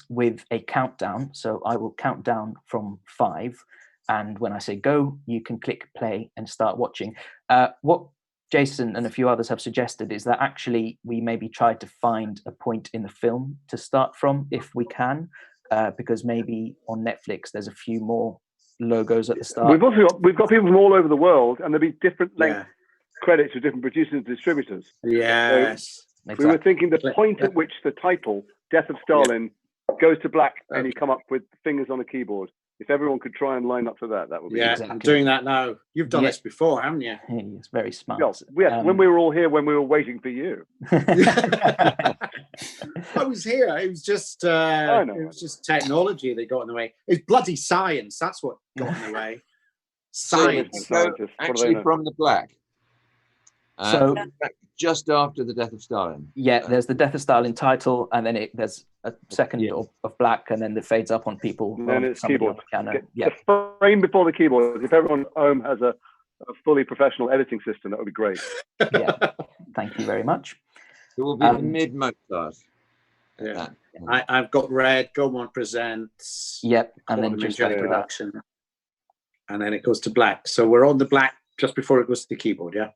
with a countdown. So I will count down from 5. And when I say go, you can click play and start watching. What Jason and a few others have suggested is that actually we maybe try to find a point in the film to start from if we can, because maybe on Netflix there's a few more logos at the start. We've got people from all over the world, and there'll be different length credits for different producers and distributors. Yes. So exactly. We were thinking the point at which the title, Death of Stalin, goes to black and you come up with fingers on a keyboard. If everyone could try and line up to that, that would be exactly. I'm doing that now. You've done this before, haven't you? It's very smart. Yeah, when we were all here, when we were waiting for you. I was here. It was just technology that got in the way. It's bloody science. That's what got in the way. Science. So actually from the black. So just after the Death of Stalin. Yeah, there's the Death of Stalin title, and then there's a second of black, and then it fades up on people. And then it's keyboard. The frame before the keyboard. If everyone at home has a fully professional editing system, that would be great. Yeah, thank you very much. It will be mid-Mozart. Yeah, I've got red. Gaumont presents. Yep, and then just production, and then it goes to black. So we're on the black just before it goes to the keyboard. Yeah.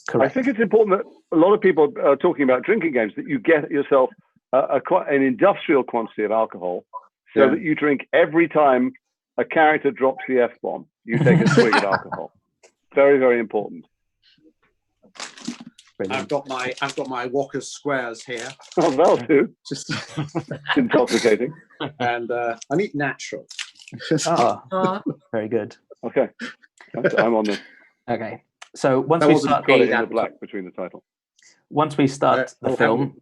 Correct. I think it's important that a lot of people are talking about drinking games, that you get yourself an industrial quantity of alcohol, so that you drink every time a character drops the F-bomb. You take a swig of alcohol. Very, very important. Brilliant. I've got my Walker's Squares here. Oh, that'll do. Just intoxicating. And I eat natural. Very good. Okay, I'm on this. Okay. So once we start the black between the title. Once we start the film,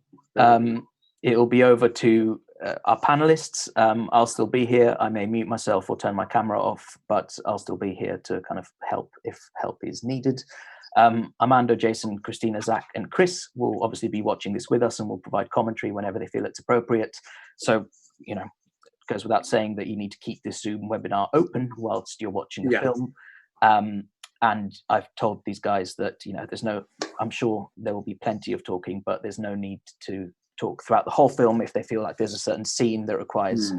it'll be over to our panelists. I'll still be here. I may mute myself or turn my camera off, but I'll still be here to kind of help if help is needed. Armando, Jason, Christina, Zach, and Chris will obviously be watching this with us and will provide commentary whenever they feel it's appropriate. So, it goes without saying that you need to keep this Zoom webinar open whilst you're watching the film. And I've told these guys that, I'm sure there will be plenty of talking, but there's no need to talk throughout the whole film. If they feel like there's a certain scene that requires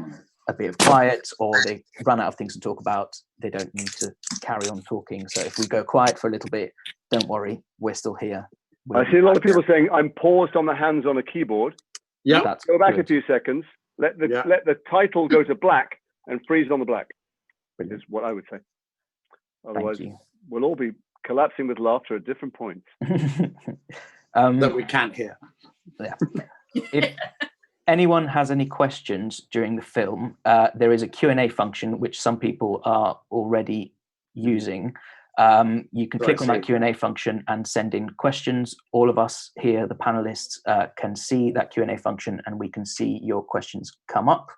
a bit of quiet, or they run out of things to talk about, they don't need to carry on talking. So if we go quiet for a little bit, don't worry, we're still here. I see a lot of people saying, I'm paused on the hands on a keyboard. Yeah. Go back a few seconds, let the title go to black and freeze on the black. Is what I would say. Otherwise, we'll all be collapsing with laughter at different points. That we can't hear. Yeah. If anyone has any questions during the film, there is a Q&A function, which some people are already using. You can click on that Q&A function and send in questions. All of us here, the panelists, can see that Q&A function, and we can see your questions come up.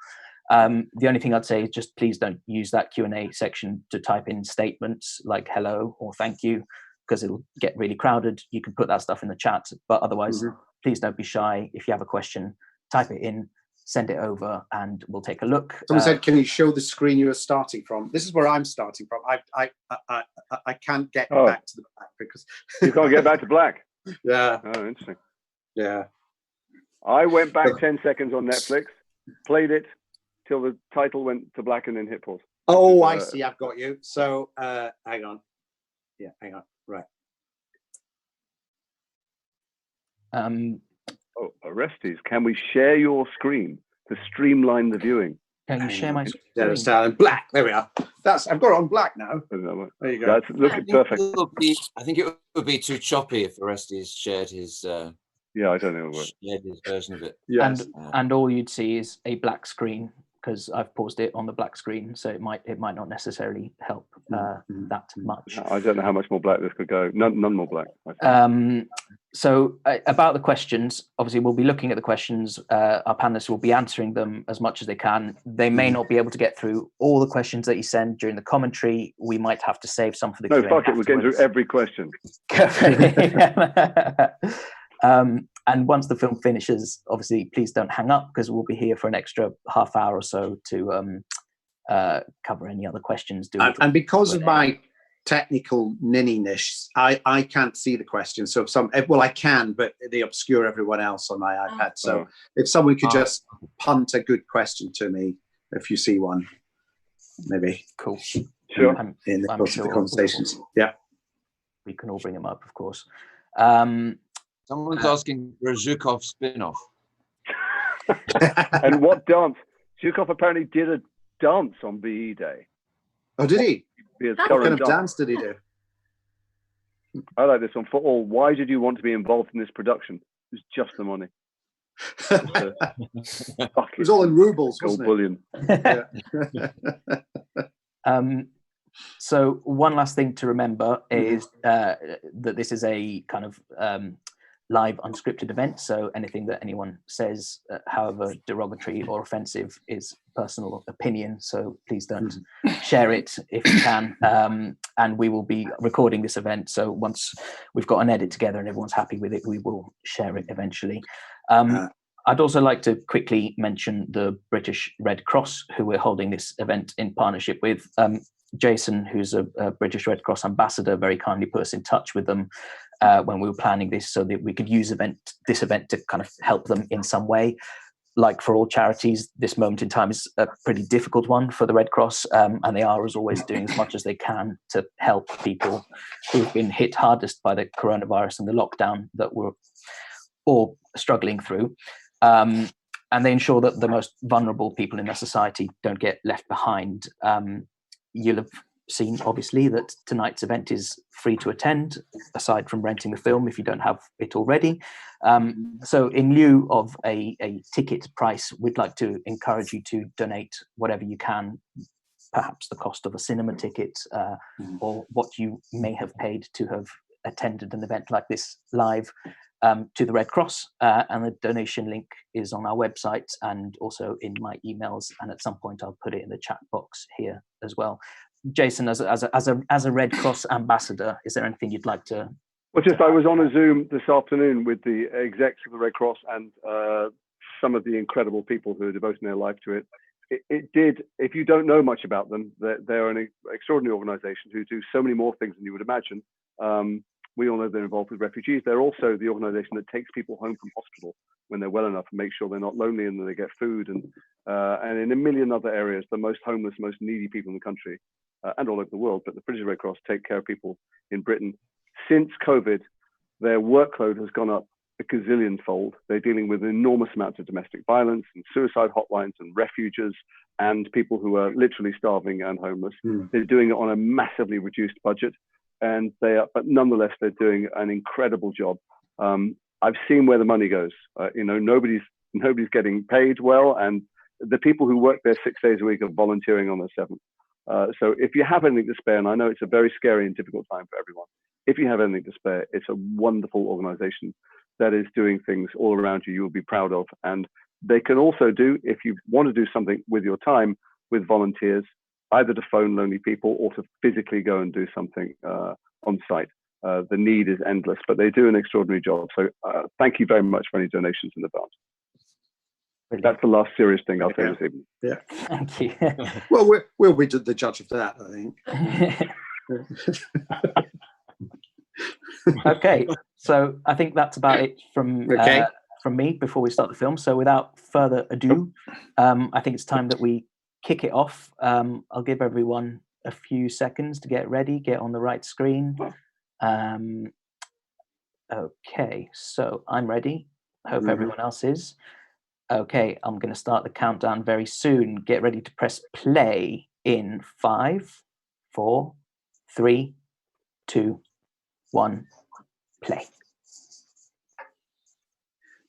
The only thing I'd say is just please don't use that Q&A section to type in statements like hello or thank you, because it'll get really crowded. You can put that stuff in the chat, but otherwise, please don't be shy. If you have a question, type it in, send it over, and we'll take a look. Someone said, can you show the screen you were starting from? This is where I'm starting from. I can't get back to the black because... You can't get back to black? Yeah. Oh, interesting. Yeah. I went back 10 seconds on Netflix, played it till the title went to black and then hit pause. Oh, I see. I've got you. So, hang on. Yeah, hang on. Right. Orestes, can we share your screen to streamline the viewing? Can you share my screen? Yeah, Stalin. Black. There we are. I've got it on black now. There you go. That's looking perfect. I think it would be too choppy if Orestes shared his. Yeah, I don't know. Shared his version of it. Yeah. And all you'd see is a black screen, because I've paused it on the black screen, so it might not necessarily help that much. I don't know how much more black this could go. None more black. So about the questions, obviously we'll be looking at the questions. Our panelists will be answering them as much as they can. They may not be able to get through all the questions that you send during the commentary. We might have to save some for the Q&A. No, fuck it. We're getting through every question. And once the film finishes, obviously, please don't hang up, because we'll be here for an extra half hour or so to cover any other questions. And because of my technical ninny-nish. I can't see the question. So I can, but they obscure everyone else on my iPad. So if someone could just punt a good question to me, if you see one, maybe. Cool. Sure. In the course of the conversations. Yeah. We can all bring them up, of course. Someone's asking for a Zhukov spin-off. And what dance? Zhukov apparently did a dance on VE Day. Oh, did he? What kind of dance did he do? I like this one. For all, why did you want to be involved in this production? It was just the money. It was all in rubles, wasn't bullion. So one last thing to remember is that this is a kind of live unscripted event. So anything that anyone says, however derogatory or offensive, is personal opinion. So please don't share it if you can. And we will be recording this event. So once we've got an edit together and everyone's happy with it, we will share it eventually. I'd also like to quickly mention the British Red Cross, who we're holding this event in partnership with. Jason, who's a British Red Cross ambassador, very kindly put us in touch with them when we were planning this, so that we could use this event to kind of help them in some way. Like for all charities, this moment in time is a pretty difficult one for the Red Cross, and they are, as always, doing as much as they can to help people who've been hit hardest by the coronavirus and the lockdown that we're all struggling through. And they ensure that the most vulnerable people in their society don't get left behind. You'll have seen, obviously, that tonight's event is free to attend, aside from renting the film if you don't have it already. So in lieu of a ticket price, we'd like to encourage you to donate whatever you can, perhaps the cost of a cinema ticket, or what you may have paid to have attended an event like this live, to the Red Cross, and the donation link is on our website and also in my emails, and at some point I'll put it in the chat box here as well. Jason, as a Red Cross ambassador, is there anything you'd like to? Well, just I was on a Zoom this afternoon with the execs of the Red Cross and some of the incredible people who are devoting their life to it. It did, if you don't know much about them, they're an extraordinary organization who do so many more things than you would imagine. We all know they're involved with refugees. They're also the organization that takes people home from hospital when they're well enough and make sure they're not lonely and that they get food. And in a million other areas, the most homeless, most needy people in the country and all over the world. But the British Red Cross take care of people in Britain. Since COVID, their workload has gone up a gazillion-fold. They're dealing with enormous amounts of domestic violence and suicide hotlines and refugees and people who are literally starving and homeless. They're doing it on a massively reduced budget. And but nonetheless, they're doing an incredible job. I've seen where the money goes. Nobody's getting paid well, and the people who work there 6 days a week are volunteering on the 7th. So if you have anything to spare, and I know it's a very scary and difficult time for everyone, if you have anything to spare, it's a wonderful organization that is doing things all around you will be proud of. And they can also do, if you want to do something with your time with volunteers, either to phone lonely people or to physically go and do something on site. The need is endless, but they do an extraordinary job. So thank you very much for any donations in advance. That's the last serious thing I'll say this evening. Yeah. Thank you. Well, we'll be the judge of that, I think. Okay, so I think that's about it from me before we start the film. So without further ado, I think it's time that we kick it off. I'll give everyone a few seconds to get ready, get on the right screen. Okay, so I'm ready. I hope everyone else is. Okay, I'm going to start the countdown very soon. Get ready to press play in 5, 4, 3, 2, 1, play.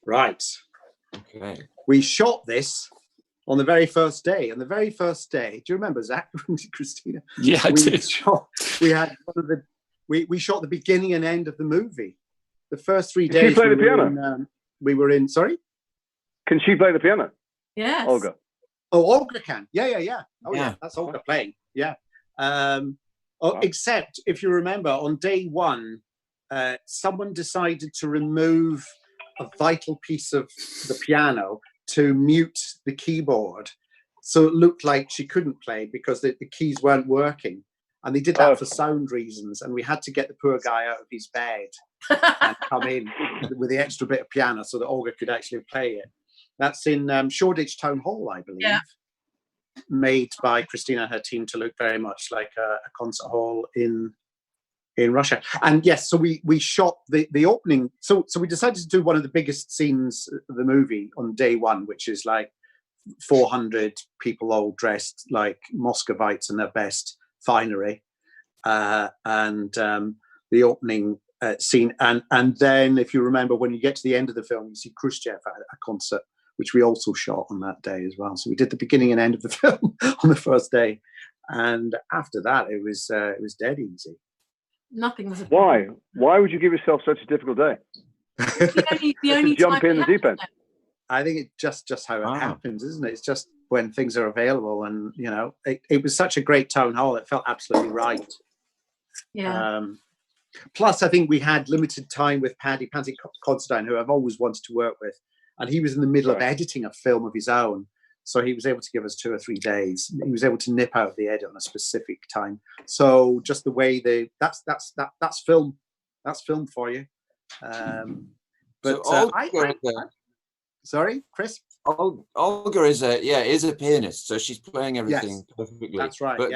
Right. Okay. We shot this on the very first day. On the very first day, do you remember, Zach? Christina? Yeah, I did. We shot the beginning and end of the movie. The first 3 days. Can she play the piano? We were in. Sorry. Can she play the piano? Yes. Olga. Oh, Olga can. Yeah. Oh, yeah. Yeah. That's Olga playing. Yeah. Wow. Except if you remember, on day one, someone decided to remove a vital piece of the piano to mute the keyboard, so it looked like she couldn't play because the keys weren't working. And they did that for sound reasons. And we had to get the poor guy out of his bed and come in with the extra bit of piano so that Olga could actually play it. That's in Shoreditch Town Hall, I believe. Yeah. Made by Christina and her team to look very much like a concert hall in Russia. And yes, so we shot the opening. So we decided to do one of the biggest scenes of the movie on day one, which is like 400 people all dressed like Muscovites in their best finery, and the opening scene. And then, if you remember, when you get to the end of the film, you see Khrushchev at a concert, which we also shot on that day as well. So we did the beginning and end of the film on the first day, and after that, it was dead easy. Nothing was. Why would you give yourself such a difficult day? The only jump in the deep end. I think it's just how it happens, isn't it? It's just when things are available, and it was such a great town hall. It felt absolutely right. Yeah. Plus, I think we had limited time with Pansy Considine, who I've always wanted to work with. And he was in the middle of editing a film of his own. So he was able to give us 2 or 3 days. He was able to nip out of the edit on a specific time. So just the way that's film. That's film for you. Sorry, Chris? Olga is a pianist, so she's playing everything perfectly. That's right. But,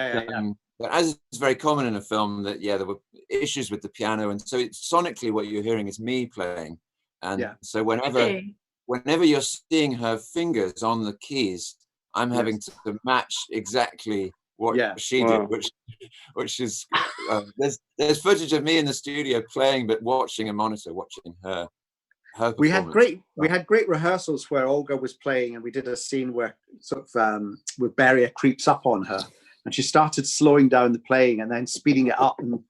but as is very common in a film, that there were issues with the piano, and so sonically what you're hearing is me playing. And so whenever you're seeing her fingers on the keys, I'm having to match exactly what she did, which is there's footage of me in the studio playing, but watching a monitor, watching her. We had great rehearsals where Olga was playing, and we did a scene where where Beria creeps up on her, and she started slowing down the playing and then speeding it up and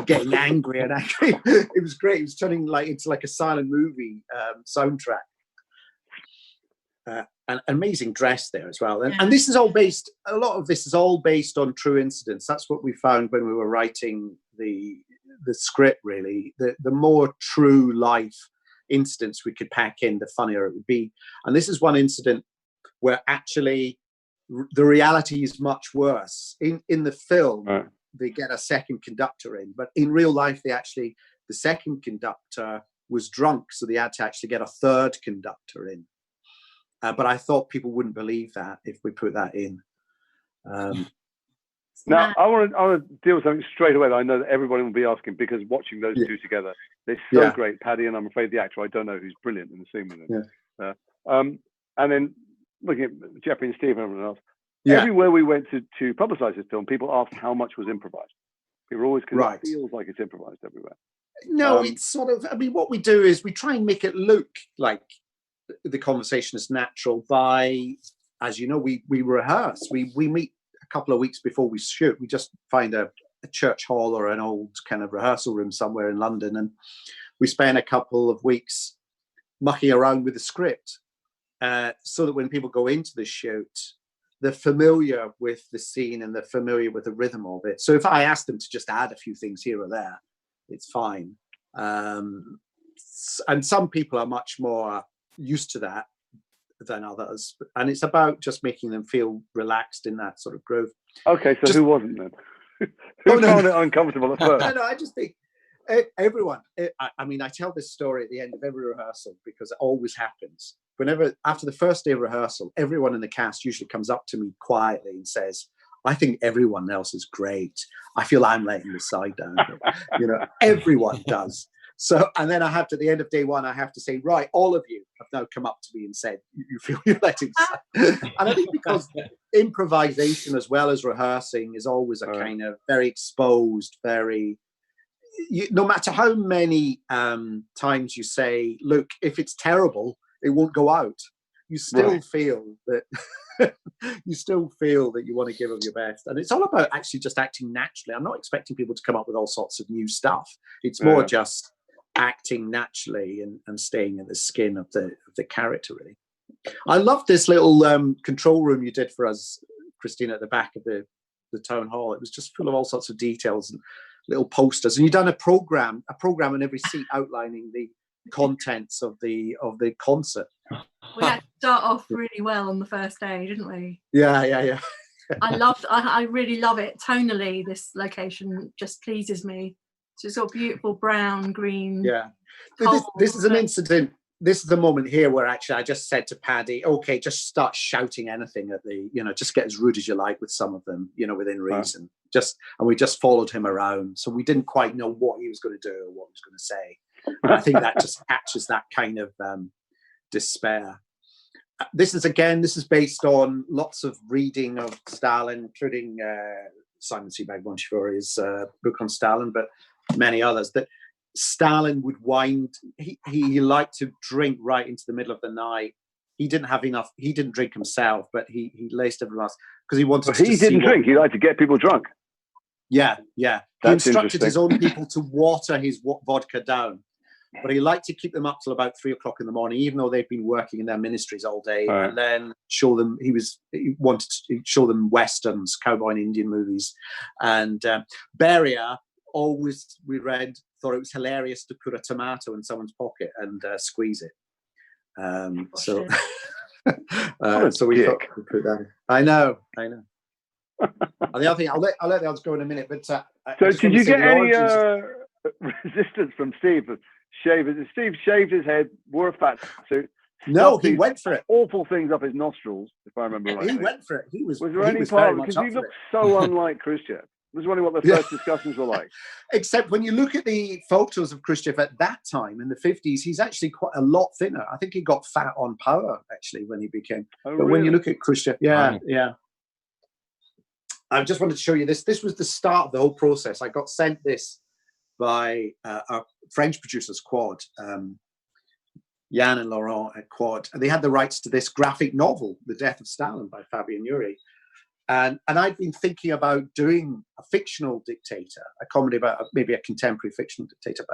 getting angry and angry. It was great. It was turning into like a silent movie soundtrack. An amazing dress there as well, and this is all based. A lot of this is all based on true incidents. That's what we found when we were writing the script. Really, the more true life incidents we could pack in, the funnier it would be. And this is one incident where actually the reality is much worse. In the film, they get a second conductor in, but in real life, the second conductor was drunk, so they had to actually get a third conductor in. But I thought people wouldn't believe that if we put that in. Now, I want to deal with something straight away that I know that everybody will be asking, because watching those two together, they're so great, Paddy, and I'm afraid the actor I don't know who's brilliant in the scene with them. And then looking at Jeffrey and Steve and everyone else, everywhere we went to publicise this film, people asked how much was improvised. People always it feels like it's improvised everywhere. No, it's sort of. I mean, what we do is we try and make it look like the conversation is natural by, as you know, we rehearse. We meet a couple of weeks before we shoot. We just find a church hall or an old kind of rehearsal room somewhere in London, and we spend a couple of weeks mucking around with the script, so that when people go into the shoot, they're familiar with the scene and they're familiar with the rhythm of it. So if I ask them to just add a few things here or there, it's fine. And some people are much more used to that than others, and it's about just making them feel relaxed in that sort of groove. Okay, so who wasn't then? Who found it uncomfortable at first? No, I just think everyone. I mean, I tell this story at the end of every rehearsal because it always happens. Whenever after the first day of rehearsal, everyone in the cast usually comes up to me quietly and says, "I think everyone else is great. I feel I'm letting the side down." Everyone does. So, and then I have to, at the end of day one, I have to say, right, all of you have now come up to me and said, you feel you're letting. And I think because improvisation as well as rehearsing is always a kind of very exposed, no matter how many times you say, look, if it's terrible, it won't go out. You still feel that you want to give them your best. And it's all about actually just acting naturally. I'm not expecting people to come up with all sorts of new stuff. It's more just acting naturally and staying in the skin of the character, really. I love this little control room you did for us, Christina, at the back of the town hall. It was just full of all sorts of details and little posters. And you've done a program in every seat outlining the contents of the concert. We had to start off really well on the first day, didn't we? Yeah. I really love it tonally. This location just pleases me. It's just got beautiful brown, green. Yeah, this is an incident. This is the moment here where actually I just said to Paddy, okay, just start shouting anything at the, just get as rude as you like with some of them, within reason. And we just followed him around. So we didn't quite know what he was going to do or what he was going to say. And I think that just catches that kind of despair. This is based on lots of reading of Stalin, including Simon Sebag Montefiore's book on Stalin, but many others, that Stalin would he liked to drink right into the middle of the night. He didn't have enough. He didn't drink himself, but he laced everyone else because he wanted to. He didn't drink. He liked to get people drunk. Yeah. He instructed his own people to water his vodka down, but he liked to keep them up till about 3 o'clock in the morning, even though they'd been working in their ministries all day, and then show them. He wanted to show them westerns, cowboy and Indian movies, and Beria always thought it was hilarious to put a tomato in someone's pocket and squeeze it. So we thought we'd put that in. I know. And the other thing, I'll let the others go in a minute. But so did you get any resistance from Steve? Steve shaved his head, wore a fat suit. No, he went for it. Awful things up his nostrils, if I remember right. He went for it. Was there any part because he looked so unlike Khrushchev? I was wondering what the first discussions were like. Except when you look at the photos of Khrushchev at that time in the 50s, he's actually quite a lot thinner. I think he got fat on power actually when he became. But really? When you look at Khrushchev, yeah. I just wanted to show you this. This was the start of the whole process. I got sent this by our French producers, Quad, Yann and Laurent at Quad, and they had the rights to this graphic novel, The Death of Stalin by Fabien Nury. And I'd been thinking about doing a fictional dictator, a comedy about maybe a contemporary fictional dictator.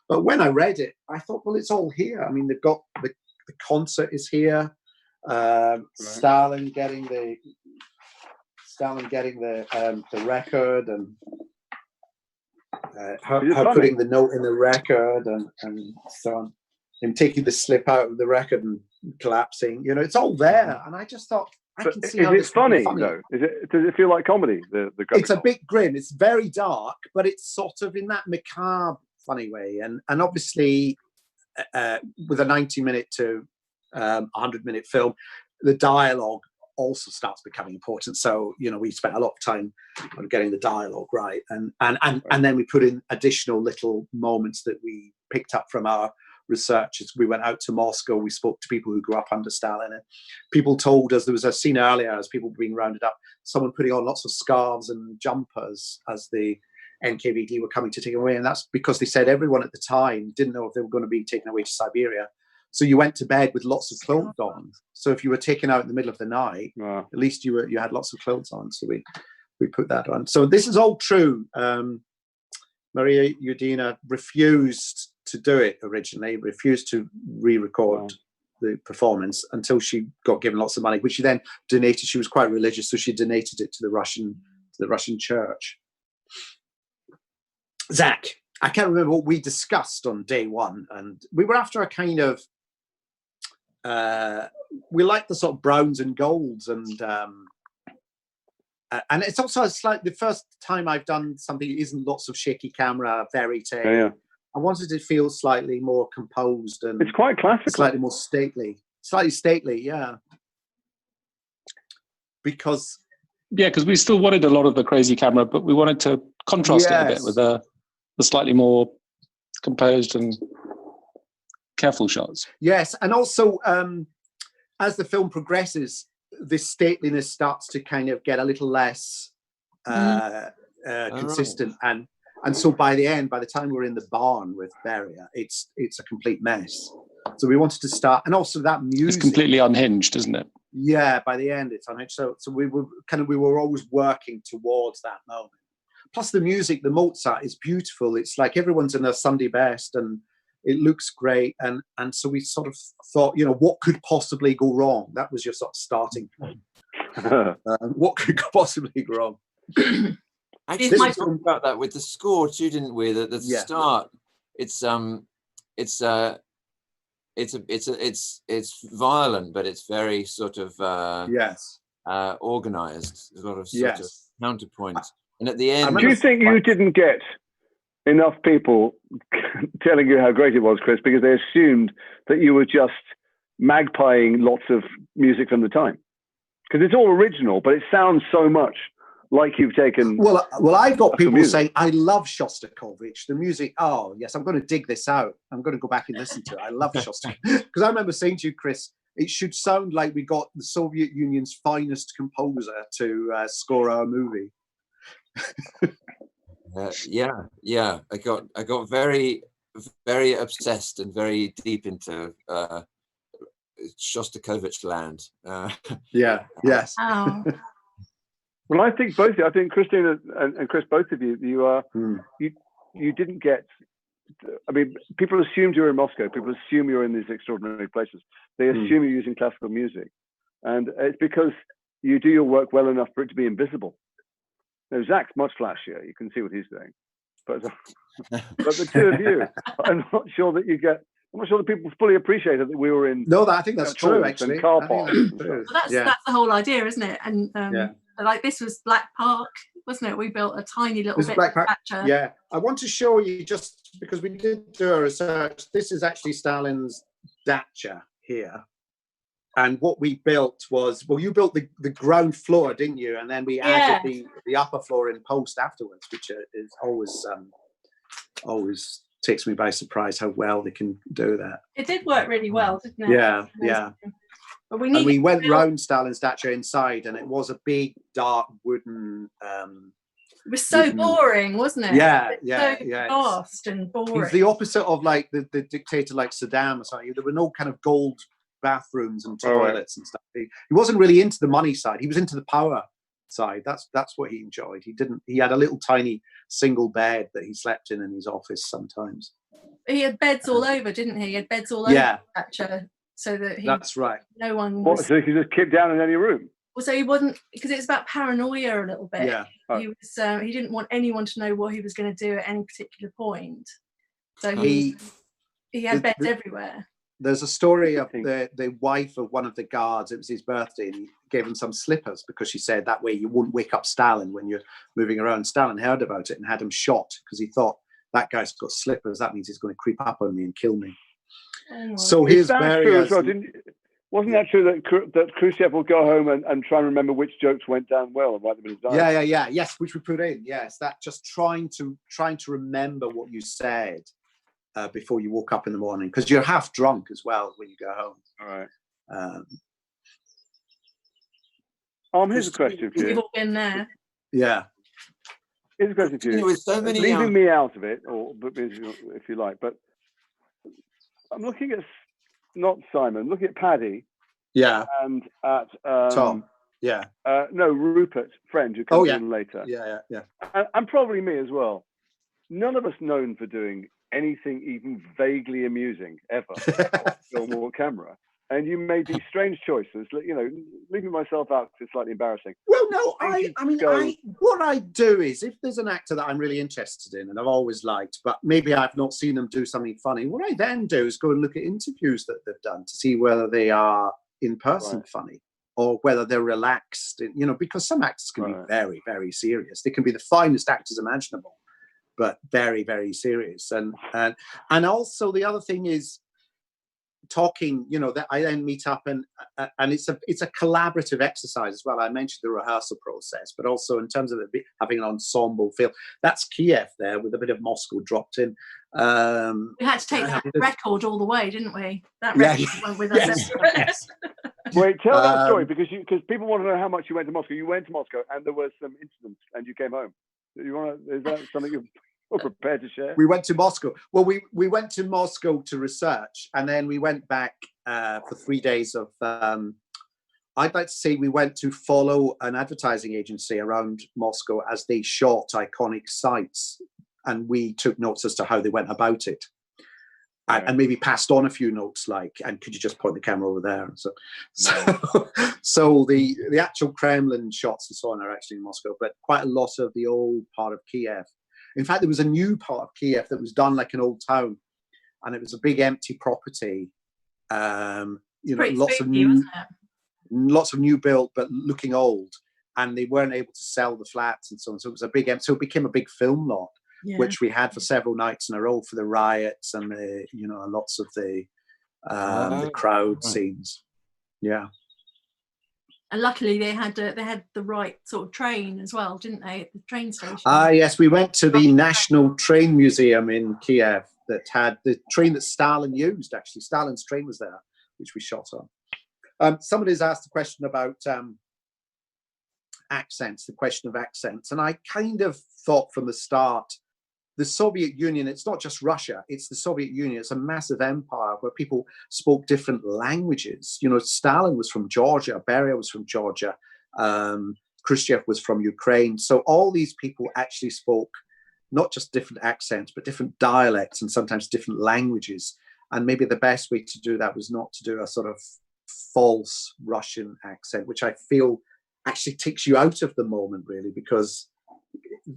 But when I read it, I thought, well, it's all here. I mean, they've got the concert is here. Stalin getting the record, and her putting the note in the record, and so on. Him taking the slip out of the record and collapsing. It's all there. And I just thought, I can see how it's funny though. Does it feel like comedy? It's a bit grim. It's very dark, but it's sort of in that macabre, funny way. And obviously, with a 90-minute to 100-minute film, the dialogue also starts becoming important. So we spent a lot of time on getting the dialogue right, and then we put in additional little moments that we picked up from our research. As we went out to Moscow, we spoke to people who grew up under Stalin, and people told us, there was a scene earlier as people were being rounded up, someone putting on lots of scarves and jumpers as the NKVD were coming to take them away, and that's because they said everyone at the time didn't know if they were going to be taken away to Siberia, so you went to bed with lots of clothes on. So if you were taken out in the middle of the night, at least you had lots of clothes on. So we put that on. So this is all true. Maria Udina refused to do it originally, refused to re-record the performance until she got given lots of money, which she then donated. She was quite religious, so she donated it to the Russian church. Zach, I can't remember what we discussed on day one, and we were after a kind of we like the sort of browns and golds, and it's also like the first time I've done something that isn't lots of shaky camera, verite. I wanted it to feel slightly more composed, and it's quite classical, slightly more slightly stately, yeah. Because we still wanted a lot of the crazy camera, but we wanted to contrast it a bit with the slightly more composed and careful shots. Yes, and also as the film progresses, this stateliness starts to kind of get a little less consistent, and so by the time we're in the barn with Beria, it's a complete mess. So we wanted to start, and also that music. It's completely unhinged, isn't it? Yeah, by the end it's unhinged. So we were always working towards that moment. Plus the music, the Mozart is beautiful. It's like everyone's in their Sunday best, and it looks great. And so we sort of thought, what could possibly go wrong? That was your sort of starting point. What could possibly go wrong? Actually, we talked about that with the score too, didn't we? At the start, it's violent, but it's very sort of organized. There's a lot of sort of counterpoint. And at the end, do you think you didn't get enough people telling you how great it was, Chris, because they assumed that you were just magpieing lots of music from the time? Because it's all original, but it sounds so much like you've taken. Well, I've got people saying, I love Shostakovich. The music, oh, yes, I'm going to dig this out. I'm going to go back and listen to it. I love Shostakovich. Because I remember saying to you, Chris, it should sound like we got the Soviet Union's finest composer to score our movie. Yeah. I got very, very obsessed and very deep into Shostakovich land. Yes. Oh. Well, I think Christina and Chris, both of you, you didn't get. I mean, people assumed you were in Moscow. People assume you're in these extraordinary places. They assume you're using classical music, and it's because you do your work well enough for it to be invisible. Now, Zach's much flashier. You can see what he's doing, but the two of you, I'm not sure that people fully appreciated that we were in. No, I think that's true. Actually, and car parks. Well, that's the whole idea, isn't it? And like this was Black Park, wasn't it? We built a tiny little bit of Thatcher. Yeah, I want to show you, just because we did do a research. This is actually Stalin's dacha here, and what we built was, well, you built the ground floor, didn't you? And then we added the upper floor in post afterwards, which is always takes me by surprise how well they can do that. It did work really well, didn't it? Yeah. But we went round Stalin's dacha inside, and it was a big, dark wooden. It was so boring, wasn't it? Yeah. Fast and boring. He's the opposite of like the dictator, like Saddam or something. There were no kind of gold bathrooms and toilets and stuff. He wasn't really into the money side. He was into the power side. That's what he enjoyed. He had a little tiny single bed that he slept in his office sometimes. He had beds all over, didn't he? He had beds all over Thatcher, so that that's right. No one. So he could just keep down in any room. Well, so he wasn't, because it's about paranoia a little bit. Yeah. He was. He didn't want anyone to know what he was going to do at any particular point. So he had beds everywhere. There's a story of the wife of one of the guards. It was his birthday, and he gave him some slippers because she said that way you wouldn't wake up Stalin when you're moving around. Stalin heard about it and had him shot because he thought, that guy's got slippers. That means he's going to creep up on me and kill me. Oh, so his barriers. Wasn't that true that Khrushchev will go home and try and remember which jokes went down well and write them in his diary? Yeah. Yes, which we put in. Yes, that just trying to remember what you said before you woke up in the morning, because you're half drunk as well when you go home. All right. Here's a question for you. We've all been there. Yeah. Here's a question for you. With so many leaving me out of it, or if you like, but I'm looking at not Simon, looking at Paddy. Yeah. And at Tom. Yeah. No, Rupert, friend who comes in later. Yeah. And probably me as well. None of us known for doing anything even vaguely amusing ever on film or camera. And you made these strange choices, leaving myself out because it's slightly embarrassing. Well, no, what I do is, if there's an actor that I'm really interested in and I've always liked, but maybe I've not seen them do something funny, what I then do is go and look at interviews that they've done to see whether they are in person funny or whether they're relaxed, because some actors can be very, very serious. They can be the finest actors imaginable, but very, very serious. And also the other thing is, talking, that I then meet up and it's a collaborative exercise as well. I mentioned the rehearsal process, but also in terms of it having an ensemble feel. That's Kiev there with a bit of Moscow dropped in. We had to take that record all the way, didn't we? That record went with us. Yes. Wait, tell that story because people want to know how much you went to Moscow. You went to Moscow and there were some incidents and you came home. Is that something you're prepared to share? We went to Moscow. Well, we went to Moscow to research, and then we went back for 3 days of. I'd like to say we went to follow an advertising agency around Moscow as they shot iconic sites, and we took notes as to how they went about it, and maybe passed on a few notes like, "And could you just point the camera over there?" So the actual Kremlin shots and so on are actually in Moscow, but quite a lot of the old part of Kiev. In fact, there was a new part of Kiev that was done like an old town, and it was a big empty property. Pretty lots spooky, of wasn't it? lots of new build, but looking old. And they weren't able to sell the flats and so on. So it was so it became a big film lot, which we had for several nights in a row for the riots and the, lots of the crowd scenes. Yeah. And luckily they had the right sort of train as well, didn't they, at the train station? Yes, we went to the National Train Museum in Kiev that had the train that Stalin used, actually. Stalin's train was there, which we shot on. Somebody's asked a question about accents, the question of accents. And I kind of thought from the start, the Soviet Union, it's not just Russia, it's the Soviet Union. It's a massive empire where people spoke different languages. Stalin was from Georgia, Beria was from Georgia, Khrushchev was from Ukraine. So all these people actually spoke not just different accents, but different dialects and sometimes different languages. And maybe the best way to do that was not to do a sort of false Russian accent, which I feel actually takes you out of the moment, really, because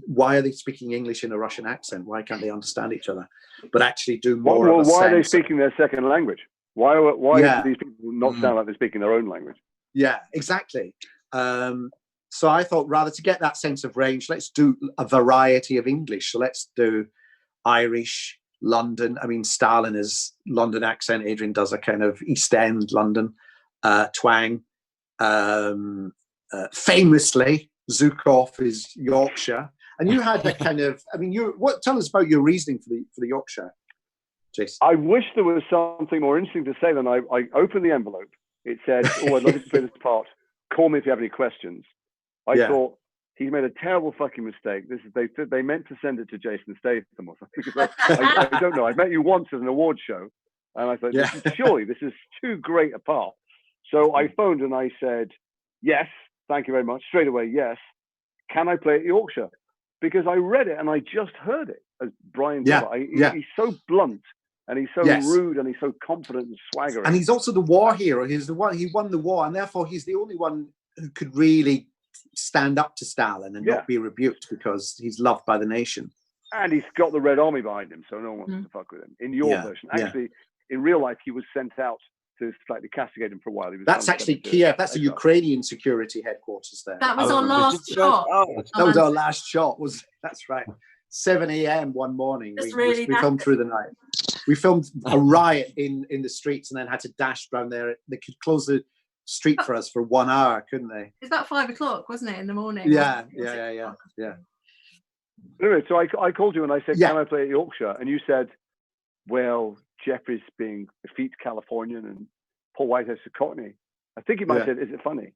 why are they speaking English in a Russian accent? Why can't they understand each other? But actually do more of a why sense. Are they speaking their second language? Why do these people not sound like they're speaking their own language? Yeah, exactly. So I thought, rather to get that sense of range, let's do a variety of English. So let's do Irish, London. I mean, Stalin is London accent. Adrian does a kind of East End London twang. Famously, Zukov is Yorkshire, and you had that kind of. I mean, tell us about your reasoning for the Yorkshire, Jason. I wish there was something more interesting to say than I opened the envelope. It said, "Oh, I'd love you to play this part. Call me if you have any questions." I thought he's made a terrible fucking mistake. They meant to send it to Jason Statham or something. Because I don't know. I met you once at an award show, and I thought, surely this is too great a part. So I phoned and I said, yes. Thank you very much. Straight away, yes. Can I play at Yorkshire? Because I read it and I just heard it as Brian. He's so blunt and he's so rude and he's so confident and swaggering. And he's also the war hero. He won the war, and therefore he's the only one who could really stand up to Stalin and not be rebuked because he's loved by the nation. And he's got the Red Army behind him, so no one wants to fuck with him. In your version, actually, in real life, he was sent out to slightly castigate him for a while. That's actually Kiev. That's a Ukrainian security headquarters there. That was our last shot. That was our last shot. That's right. 7 a.m. one morning. We filmed through the night. We filmed a riot in the streets and then had to dash around there. They could close the street for us for 1 hour, couldn't they? It's about 5 o'clock, wasn't it, in the morning? Yeah. Anyway, so I called you and I said, can I play at Yorkshire? And you said, well, Jeffrey's being effete Californian and Paul Whitehouse a Cockney. I think he might have said, is it funny?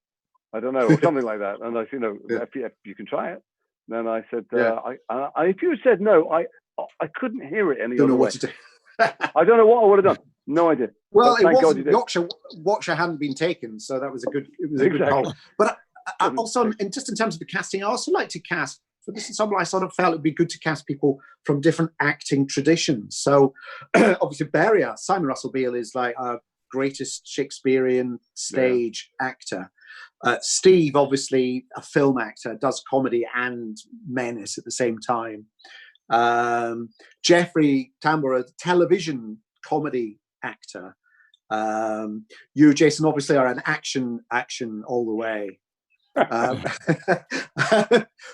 I don't know, or something like that. And I said, if you can try it. Then I said, if you had said no, I couldn't hear it any other way. What to do. I don't know what I would have done. No idea. Well, it wasn't Yorkshire hadn't been taken, so that was a good call. But I also, and just in terms of the casting, I also like to cast. So this is something I sort of felt it'd be good to cast people from different acting traditions. So obviously Beria, Simon Russell Beale is like our greatest Shakespearean stage actor. Steve, obviously a film actor, does comedy and menace at the same time. Jeffrey Tambor, a television comedy actor. You, Jason, obviously are an action all the way.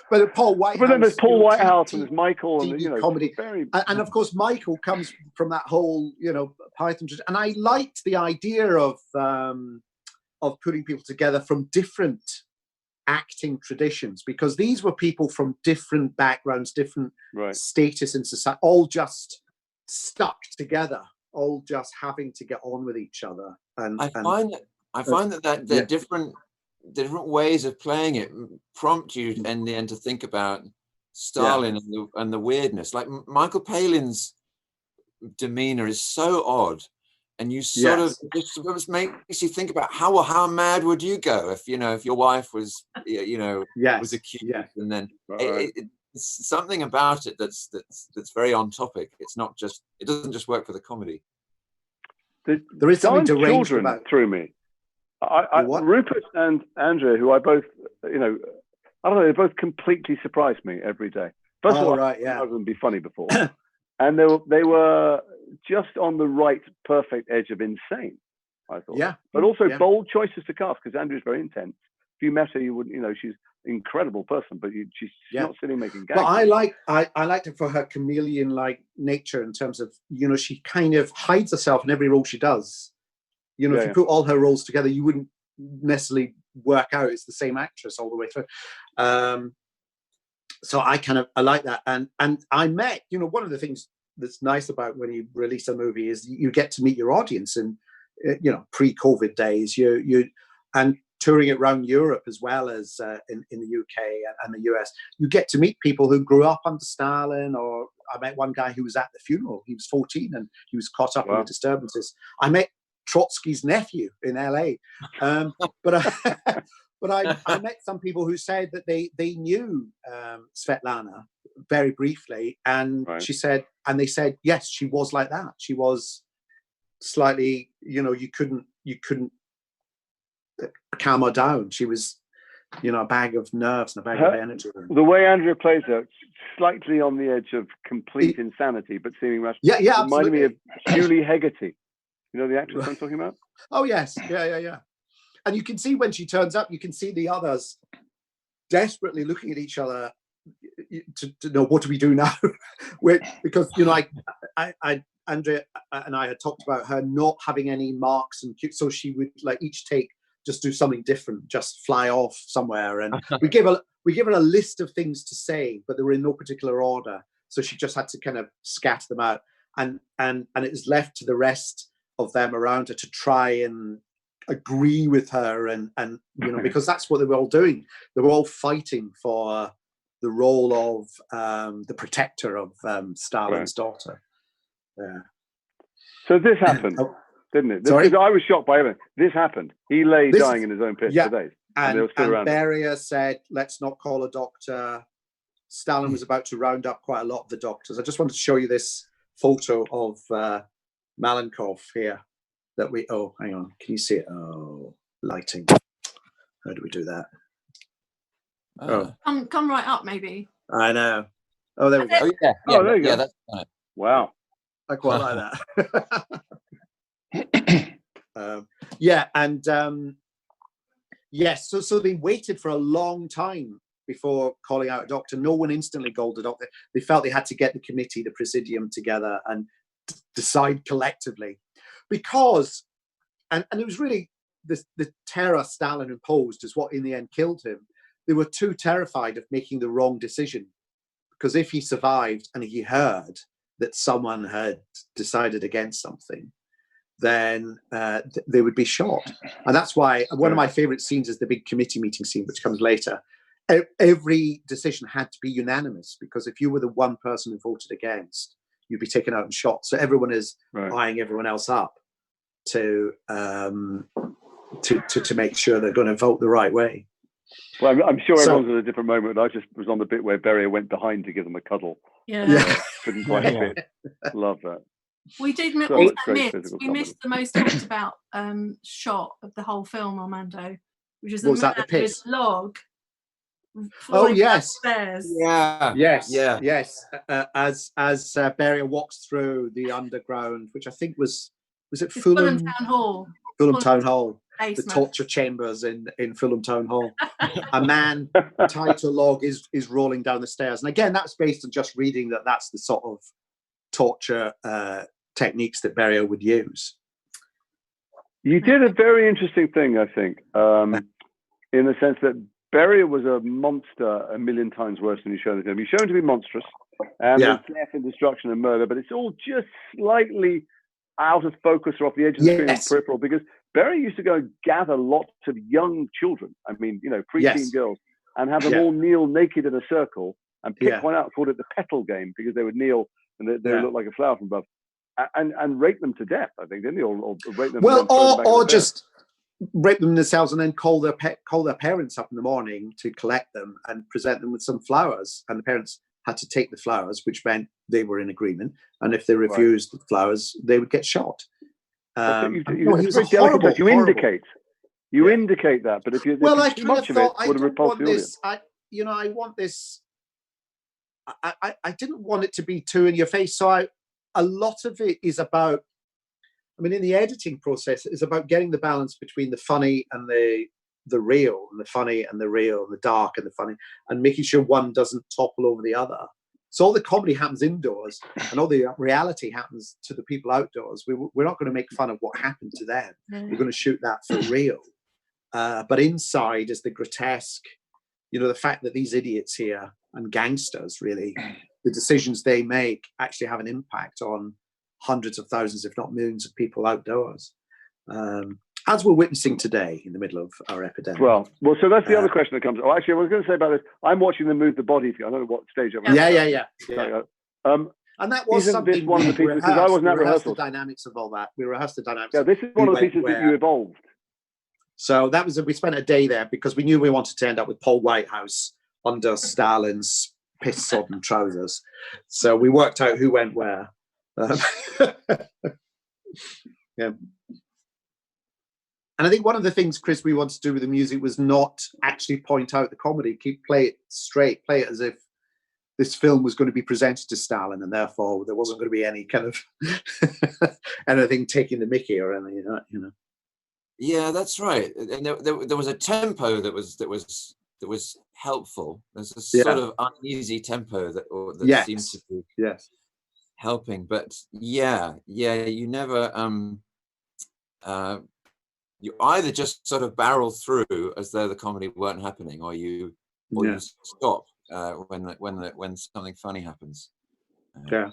But Paul Whitehouse. But then there's Paul Whitehouse and there's Michael and comedy. And of course, Michael comes from that whole Python. And I liked the idea of putting people together from different acting traditions, because these were people from different backgrounds, different status in society, all just stuck together, all just having to get on with each other. And I find that they're different ways of playing it prompt you in the end to think about Stalin and the weirdness. Like Michael Palin's demeanor is so odd, and you sort of it makes you think about how mad would you go if your wife was was accused, and then it's something about it that's very on topic. It's not just, it doesn't just work for the comedy. There is something deranged about through me. Rupert and Andrea, who I both, I don't know, they both completely surprise me every day. First of all, I thought them be funny before, and they were just on the right, perfect edge of insane. I thought. Yeah. But also bold choices to cast, because Andrew's very intense. If you met her, you also bold choices to cast, because Andrew's very intense. If you met her, you would, she's an incredible person, but she's not sitting making gags. But I liked her for her chameleon-like nature in terms of, she kind of hides herself in every role she does. If you put all her roles together, you wouldn't necessarily work out it's the same actress all the way through. So I like that. And I met, one of the things that's nice about when you release a movie is you get to meet your audience. And pre-COVID days, and touring it around Europe as well as in the UK and the US, you get to meet people who grew up under Stalin. Or I met one guy who was at the funeral. He was 14 and he was caught up in the disturbances. I met Trotsky's nephew in LA, but I met some people who said that they knew Svetlana very briefly, and she said, and they said yes, she was like that. She was slightly, you couldn't calm her down. She was, a bag of nerves and a bag of energy. The way Andrea plays her, slightly on the edge of complete insanity, but seeming rational. Yeah, reminded me of Julie Hegarty. You know the actress I'm talking about? Oh yes, yeah. And you can see when she turns up, you can see the others desperately looking at each other to know, what do we do now? Because Andrea and I had talked about her not having any marks, and so she would each take just do something different, just fly off somewhere, and we gave her a list of things to say, but they were in no particular order, so she just had to kind of scatter them out, and it was left to the rest of them around her to try and agree with her, and because that's what they were all doing. They were all fighting for the role of the protector of Stalin's daughter. Yeah. So this happened, didn't it? I was shocked by everything. This happened. He lay dying in his own pit for days. And Beria said, let's not call a doctor. Stalin was about to round up quite a lot of the doctors. I just wanted to show you this photo of Malenkov here. Hang on. Can you see it? Oh, lighting. How do we do that? Come right up, maybe. I know. Oh, there we go. Oh, yeah. There you go. That's it. Wow. I quite like that. Yes, so they waited for a long time before calling out a doctor. No one instantly called a doctor. They felt they had to get the committee, the presidium together and decide collectively. Because, and it was really the terror Stalin imposed is what in the end killed him. They were too terrified of making the wrong decision. Because if he survived and he heard that someone had decided against something, then they would be shot. And that's why one of my favorite scenes is the big committee meeting scene, which comes later. Every decision had to be unanimous, because if you were the one person who voted against, you'd be taken out and shot. So everyone is eyeing everyone else up to make sure they're going to vote the right way. Well, I'm sure everyone's at a different moment. I just was on the bit where Beria went behind to give them a cuddle. Yeah. Couldn't quite fit. Love that. We did also miss. We missed the most talked about shot of the whole film, Armando, which is the man with log. Oh yes. Upstairs. Yes. As Beria walks through the underground, which I think was it Fulham Town Hall. Fulham Town Hall. Basement. The torture chambers in Fulham Town Hall. A man tied to a log is rolling down the stairs. And again, that's based on just reading that's the sort of torture techniques that Beria would use. You did a very interesting thing, I think, in the sense that Beria was a monster a million times worse than you showed him. You showed him to be monstrous, and there's death and destruction and murder, but it's all just slightly out of focus or off the edge of the screen and peripheral, because Beria used to go and gather lots of young children, preteen girls, and have them all kneel naked in a circle and pick one out, called it the petal game, because they would kneel and they would look like a flower from above, and rape them to death, I think, didn't they? Or rape them. Well, or just rape them themselves and then call their parents up in the morning to collect them and present them with some flowers, and the parents had to take the flowers, which meant they were in agreement, and if they refused the flowers, they would get shot. You indicate that, but if you too much of it, would have repulsed the audience. I want this. I didn't want it to be too in your face, so a lot of it is about I mean, in the editing process, it's about getting the balance between the funny and the real, and the funny and the real, and the dark and the funny, and making sure one doesn't topple over the other. So all the comedy happens indoors, and all the reality happens to the people outdoors. We're not going to make fun of what happened to them. We're going to shoot that for real. But inside is the grotesque, the fact that these idiots here and gangsters, really, the decisions they make actually have an impact on hundreds of thousands, if not millions of people outdoors. As we're witnessing today in the middle of our epidemic. Well, so that's the other question that comes. Oh, actually, I was going to say about this. I'm watching them move the body. I don't know what stage I'm at. Yeah. And that was something. This one of the pieces, because I wasn't at rehearsals. The dynamics of all that. We rehearsed the dynamics. Yeah, this is one of the pieces that you evolved. So that was we spent a day there because we knew we wanted to end up with Paul Whitehouse under Stalin's piss-sodden trousers. So we worked out who went where. Yeah. And I think one of the things, Chris, we wanted to do with the music was not actually point out the comedy, play it straight, play it as if this film was going to be presented to Stalin, and therefore there wasn't going to be any kind of anything taking the mickey or anything, Yeah, that's right. And there was a tempo that was helpful. There's a sort of uneasy tempo that seemed to be helping. But you never you either just sort of barrel through as though the comedy weren't happening, or you stop when something funny happens. Yeah,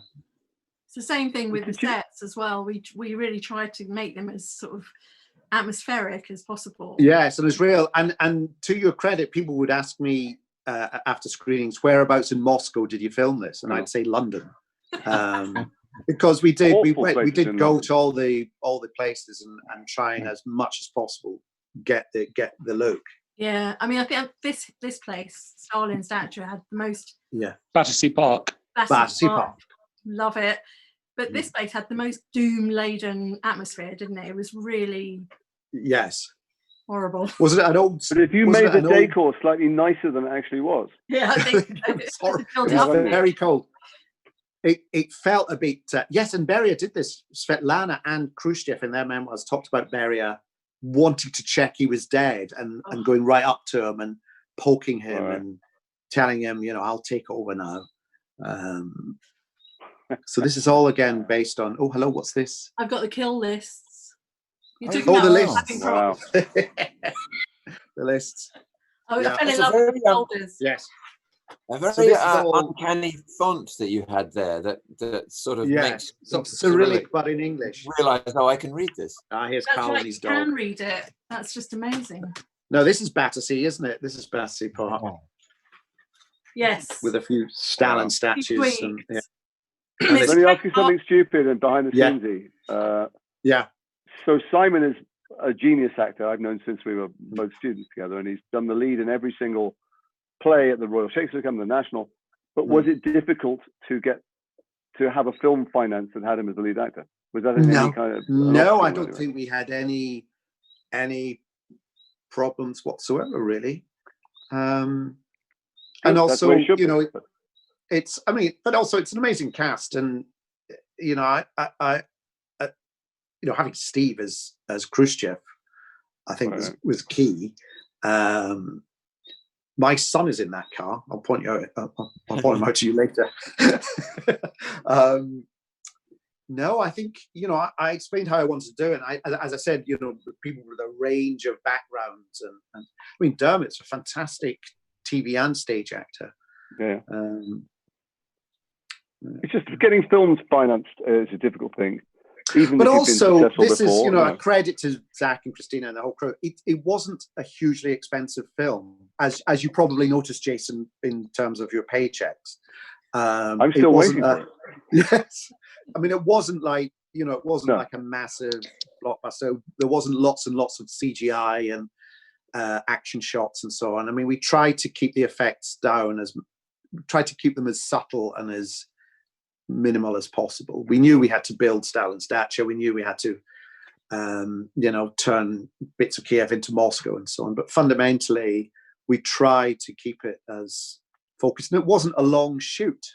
it's the same thing with the sets as well. We really tried to make them as sort of atmospheric as possible. Yes, and it's real. And to your credit, people would ask me after screenings, whereabouts in Moscow did you film this? And I'd say London. Because we did go to all the places and try and as much as possible get the look. Yeah, I mean, I think this place, Stalin's statue, had the most. Yeah, Battersea Park. Battersea Park. Love it. But this place had the most doom-laden atmosphere, didn't it? It was really horrible. Was it an old? But if you made the decor slightly nicer than it actually was. Yeah, I think it was very cold. It felt a bit, yes, and Beria did this. Svetlana and Khrushchev in their memoirs talked about Beria wanting to check he was dead and going right up to him and poking him and telling him, I'll take over now. So this is all again based on, oh, hello, what's this? I've got the kill lists. The lists. Wow. The lists. Oh, yeah. I fell in love with the folders. Yes. A very uncanny font that you had there that sort of makes Cyrillic, but in English. Realize, I can read this. Here's Carl and his dog. You can read it. That's just amazing. No, this is Battersea, isn't it? This is Battersea Park. Yes. With a few Stalin statues. Let me ask you something stupid and behind the scenes. So Simon is a genius actor I've known since we were both students together, and he's done the lead in every single play at the Royal Shakespeare Company, the National. But was it difficult to have a film finance that had him as the lead actor? Was that any kind of? No, I don't think we had any problems whatsoever, really. And also, it's. I mean, but also it's an amazing cast, and I having Steve as Khrushchev, I think was key. My son is in that car. I'll point him out to you later. No, I think I explained how I wanted to do it. As I said, people with a range of backgrounds, and I mean Dermot's a fantastic TV and stage actor. Yeah. It's just getting films financed is a difficult thing. But also, this is a credit to Zach and Christina and the whole crew. It wasn't a hugely expensive film, as you probably noticed, Jason, in terms of your paychecks. I'm still waiting for it. Yes, I mean, it wasn't like it wasn't like a massive blockbuster. There wasn't lots and lots of CGI and action shots and so on. I mean, we tried to keep the effects down, tried to keep them as subtle and as minimal as possible. We knew we had to build Stalin's statue. We knew we had to, turn bits of Kiev into Moscow and so on. But fundamentally, we tried to keep it as focused. And it wasn't a long shoot.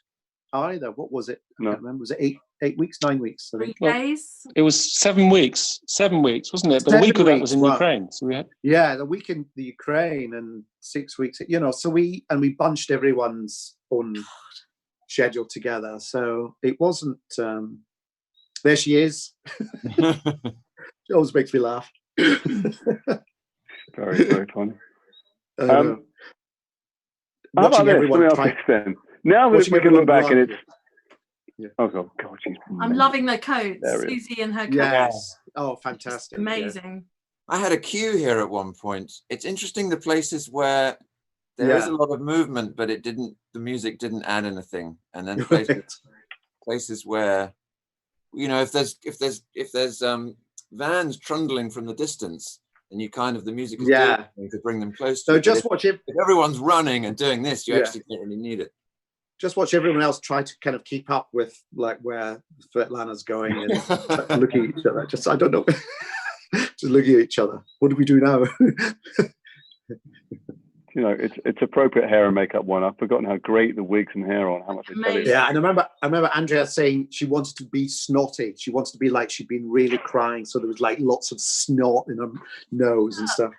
either. What was it? No. I can't remember. Was it 8 weeks, 9 weeks? I think. 3 days. It was 7 weeks. 7 weeks, wasn't it? But a week of that was in Ukraine. So we had the week in the Ukraine and 6 weeks. So we bunched everyone's own schedule together. So it wasn't. There she is. She always makes me laugh. Very, very funny. How about this? Something else then. Now that we can look back and it's. Yeah. Oh God, she's. I'm loving their coats, Susie and her coats. Yes. Oh, fantastic! Amazing. Yeah. I had a queue here at one point. It's interesting the places where there is a lot of movement, but the music didn't add anything, and then places where, if there's vans trundling from the distance, and you kind of the music is doing to bring them close to. So just watch it. If everyone's running and doing this, you actually don't really need it. Just watch everyone else try to kind of keep up with like where Svetlana's going and looking at each other. I don't know. Just looking at each other. What do we do now? It's appropriate hair and makeup one. I've forgotten how great the wigs and hair are, how much they studied. Yeah, and I remember Andrea saying she wanted to be snotty. She wanted to be like she'd been really crying, so there was like lots of snot in her nose and stuff.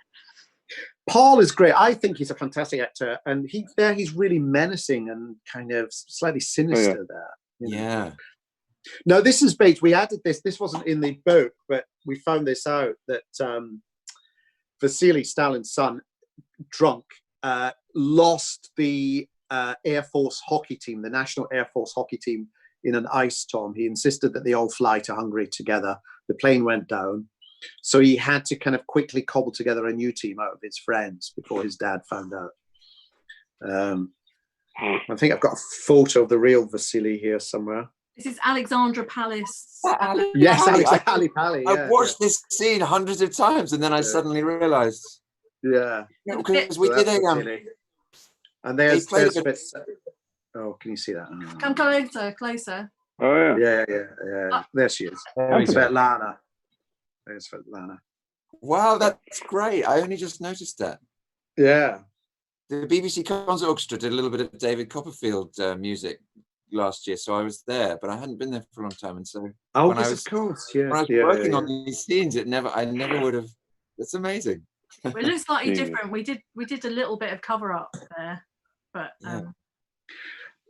Paul is great. I think he's a fantastic actor, and he's really menacing and kind of slightly sinister there. Yeah. No, this is based. We added this. This wasn't in the book, but we found this out that Vasily, Stalin's son, drunk, lost the Air Force hockey team, the National Air Force hockey team, in an ice storm. He insisted that they all fly to Hungary together. The plane went down. So he had to kind of quickly cobble together a new team out of his friends before his dad found out. I think I've got a photo of the real Vasily here somewhere. This is Alexandra Palace. Yes, Ali Pali. Yeah, I've watched this scene hundreds of times, and then I suddenly realised. Yeah. Because we did and there's bits. Oh, can you see that? Oh. Come closer. Oh yeah. Yeah. There she is. Svetlana. There's Svetlana. Wow, that's great. I only just noticed that. Yeah. The BBC Concert Orchestra did a little bit of David Copperfield music last year, so I was there, but I hadn't been there for a long time, and so of course, yeah. When I was working on these scenes, I never would have. It's amazing. It looks slightly different. We did a little bit of cover up there, but.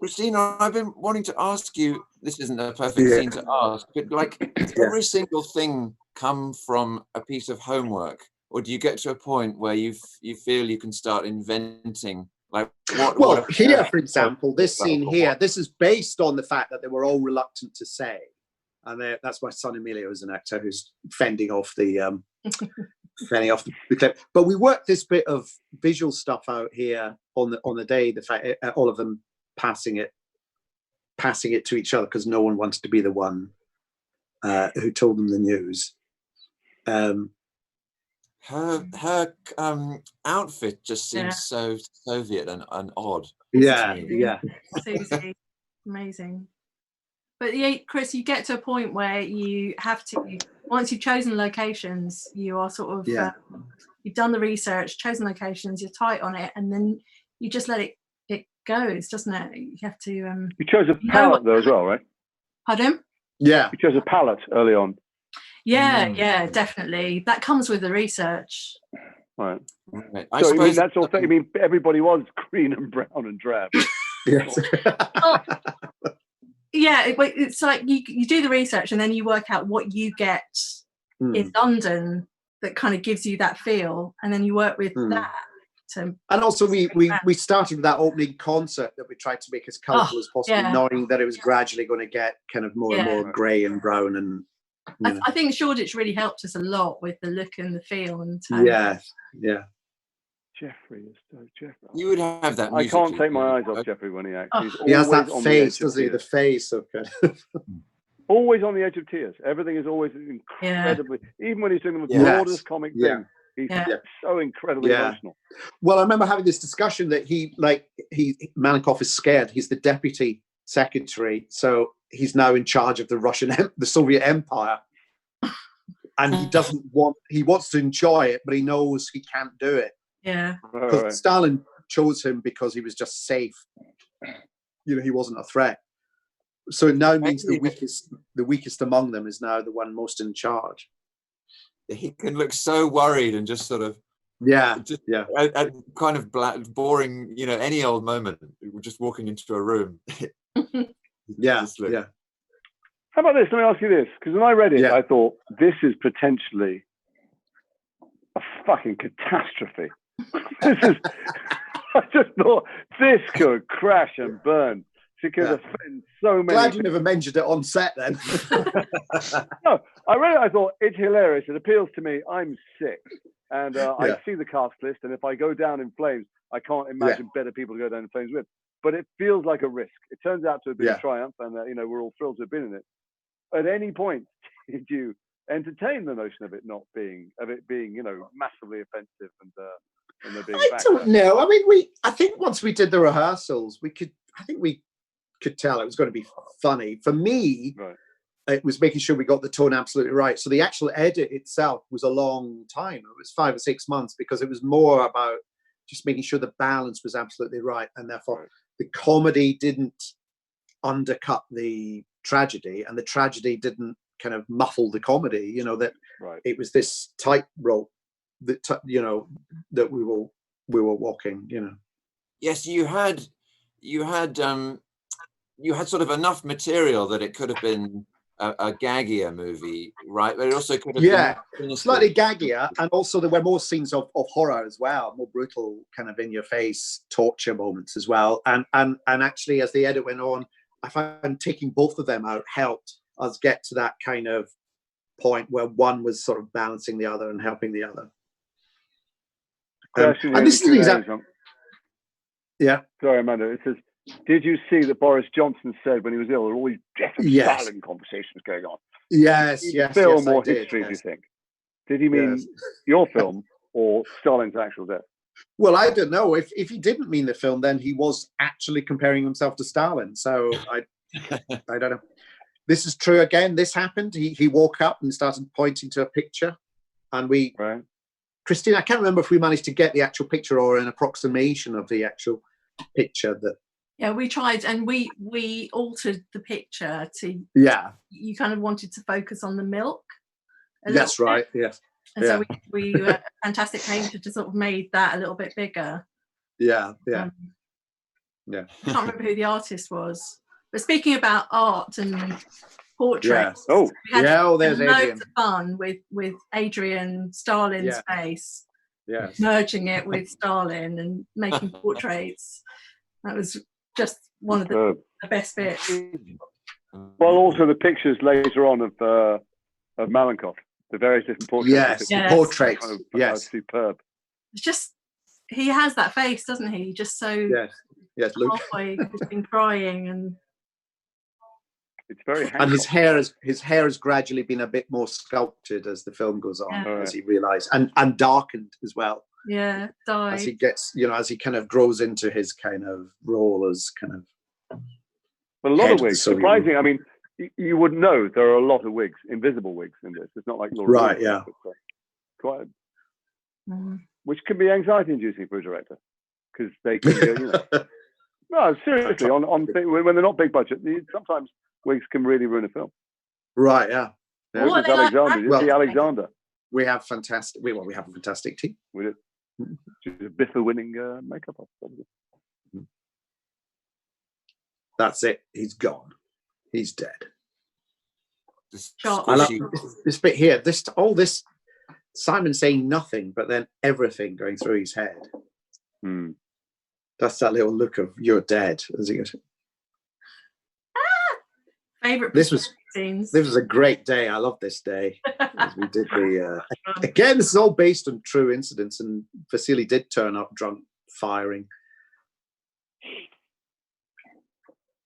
Christina, I've been wanting to ask you. This isn't a perfect scene to ask, but like every single thing come from a piece of homework, or do you get to a point where you feel you can start inventing like what? Well, here, for example, this scene here, this is based on the fact that they were all reluctant to say, and that's my son Emilio, is an actor who's fending off the clip. But we worked this bit of visual stuff out here on the day. The fact all of them passing it to each other because no one wanted to be the one who told them the news. Her outfit just seems so Soviet and odd. Yeah. Susie, amazing. But Chris, you get to a point where you have to, once you've chosen locations, you are sort of you've done the research, chosen locations, you're tight on it, and then you just let it goes, doesn't it? You have to. You chose a palette though as well, right? Pardon? Yeah. You chose a palette early on. Yeah, definitely. That comes with the research. Right. I so suppose that's also. I mean, everybody was green and brown and drab. Yes. It's like you do the research and then you work out what you get in London that kind of gives you that feel, and then you work with that. And also we started with that opening concert that we tried to make as colourful as possible, knowing that it was gradually going to get kind of more and more grey and brown. And I think Shoreditch really helped us a lot with the look and the feel and tone. Yeah. Jeffrey is so Jeffrey. You would have that. I can't take my eyes off Jeffrey when he acts. He has that face, doesn't he? The face of kind of always on the edge of tears. Everything is always incredibly. Even when he's doing the broadest comic thing. He's so incredibly emotional. Well, I remember having this discussion that Malenkoff is scared. He's the deputy secretary, so he's now in charge of the Soviet Empire, and he wants to enjoy it, but he knows he can't do it. Yeah, because Stalin chose him because he was just safe. He wasn't a threat. So it now means the weakest among them is now the one most in charge. He can look so worried and just sort of at kind of boring, any old moment, just walking into a room. Yeah. How about this? Let me ask you this, because when I read it, I thought this is potentially a fucking catastrophe. I just thought this could crash and burn. It could offend so many. Glad you never mentioned it on set then. No, I read it. I thought it's hilarious. It appeals to me. I'm sick, and I see the cast list, and if I go down in flames, I can't imagine better people to go down in flames with. But it feels like a risk. It turns out to have been a triumph, and we're all thrilled to have been in it. At any point, did you entertain the notion of it being massively offensive and there being I don't know. I mean, I think once we did the rehearsals, we could tell it was going to be funny. For me, it was making sure we got the tone absolutely right. So the actual edit itself was a long time. It was 5 or 6 months, because it was more about just making sure the balance was absolutely right, and therefore the comedy didn't undercut the tragedy, and the tragedy didn't kind of muffle the comedy. It was this tightrope that that we were walking. Yes, you had sort of enough material that it could have been a gaggier movie, right? But it also could have been slightly gaggier, and also there were more scenes of horror as well, more brutal, kind of in your face torture moments as well. And actually, as the edit went on, I found taking both of them out helped us get to that kind of point where one was sort of balancing the other and helping the other. And this is exactly. Yeah. Sorry, Amanda. It says, did you see that Boris Johnson said when he was ill, there were all these death and Stalin conversations going on? Yes. Film or history, do you think? Did he mean your film or Stalin's actual death? Well, I don't know. If he didn't mean the film, then he was actually comparing himself to Stalin. So I don't know. This is true again. This happened. He woke up and started pointing to a picture, and we, Christine, I can't remember if we managed to get the actual picture or an approximation of the actual picture that. Yeah, we tried, and we altered the picture to. Yeah. You kind of wanted to focus on the milk. That's right. Yes. And so we were fantastic painter to sort of made that a little bit bigger. Yeah. I can't remember who the artist was. But speaking about art and portraits, there's loads Adrian. of fun with Adrian Stalin's face, merging it with Stalin and making portraits. That was just one of the best bits. Well, also the pictures later on of Malenkov, the various different portraits. Yes, portraits. Superb. It's just, he has that face, doesn't he? Just so halfway just been crying, and it's very. And his hair has gradually been a bit more sculpted as the film goes on, as he realised, and darkened as well. Yeah, dyed. As he gets, as he kind of grows into his kind of role as kind of. But a lot of wigs, surprising. I mean, you would know there are a lot of wigs, invisible wigs in this. It's not like Laura. Right. Yeah. Quite. Which can be anxiety-inducing for a director, because they can go, No, seriously, on when they're not big budget, sometimes wigs can really ruin a film. Right. Yeah. Alexander. We have fantastic. We have a fantastic team. We did. She's a BIFA-winning makeup artist. That's it. He's gone. He's dead. I love this bit here. All this. Simon saying nothing, but then everything going through his head. That's that little look of "you're dead" as he goes. Favorite. This was a great day. I love this day. As we did the again. This is all based on true incidents, and Vasily did turn up drunk, firing.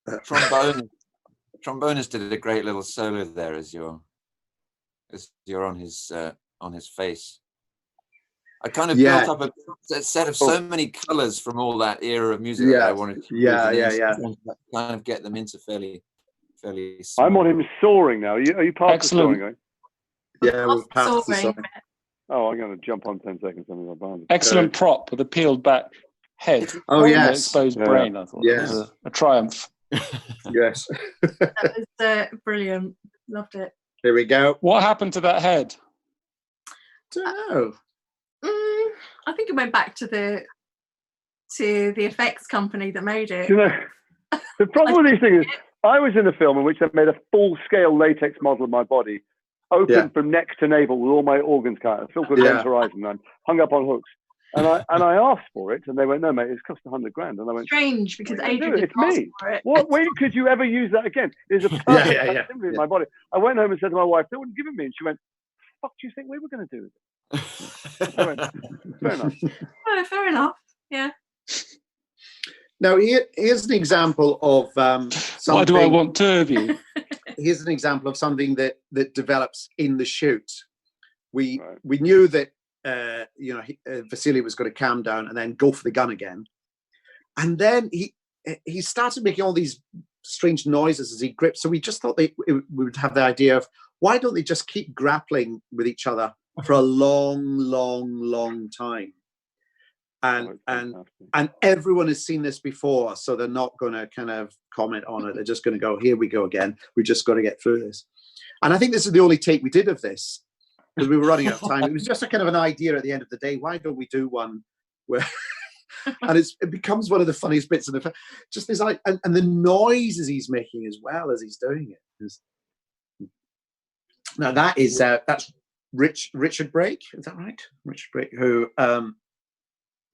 Trombonist did a great little solo there as you're on his face. I kind of built up a set of so many colours from all that era of music that I wanted to kind of get them into fairly small. I'm on him soaring now. Are you past the soaring going? Yeah, we're past the soaring. Oh, I'm going to jump on 10 seconds. Excellent prop with a peeled back head. Oh, yes. Exposed brain, I thought. Yes. It was a triumph. Yes. That was brilliant. Loved it. Here we go. What happened to that head? Don't know. I think it went back to the effects company that made it. You know, the problem with these things is, I was in a film in which they made a full-scale latex model of my body, open from neck to navel with all my organs cut. A film called Event Horizon. I'm hung up on hooks, and I asked for it, and they went, "No, mate, it's cost $100,000." And I went, "Strange, because Adrian didn't ask for it." What? When could you ever use that again? There's a perfect facsimile in my body. I went home and said to my wife, "They wouldn't give it me," and she went, "What do you think we were going to do with it?" I went, "Fair enough." Oh, fair enough. Yeah. Now, here's an example of something. Why do I want two of you? Here's an example of something that develops in the shoot. We knew that Vasily was going to calm down and then go for the gun again, and then he started making all these strange noises as he gripped. So we just thought we would have the idea of, why don't they just keep grappling with each other for a long time? And everyone has seen this before, so they're not going to kind of comment on it. They're just going to go, "Here we go again. We just got to get through this." And I think this is the only take we did of this, because we were running out of time. It was just a kind of an idea at the end of the day. Why don't we do one where? And it becomes one of the funniest bits of the just this, and the noises he's making as well as he's doing it. Now that's Richard Brake. Is that right? Richard Brake, who.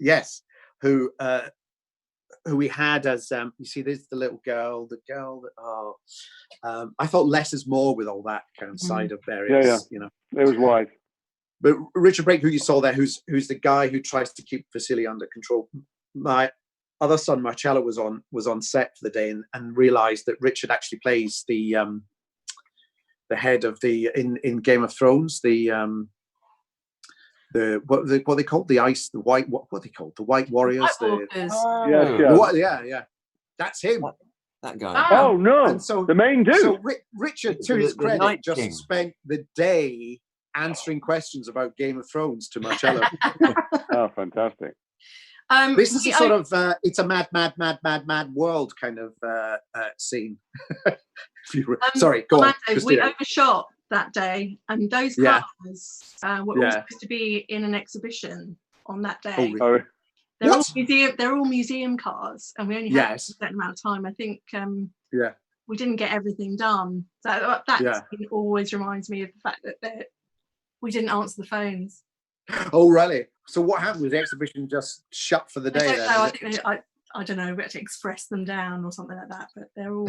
Yes, who we had as you see, there's the little girl, that I thought less is more with all that kind of side of various, you know. It was wise. But Richard Brake, who you saw there, who's the guy who tries to keep Vasily under control. My other son Marcello was on set for the day and realized that Richard actually plays the head of in Game of Thrones, what they called the white warriors, that's him, that guy. Oh no! And so the main dude. So Richard, to his credit, just spent the day answering questions about Game of Thrones to Marcello. Oh, fantastic! This is a sort of it's a mad world kind of scene. Sorry, go on. We overshot that day, and those cars were all supposed to be in an exhibition on that day. They're all museum cars, and we only had a certain amount of time. I think we didn't get everything done. So that always reminds me of the fact that we didn't answer the phones. Oh, really? So what happened? Was the exhibition just shut for the day? I don't know, we had to express them down or something like that, but they're all...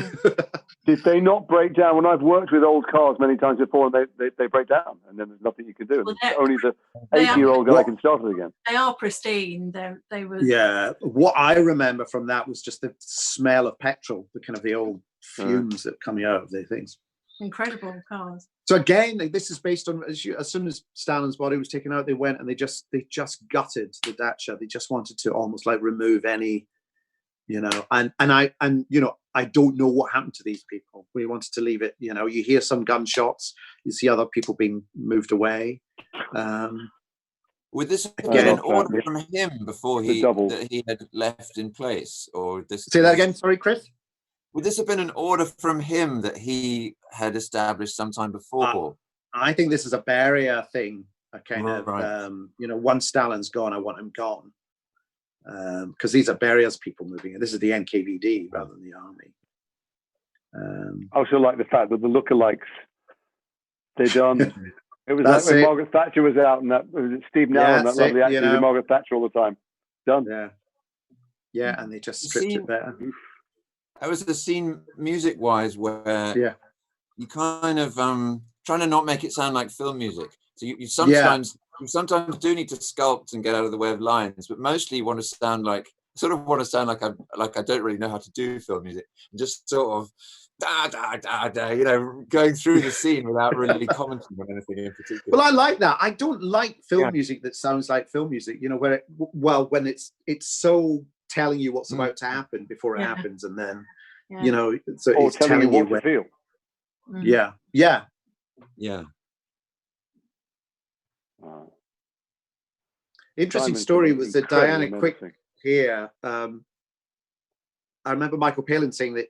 Did they not break down? When I've worked with old cars many times before, and they break down, and then there's nothing you can do. Well, only the 80-year-old guy can start it again. They are pristine. They were... Yeah, what I remember from that was just the smell of petrol, the old fumes that coming out of the things. Incredible cars. So again, this is based on, as soon as Stalin's body was taken out, they went and they just gutted the dacha. They just wanted to almost like remove any, and I don't know what happened to these people. We wanted to leave it, you hear some gunshots, you see other people being moved away. Would this have been an order from him before he had left in place, or this? Say that again. Sorry, Chris. Would this have been an order from him that he had established sometime before? I think this is a Beria thing. A kind of, once Stalin's gone, I want him gone. Because these are Beria's people moving in. This is the NKVD rather than the army. I also like the fact that the lookalikes, they done. It was like when Margaret Thatcher was out, and that was Steve Nowell, that lovely actor with Margaret Thatcher all the time. Done. Yeah, and they just stripped it better. That was the scene music-wise where you kind of trying to not make it sound like film music. So you sometimes do need to sculpt and get out of the way of lines, but mostly you want to sound like I don't really know how to do film music, and just sort of going through the scene without really commenting on anything in particular. Well, I like that. I don't like film music that sounds like film music. Where when it's so telling you what's about to happen before it happens, and then so it's telling you what to feel. Yeah. Interesting story was that Diana Quick here. I remember Michael Palin saying that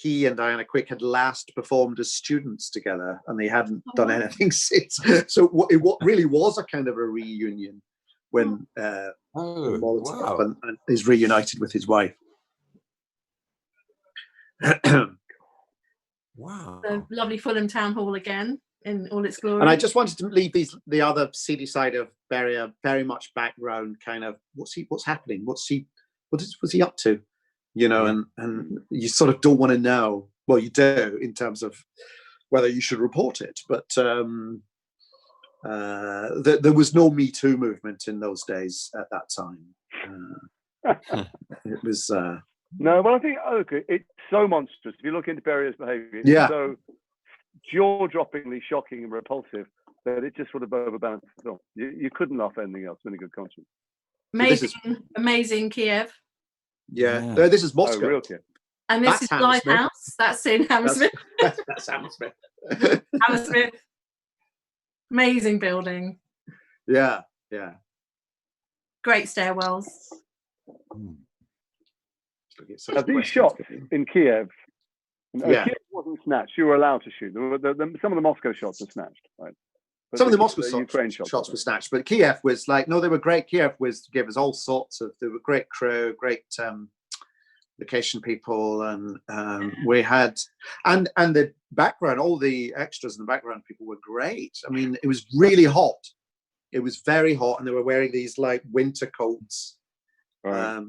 he and Diana Quick had last performed as students together, and they hadn't done anything since. So what really was a kind of a reunion when Molotov and is reunited with his wife. Wow. The lovely Fulham Town Hall again in all its glory. And I just wanted to leave the other seedy side of Beria very much background, kind of what's happening? What's he up to? You know, and you sort of don't want to know. Well, you do in terms of whether you should report it, but there was no Me Too movement in those days at that time. It was no. Well, I think it's so monstrous. If you look into Beria's behaviour, it's so jaw-droppingly shocking and repulsive that it just sort of overbalances the film. You couldn't laugh at anything else with a good conscience. Amazing Kiev. Yeah. No, this is Moscow. Real Kiev. And this is Lighthouse. That's in Hammersmith. That's Hammersmith. Hammersmith. Amazing building. Yeah. Great stairwells. These shots in Kiev, Kiev wasn't snatched. You were allowed to shoot. Some of the Moscow shots were snatched, right? But some of the Moscow shots were snatched, but Kiev was like, no, they were great. Kiev gave us all sorts of, they were great crew, great location people, and we had, and the background, all the extras in the background people were great. I mean, it was really hot. It was very hot, and they were wearing these like winter coats. Right.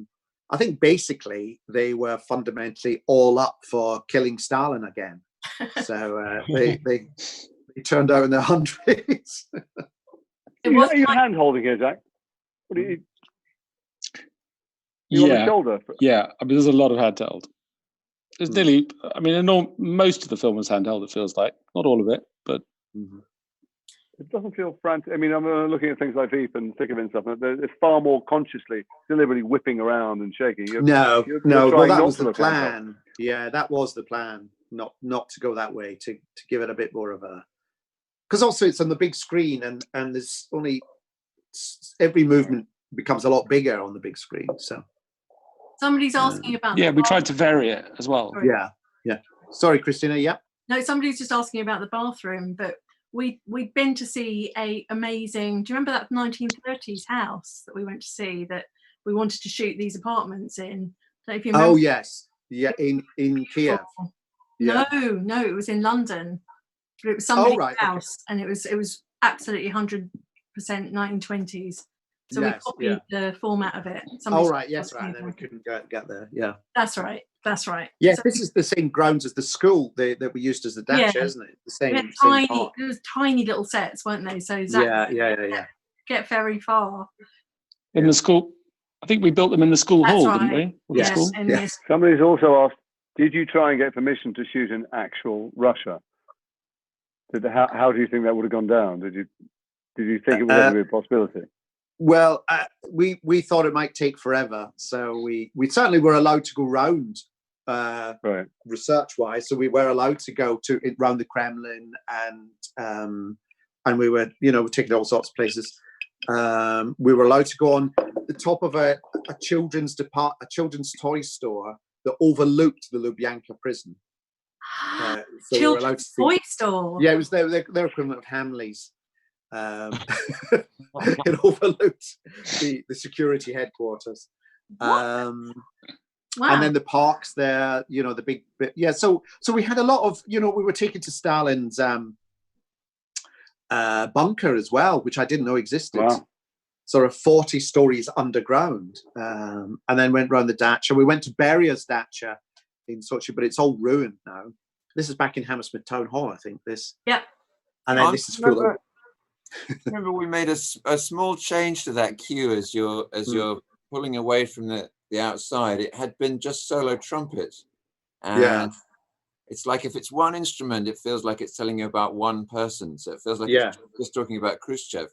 I think basically they were fundamentally all up for killing Stalin again. So they turned out in their hundreds. Are you hand holding here, Jack? What are you on the shoulder? Yeah, I mean, there's a lot of handheld. There's nearly, I mean, most of the film is handheld, it feels like. Not all of it, but... It doesn't feel frantic. I mean, I'm looking at things like Veep and Thick of It and stuff. It's far more consciously, deliberately whipping around and shaking. You're well, that was the plan. Yeah, that was the plan. Not to go that way, to give it a bit more of a... Because also it's on the big screen, and there's only... Every movement becomes a lot bigger on the big screen, so... Somebody's asking about... Yeah, we tried to vary it as well. Sorry. Yeah. Sorry, Christina, yeah? No, somebody's just asking about the bathroom, but we'd been to see a amazing... Do you remember that 1930s house that we went to see that we wanted to shoot these apartments in? So if you remember, yes. Yeah, in Kiev. Yeah. No, it was in London. But it was somebody's house, and it was absolutely 100% 1920s. So we copied the format of it. Yes, right. And then we couldn't get there. Yeah. That's right. Yes, so this is the same grounds as the school that we used as the dacha, isn't it? The same. It was tiny little sets, weren't they? So get very far. In the school, I think we built them in the school hall, didn't we? Yes. Somebody's also asked, did you try and get permission to shoot in actual Russia? How do you think that would have gone down? Did you think it would ever be a possibility? Well, we thought it might take forever, so we certainly were allowed to go round research-wise. So we were allowed to go round the Kremlin, and we were, we're taking all sorts of places. We were allowed to go on the top of a children's toy store that overlooked the Lubyanka prison. So children's toy store. Yeah, it was their equivalent of Hamley's. It overlooked the security headquarters. Wow. And then the parks there, the big bit. Yeah, so we had a lot of, we were taken to Stalin's bunker as well, which I didn't know existed. Wow. Sort of 40 stories underground, and then went around the dacha. We went to Beria's dacha in Sochi, but it's all ruined now. This is back in Hammersmith Town Hall, I think. Yeah. And then this is full of... Remember, we made a small change to that cue as you're pulling away from the outside. It had been just solo trumpet, and it's like if it's one instrument, it feels like it's telling you about one person. So it feels like it's just talking about Khrushchev.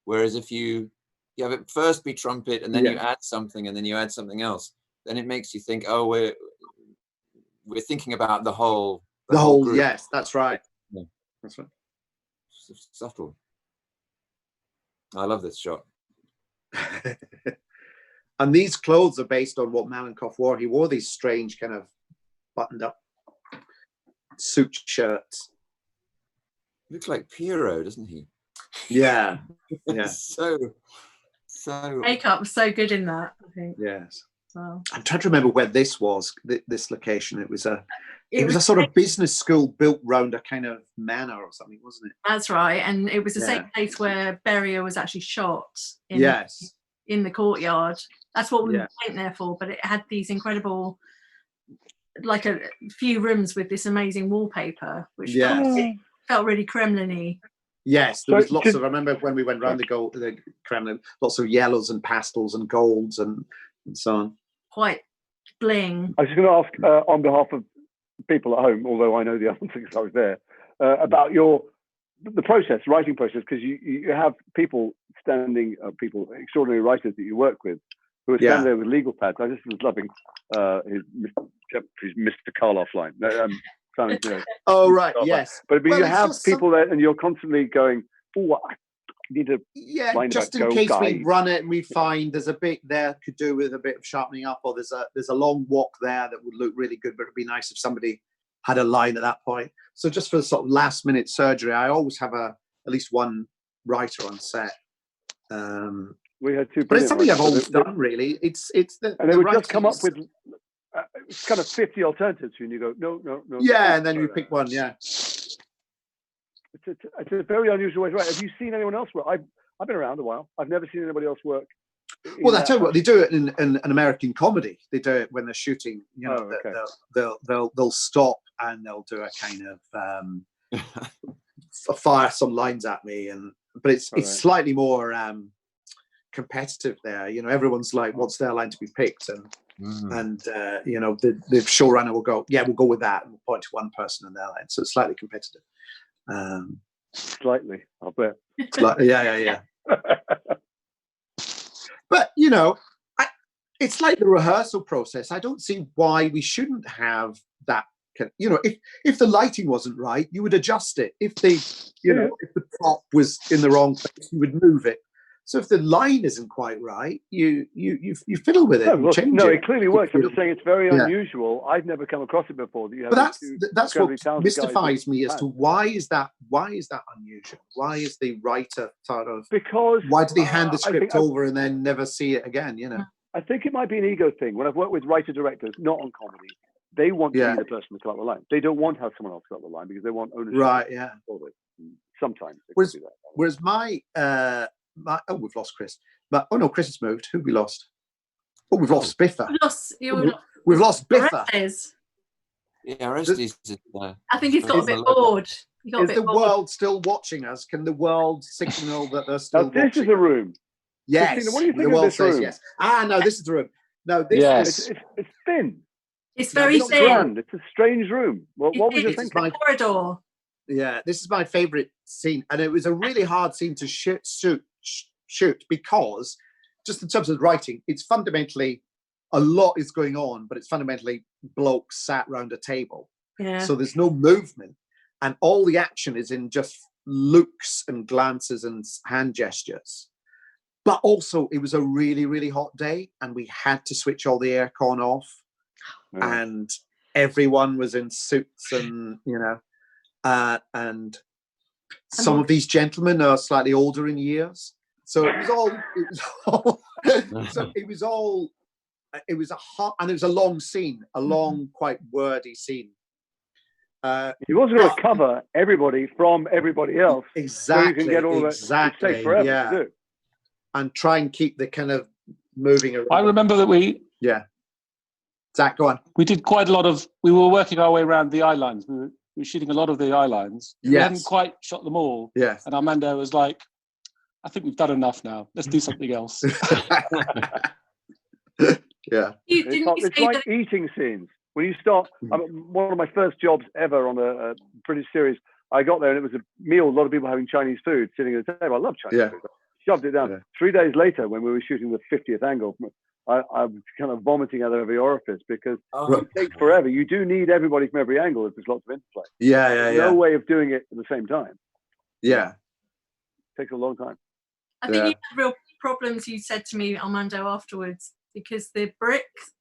Whereas if you have it first be trumpet, and then you add something, and then you add something else, then it makes you think, oh, we're thinking about the whole. The whole group. Yes, that's right. Yeah. That's right. It's subtle. I love this shot. And these clothes are based on what Malenkov wore. He wore these strange kind of buttoned up suit shirts. Looks like Pierrot, doesn't he? Yeah, yeah. so makeup was so good in that, I think. Yes. Wow. I'm trying to remember where this was. This location. It was a sort of business school built round a kind of manor or something, wasn't it? That's right, and it was the same place where Beria was actually shot. In the courtyard. That's what we went there for. But it had these incredible, like a few rooms with this amazing wallpaper, which felt really Kremlin-y. Yes, there was lots of. I remember when we went round the Kremlin, lots of yellows and pastels and golds and so on. Quite bling. I was just going to ask on behalf of people at home, although I know the answer because I was there, about the process, writing process, because you have people extraordinary writers that you work with who are standing there with legal pads. I just was loving his Mr. Karloff line. Oh right, yes. But you have people there, and you're constantly going, "Oh, I need to." Yeah, just in case we run it and we find there's a bit there could do with a bit of sharpening up, or there's a long walk there that would look really good, but it'd be nice if somebody had a line at that point. So just for sort of last minute surgery, I always have at least one writer on set. We had two, but it's something I've always done. Really, it's and they would just come up with kind of 50 alternatives, and you go, no. Yeah, and then you pick one. Yeah. It's a very unusual way to write. Have you seen anyone else work? I've been around a while. I've never seen anybody else work. Well, I tell you what, they do it in an American comedy. They do it when they're shooting. You know, they'll stop and they'll do a kind of fire some lines at me, but it's slightly more competitive there. You know, everyone's like, what's their line to be picked, and you know, the showrunner will go, yeah, we'll go with that, and we'll point to one person and their line. So it's slightly competitive. Slightly, I'll bet. Yeah. But you know, it's like the rehearsal process. I don't see why we shouldn't have that. You know, if the lighting wasn't right, you would adjust it. If if the prop was in the wrong place, you would move it. So if the line isn't quite right, you fiddle with it. It clearly works. I'm just saying it's very unusual. I've never come across it before. But that's what mystifies me as to why is that unusual? Why is the writer sort of why do they hand the script over and then never see it again? You know, I think it might be an ego thing. When I've worked with writer directors, not on comedy, they want to be the person to come up with the line. They don't want to have someone else come up with the line because they want ownership. Right. Yeah. Sometimes. Whereas we've lost Chris. But Chris has moved. Who we lost? Oh, we've lost BIFA. We've lost BIFA. Yeah, Orestes. I think he's got a bit bored. Is the world still watching us? Can the world signal that they're still watching? This is a room. Yes. Christina, what do you think of this room? Yes. No, this is the room. No, this is it's thin. It's very thin. Grand. It's a strange room. What was your thinking? The corridor. Yeah, this is my favourite scene, and it was a really hard scene to shoot because, just in terms of writing, it's fundamentally a lot is going on, but it's fundamentally blokes sat round a table. Yeah. So there's no movement, and all the action is in just looks and glances and hand gestures. But also, it was a really, really hot day, and we had to switch all the aircon off, and everyone was in suits, and and some of these gentlemen are slightly older in years. So it was a hot, and it was a long scene, a long, quite wordy scene. He wasn't going to cover everybody from everybody else. Exactly. So you can get all exactly. It takes forever to do. And try and keep the kind of moving around. I remember that Zach, go on. We did quite a lot of. We were working our way around the eye lines. We were shooting a lot of the eye lines. Yes. We hadn't quite shot them all. Yes. And Armando was like, I think we've done enough now. Let's do something else. Yeah. It's like eating scenes. When you start, one of my first jobs ever on a British series, I got there and it was a meal, a lot of people having Chinese food sitting at the table. I love Chinese food. I shoved it down. Yeah. 3 days later, when we were shooting the 50th angle, I was kind of vomiting out of every orifice because it takes forever. You do need everybody from every angle if there's lots of interplay. There's no way of doing it at the same time. Yeah. It takes a long time. I think you had real problems, you said to me, Armando, afterwards, because the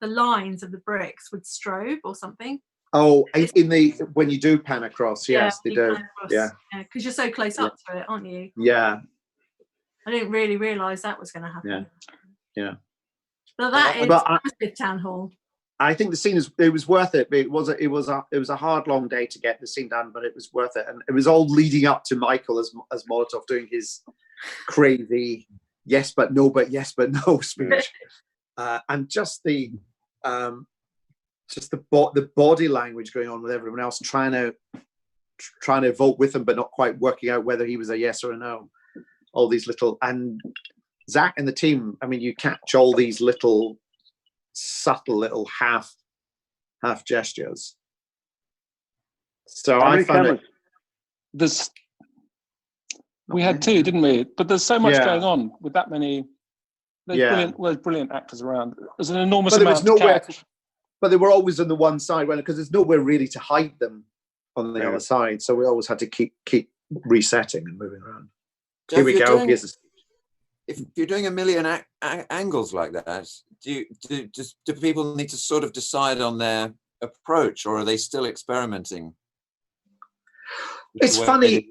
lines of the bricks would strobe or something. Oh, in the when you do pan across, yes, they do. Yeah, because you're so close up to it, aren't you? Yeah. I didn't really realise that was going to happen. Yeah. But that is Hammersmith Town Hall. I think the scene it was worth it. It was a hard, long day to get the scene done, but it was worth it, and it was all leading up to Michael as Molotov doing his crazy yes but no speech, and just the body language going on with everyone else, trying to vote with him, but not quite working out whether he was a yes or a no. All these little, and Zach and the team, I mean, you catch all these little subtle little half gestures. So I found it. We had two, didn't we? But there's so much going on with that many. There's brilliant actors around. There's an enormous amount to catch. But they were always on the one side, because there's nowhere really to hide them on the other side. So we always had to keep resetting and moving around. Here we go. If you're doing a million angles like that, do people need to sort of decide on their approach, or are they still experimenting? It's funny.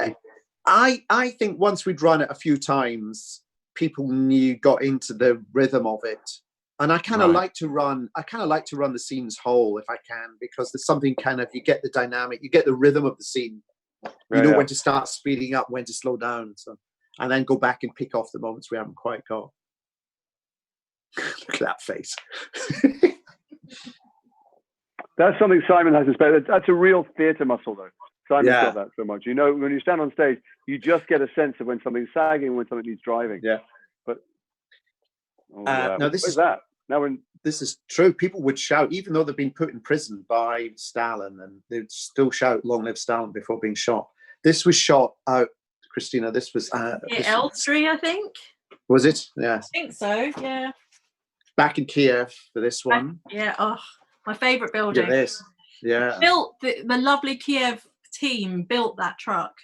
I think once we'd run it a few times, people got into the rhythm of it, and I kind of like to run. I kind of like to run the scenes whole if I can, because there's something you get the dynamic, you get the rhythm of the scene. You know when to start speeding up, when to slow down. So. And then go back and pick off the moments we haven't quite got. Look at that face. That's something Simon has to say. That's a real theatre muscle, though. Simon's got that so much. You know, when you stand on stage, you just get a sense of when something's sagging, when something needs driving. Yeah. But now this is true. People would shout, even though they've been put in prison by Stalin, and they'd still shout "Long live Stalin" before being shot. This was shot out. Christina, this was Elstree, I think. Was it? Yes. I think so. Yeah. Back in Kiev for this one. Yeah. Oh, my favourite building. Look at this. Yeah. Built the lovely Kiev team built that truck.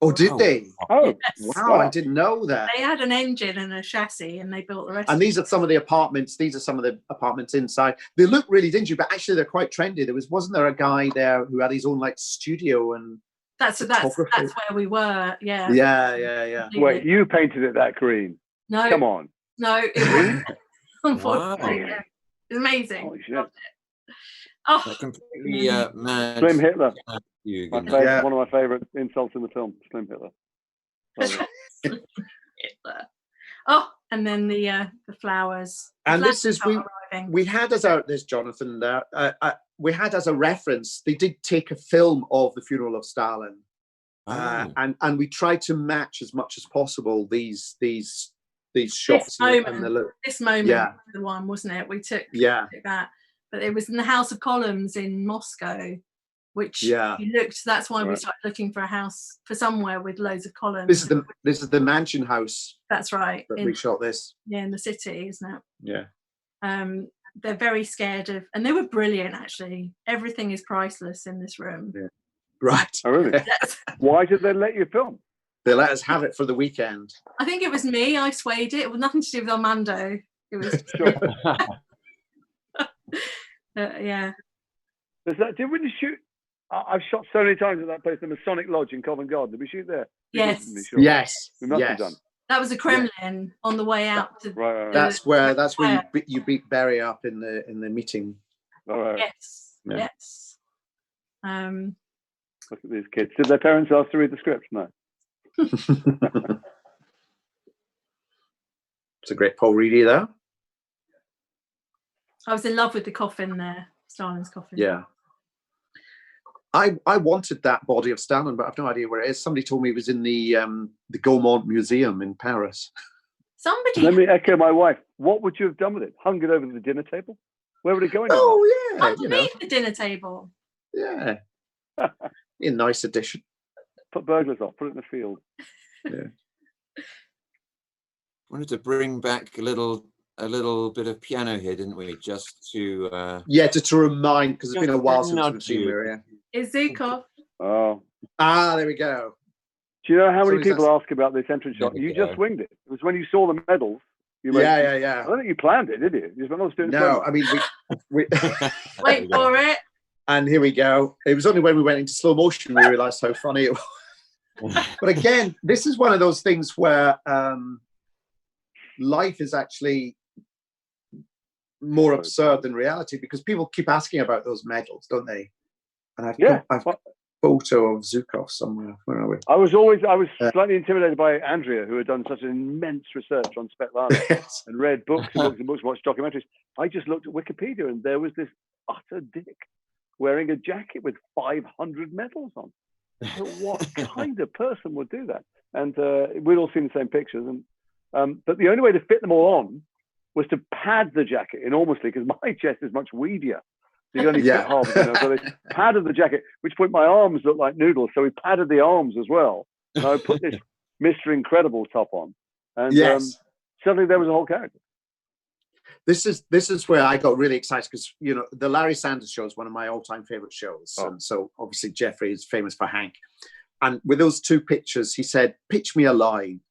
Oh, did they? Oh, yes. Wow! I didn't know that. They had an engine and a chassis, and they built the rest. And these are some of the apartments. These are some of the apartments inside. They look really dingy, but actually they're quite trendy. Wasn't there a guy there who had his own studio and. That's where we were. Yeah. Yeah. Wait, you painted it that green? No. Come on. No. It was, unfortunately, it was amazing. Holy shit. Oh, completely mad. Slim Hitler. Yeah. One of my favourite insults in the film. Slim Hitler. Slim Hitler. Oh, and then the flowers. And this is we had as this Jonathan there. We had as a reference, they did take a film of the funeral of Stalin, and we tried to match as much as possible these shots. This moment was the one, wasn't it? We took that, but it was in the House of Columns in Moscow, which you looked. That's why we started looking for a house for somewhere with loads of columns. This is the mansion house. That's right. We shot this. Yeah, in the city, isn't it? Yeah. They're very scared of, and they were brilliant actually. Everything is priceless in this room. Yeah. Right. Oh, really? Why did they let you film? They let us have it for the weekend. I think it was me. I swayed it. It was nothing to do with Armando. It was. Yeah. Did we shoot? I've shot so many times at that place, the Masonic Lodge in Covent Garden. Did we shoot there? Yes. Yes. We must have done. That was the Kremlin on the way out to. Right. That's where you beat Barry up in the meeting. All right. Yes. Yeah. Yes. Look at these kids. Did their parents ask to read the script? No. It's a great Paul Reedy there. I was in love with the coffin there, Stalin's coffin. Yeah. I wanted that body of Stalin, but I've no idea where it is. Somebody told me it was in the Gaumont Museum in Paris. Somebody. Let me echo my wife. What would you have done with it? Hung it over the dinner table? Where would it go in? Oh, yeah. Underneath the dinner table. Yeah. A nice addition. Put burglars off. Put it in the field. Yeah. Wanted to bring back a little bit of piano here, didn't we? Just to to remind, because it's been a while since we've seen her. Is Zukov? Oh. There we go. Do you know how many people ask about this entrance shot? You just winged it. It was when you saw the medals. You went, yeah. I don't think you planned it, did you? You just went, doing no, I mean, we wait for it. And here we go. It was only when we went into slow motion we realized how funny it was. But again, this is one of those things where life is actually more absurd than reality, because people keep asking about those medals, don't they? And I've got a photo of Zhukov somewhere. Where are we? I was slightly intimidated by Andrea, who had done such an immense research on Svetlana and read books and books and books, watched documentaries. I just looked at Wikipedia, and there was this utter dick wearing a jacket with 500 medals on. So what kind of person would do that? And we'd all seen the same pictures, and but the only way to fit them all on was to pad the jacket enormously, because my chest is much weedier. So you only fit half of it. So they padded the jacket, which point my arms looked like noodles. So we padded the arms as well. And I put this Mr. Incredible top on, and suddenly there was a whole character. This is where I got really excited, because the Larry Sanders Show is one of my all-time favorite shows, and so obviously Jeffrey is famous for Hank. And with those two pictures, he said, "Pitch me a line,"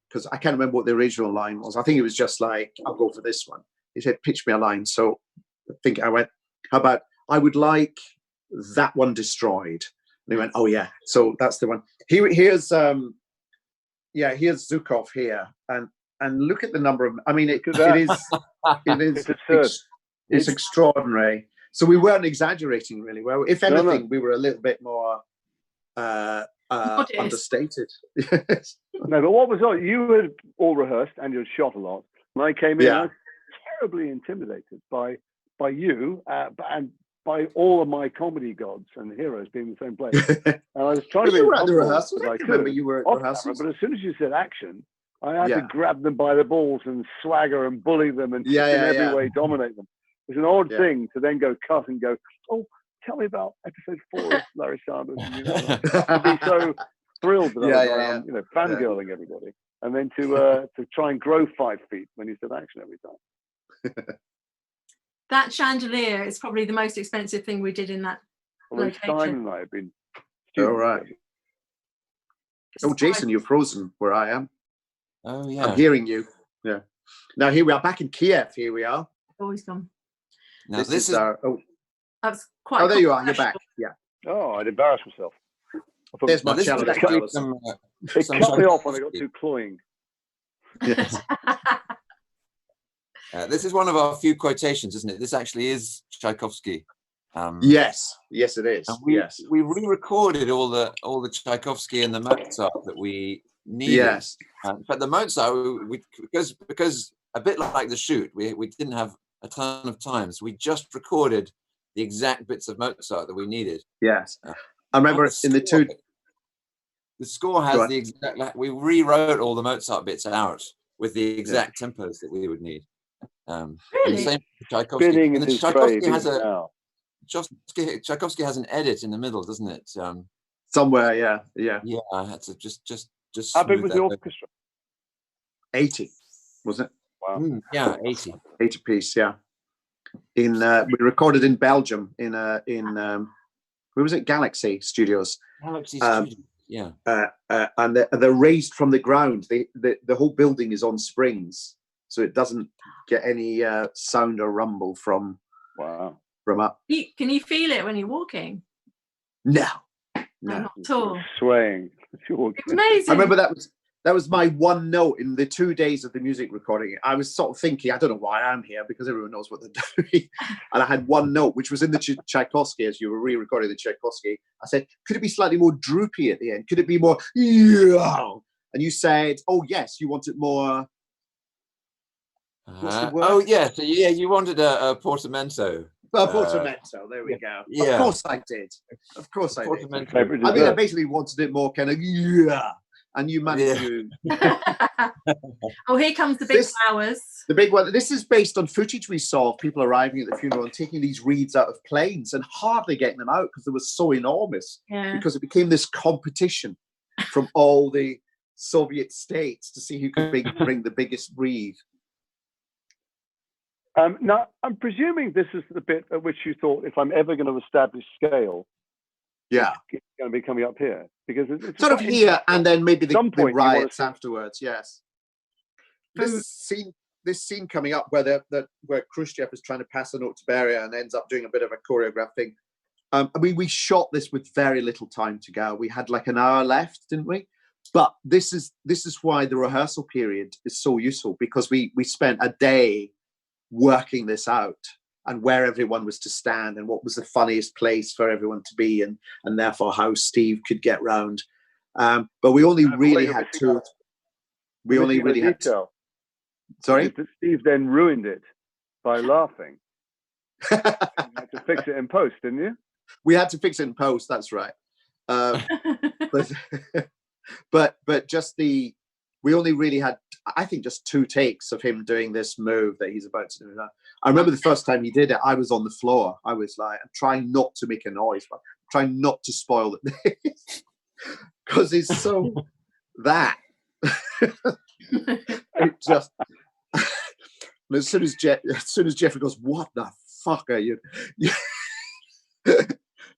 because I can't remember what the original line was. I think it was just like, "I'll go for this one." He said, "Pitch me a line." So I think I went, "How about, I would like that one destroyed?" And he went, "Oh yeah." So that's the one. Here's Zhukov here, and look at the number of. I mean, it's extraordinary. So we weren't exaggerating, really. Well, if anything, we were a little bit more understated. No, but what was on? You had all rehearsed and you had shot a lot. When I came in, I was terribly intimidated by you and by all of my comedy gods and heroes being in the same place. And I was trying to be at the rehearsals. I remember you were at rehearsals. But as soon as you said action, I had to grab them by the balls and swagger and bully them and in every way dominate them. It's an odd thing to then go cut and go, "Oh, tell me about episode 4 of Larry Sanders." To be so thrilled that I was fangirling everybody, and then to try and grow 5 feet when you said action every time. That chandelier is probably the most expensive thing we did in that location. Simon and I have been. Oh, right. Oh, Jason, you're frozen where I am. Oh, yeah. I'm hearing you. Yeah. Now here we are back in Kiev. Here we are. Always gone. Now this is our. That's quite. Oh, there you are. You're back. Yeah. Oh, I'd embarrass myself. There's my challenge. It cut me off when I got too cloying. Yes. This is one of our few quotations, isn't it? This actually is Tchaikovsky. Yes, it is. We re-recorded all the Tchaikovsky and the Mozart that we needed. Yes. But the Mozart, because a bit like the shoot, we didn't have a ton of time, so we just recorded the exact bits of Mozart that we needed. Yes. I remember in the two. The score has the exact. We rewrote all the Mozart bits out with the exact tempos that we would need. Really? And the same for Tchaikovsky. And then Tchaikovsky has an edit in the middle, doesn't it? Somewhere, yeah. Yeah, I had to just. How big was the orchestra? 80, was it? Wow. Yeah, 80. 80 piece, yeah. We recorded in Belgium in where was it? Galaxy Studios. Galaxy Studios. Yeah. And they're raised from the ground. The whole building is on springs, so it doesn't get any sound or rumble from up. Can you feel it when you're walking? No, not at all. Swaying. It's amazing. I remember that was my one note in the 2 days of the music recording. I was sort of thinking, I don't know why I'm here, because everyone knows what they're doing. And I had one note, which was in the Tchaikovsky, as you were re-recording the Tchaikovsky. I said, could it be slightly more droopy at the end? Could it be more, and you said, oh yes, you want it more. What's the word? Oh yeah, so yeah, you wanted a portamento. A portamento, there we go. Yeah. Of course I did. Of course I did. I mean, I basically wanted it more kind of, and you managed to. Oh, here comes the big flowers. The big one. This is based on footage we saw of people arriving at the funeral and taking these wreaths out of planes and hardly getting them out because they were so enormous. Yeah. Because it became this competition from all the Soviet states to see who could bring the biggest wreath. Now, I'm presuming this is the bit at which you thought, if I'm ever going to establish scale, it's going to be coming up here, because it's sort of here, and then maybe the riots afterwards. Yes, this scene coming up where Khrushchev is trying to pass a note to Beria and ends up doing a bit of a choreographed thing. I mean, we shot this with very little time to go. We had like an hour left, didn't we? But this is why the rehearsal period is so useful, because we spent a day working this out and where everyone was to stand and what was the funniest place for everyone to be, and therefore how Steve could get round. But we only really had two. We only really had. Sorry? That Steve then ruined it by laughing. You had to fix it in post, didn't you? We had to fix it in post. That's right. But just we only really had, I think, just 2 takes of him doing this move that he's about to do. I remember the first time he did it, I was on the floor. I was like, I'm trying not to make a noise, but I'm trying not to spoil it, because it's so that. It just. As soon as Jeffrey goes, "What the fuck are you?"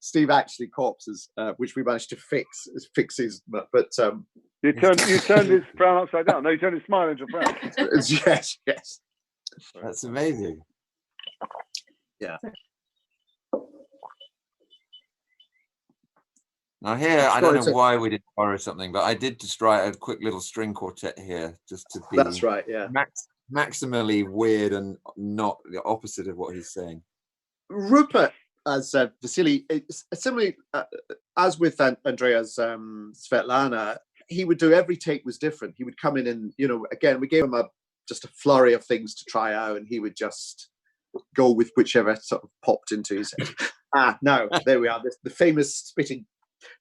Steve actually corpses, which we managed to fix his. But you turned his frown upside down. No, you turned his smile into a frown. Yes. That's amazing. Yeah. Now here, I don't know why we didn't borrow something, but I did just write a quick little string quartet here, just to be. That's right. Yeah. Maximally weird and not the opposite of what he's saying. Rupert, as Vasily, similarly as with Andrea's Svetlana, he would do, every take was different. He would come in and, again, we gave him just a flurry of things to try out, and he would just go with whichever sort of popped into his head. No, there we are. The famous spitting.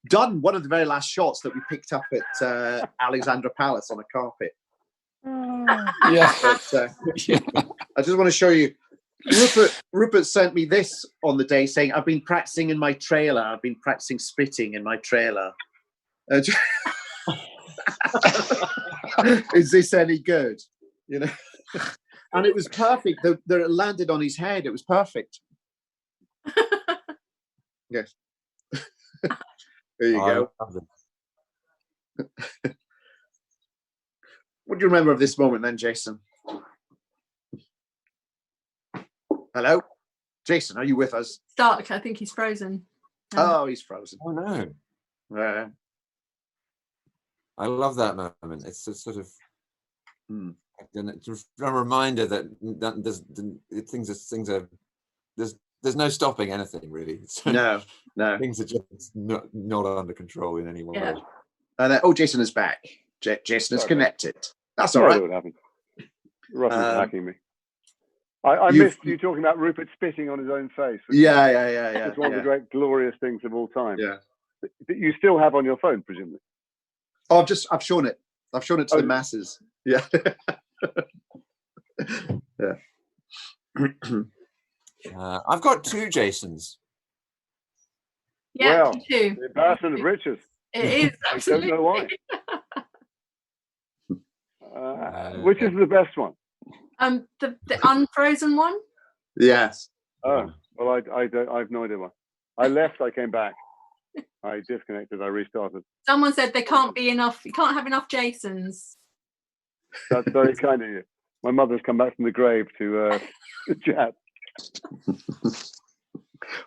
Done one of the very last shots that we picked up at Alexandra Palace on a carpet. Yeah. But, I just want to show you. Rupert sent me this on the day, saying, "I've been practicing in my trailer. I've been practicing spitting in my trailer." Is this any good? And it was perfect. That it landed on his head. It was perfect. Yes. There you go. What do you remember of this moment then, Jason? Hello? Jason, are you with us? Stark, I think he's frozen. Oh, he's frozen. Oh, no. I love that moment. It's a sort of a reminder that there's no stopping anything, really. No. Things are just not under control in any way. Yeah. And Jason is back. Jason is connected. That's all right. What happened? Russell's hacking me. I missed you talking about Rupert spitting on his own face. Yeah. It's one of the great glorious things of all time. Yeah. That you still have on your phone, presumably. Oh, I've shown it. I've shown it to the masses. Yeah. Yeah. I've got 2 Jasons. Yeah, well, 2. The embarrassment of riches. It is, absolutely. I don't know why. Which is the best one? The unfrozen one. Yes. Oh, well, I have no idea why. I left. I came back. I disconnected. I restarted. Someone said there can't be enough. You can't have enough Jasons. That's very kind of you. My mother's come back from the grave to chat.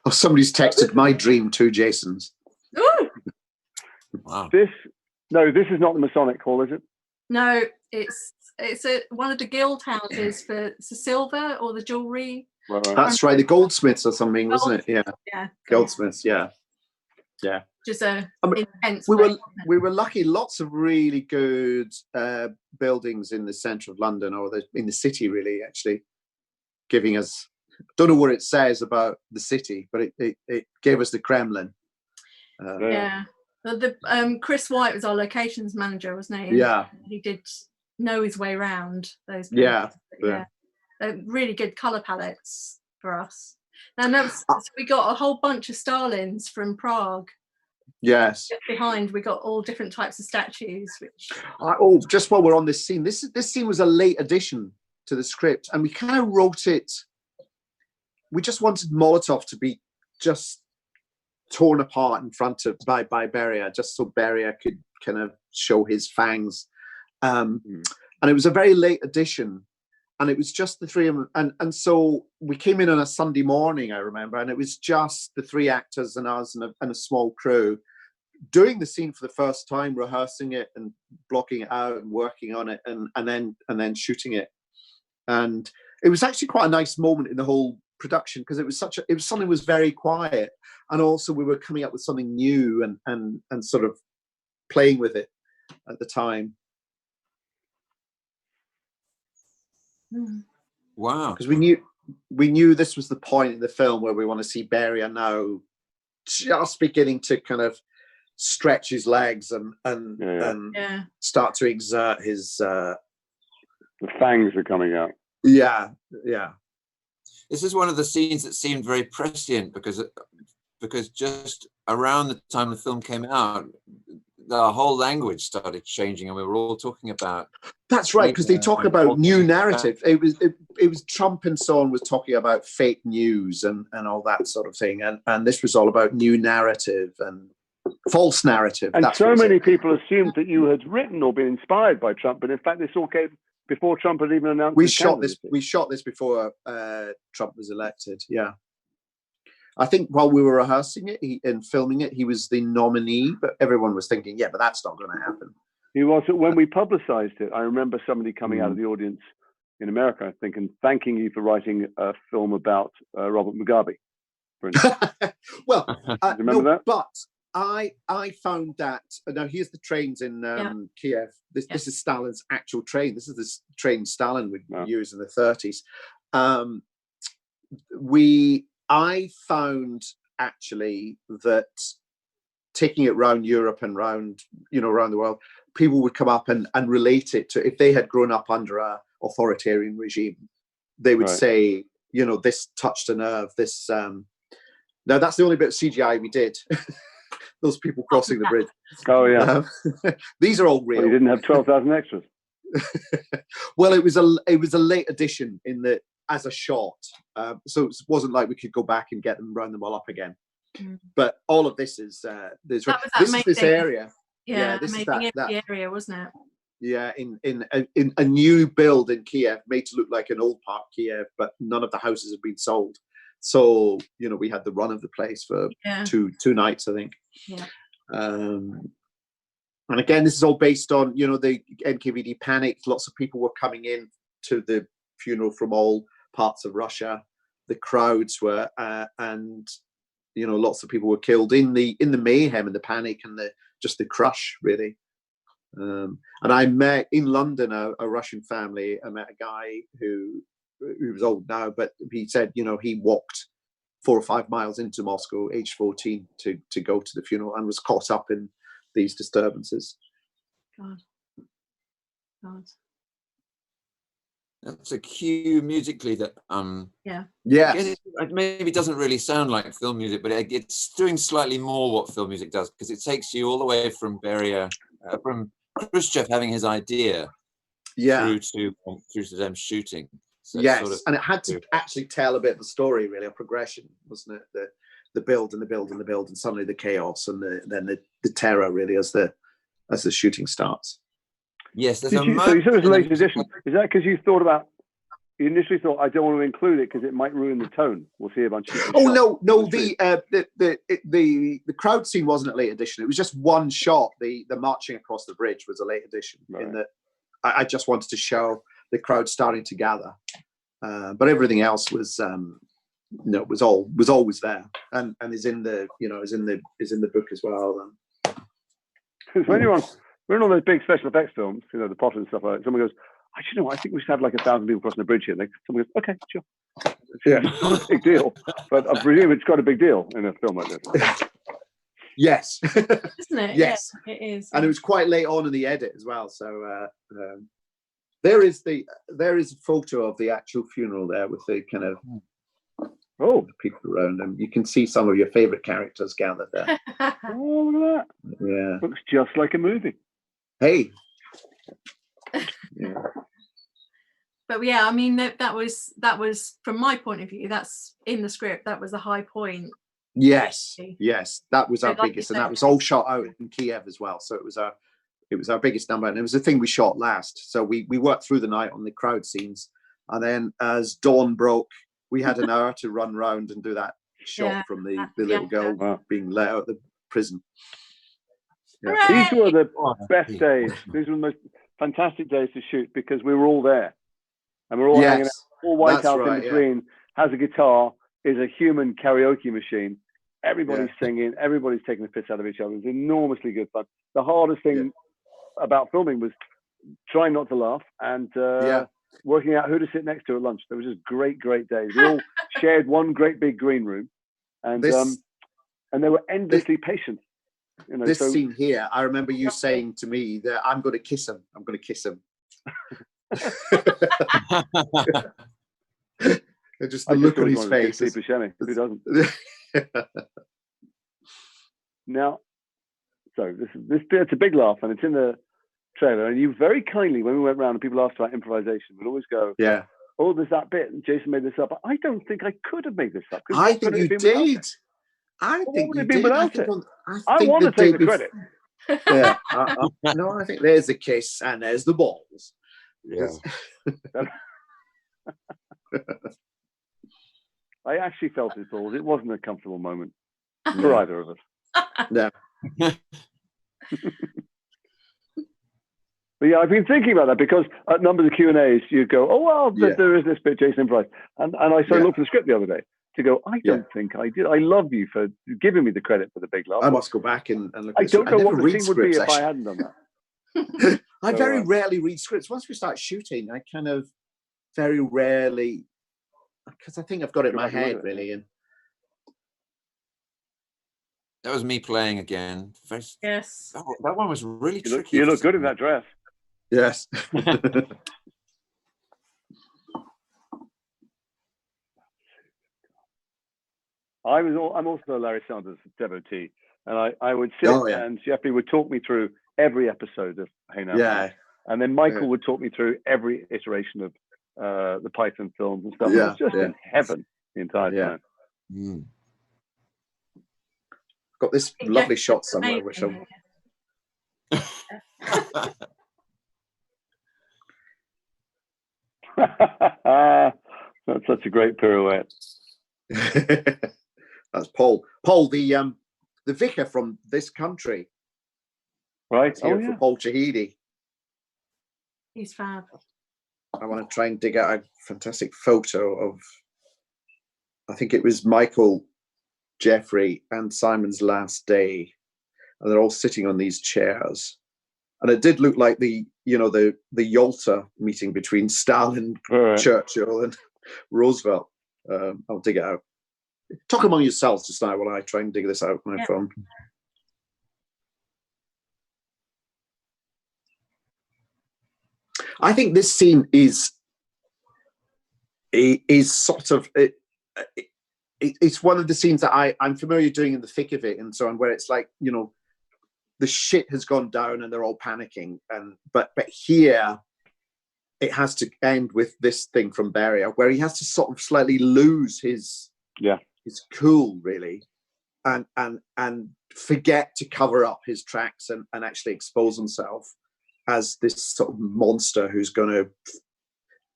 Oh, somebody's texted my dream 2 Jasons. Ooh. Wow. This is not the Masonic Hall, is it? No, it's one of the guild houses for silver or the jewelry. Right. That's right, the goldsmiths or something, wasn't it? Yeah. Goldsmiths, yeah. Just intense. We were lucky. Lots of really good buildings in the centre of London, or in the city, really, actually, giving us. Don't know what it says about the city, but it gave us the Kremlin. Yeah. The Chris White was our locations manager, wasn't he? Yeah. He did know his way around those. Yeah. They're really good colour palettes for us. And we got a whole bunch of Stalins from Prague. Yes. Behind, we got all different types of statues. Which just while we're on this scene, this scene was a late addition to the script, and we kind of wrote it. We just wanted Molotov to be just torn apart in front of by Beria, just so Beria could kind of show his fangs. And it was a very late addition and it was just the three of them. And so we came in on a Sunday morning, I remember, and it was just the three actors and us and a small crew doing the scene for the first time, rehearsing it and blocking it out and working on it, and then shooting it. And it was actually quite a nice moment in the whole production, because it was something that was very quiet, and also we were coming up with something new and sort of playing with it at the time. Wow. Because we knew this was the point in the film where we want to see Beria now just beginning to kind of stretch his legs and start to exert his the fangs are coming out. Yeah. This is one of the scenes that seemed very prescient, because just around the time the film came out, the whole language started changing, and we were all talking about. That's right, because they talk about new narrative. It was Trump and so on was talking about fake news and all that sort of thing, and this was all about new narrative and false narrative. And so many people assumed that you had written or been inspired by Trump, but in fact, this all came before Trump had even announced. We shot this before Trump was elected. Yeah. I think while we were rehearsing it and filming it, he was the nominee, but everyone was thinking, yeah, but that's not going to happen. He was. When we publicized it, I remember somebody coming out of the audience in America, I think, and thanking you for writing a film about Robert Mugabe, for instance. Well, remember that? But I found that, now here's the trains in Kiev. This is Stalin's actual train. This is the train Stalin would use in the 30s. I found actually that taking it around Europe and around the world, people would come up and relate it to, if they had grown up under a authoritarian regime, they would say, this touched a nerve. This now that's the only bit of CGI we did. Those people crossing the bridge. Oh yeah. These are all real. Well, you didn't have 12,000 extras. Well, it was a late addition as a shot, so it wasn't like we could go back and get them, round them all up again. But all of this is this area. This is that area, wasn't it? Yeah, in a new build in Kiev, made to look like an old part Kiev, but none of the houses have been sold. So we had the run of the place for two nights, I think. Yeah. And again, this is all based on the NKVD panic. Lots of people were coming in to the funeral from all parts of Russia. The crowds were, and lots of people were killed in the mayhem and the panic and the crush, really. And I met in London a Russian family. I met a guy who was old now, but he said he walked 4 or 5 miles into Moscow, age 14, to go to the funeral, and was caught up in these disturbances. God. That's a cue musically that it maybe doesn't really sound like film music, but it's doing slightly more what film music does, because it takes you all the way from Beria, from Khrushchev having his idea, through to them shooting. So and it had to actually tell a bit of the story, really, a progression, wasn't it? The build and the build and the build, and suddenly the chaos, and then the terror, really, as the shooting starts. Yes, so you said it was a late edition. Is that because you initially thought, I don't want to include it because it might ruin the tone? We'll see a bunch of people. Oh no! The crowd scene wasn't a late edition. It was just one shot. The marching across the bridge was a late edition. Right. In that, I just wanted to show the crowd starting to gather, but everything else was was always there, and is in the is in the book as well. We're in all those big special effects films, the Potter and stuff like that. Someone goes, I think we should have like 1,000 people crossing the bridge here. Someone goes, okay, sure. Yeah, it's not a big deal, but I presume it's got a big deal in a film like this. Yes. Isn't it? Yes, yeah, it is. And it was quite late on in the edit as well. So there is a photo of the actual funeral there with the kind of the people around them. You can see some of your favorite characters gathered there. Oh, look at that! Yeah, looks just like a movie. Hey. Yeah. But yeah, I mean that was from my point of view. That's in the script. That was the high point. Yes, that was our biggest, and that was all shot out in Kiev as well. So it was our biggest number, and it was the thing we shot last. So we worked through the night on the crowd scenes, And then as dawn broke, we had an hour to run round and do that shot from the little girl being let out of the prison. These were the best days. These were the most fantastic days to shoot because we were all there. And we're all hanging out. All White House in between has a guitar, is a human karaoke machine. Everybody's singing, everybody's taking the piss out of each other. It's enormously good fun. The hardest thing about filming was trying not to laugh and working out who to sit next to at lunch. There was just great days. We all shared one great big green room, and they were endlessly patient. You know, this scene here, I remember you saying to me that I'm going to kiss him. I'm going to kiss him. Just the look on his face. Who doesn't? Now, so it's a big laugh, and it's in the trailer. And you very kindly, when we went round and people asked about improvisation, would always go, "Oh, there's that bit, and Jason made this up." I don't think I could have made this up. I think you did. I think you did. I want to take the credit. No, I think there's the kiss and there's the balls. Yeah. I actually felt his balls. It wasn't a comfortable moment for either of us. No. But yeah, I've been thinking about that because at numbers of Q&As, you go, "Oh, well, there is this bit Jason improvised." And I looked at the script the other day to go, I don't think I did. I love you for giving me the credit for the big laugh. I must go back and look at I don't know what the scene would be if I hadn't done that. I very rarely read scripts. Once we start shooting, I kind of very rarely, because I think I've got it in my head, really. And that was me playing again. Yes. That one was really tricky. You look good in that dress. Yes. I'm also a Larry Sanders devotee, and I would sit and Jeffrey would talk me through every episode of Hey Now. And then Michael would talk me through every iteration of the Python films and stuff. It was just in heaven the entire time. Mm. Got this lovely shot somewhere, which I'm... That's such a great pirouette. That's Paul. Paul, the vicar from this country. Right. For Paul Chahidi. He's fab. I want to try and dig out a fantastic photo of, I think it was Michael, Jeffrey, and Simon's last day. And they're all sitting on these chairs. And it did look like the Yalta meeting between Stalin, Churchill, and Roosevelt. I'll dig it out. Talk among yourselves just now while I try and dig this out on my phone. I think this scene is sort of it's one of the scenes that I'm familiar doing in the thick of it and so on, where it's like, you know, the shit has gone down and they're all panicking, but here it has to end with this thing from Beria where he has to sort of slightly lose his cool, really, and forget to cover up his tracks and actually expose himself as this sort of monster who's going to,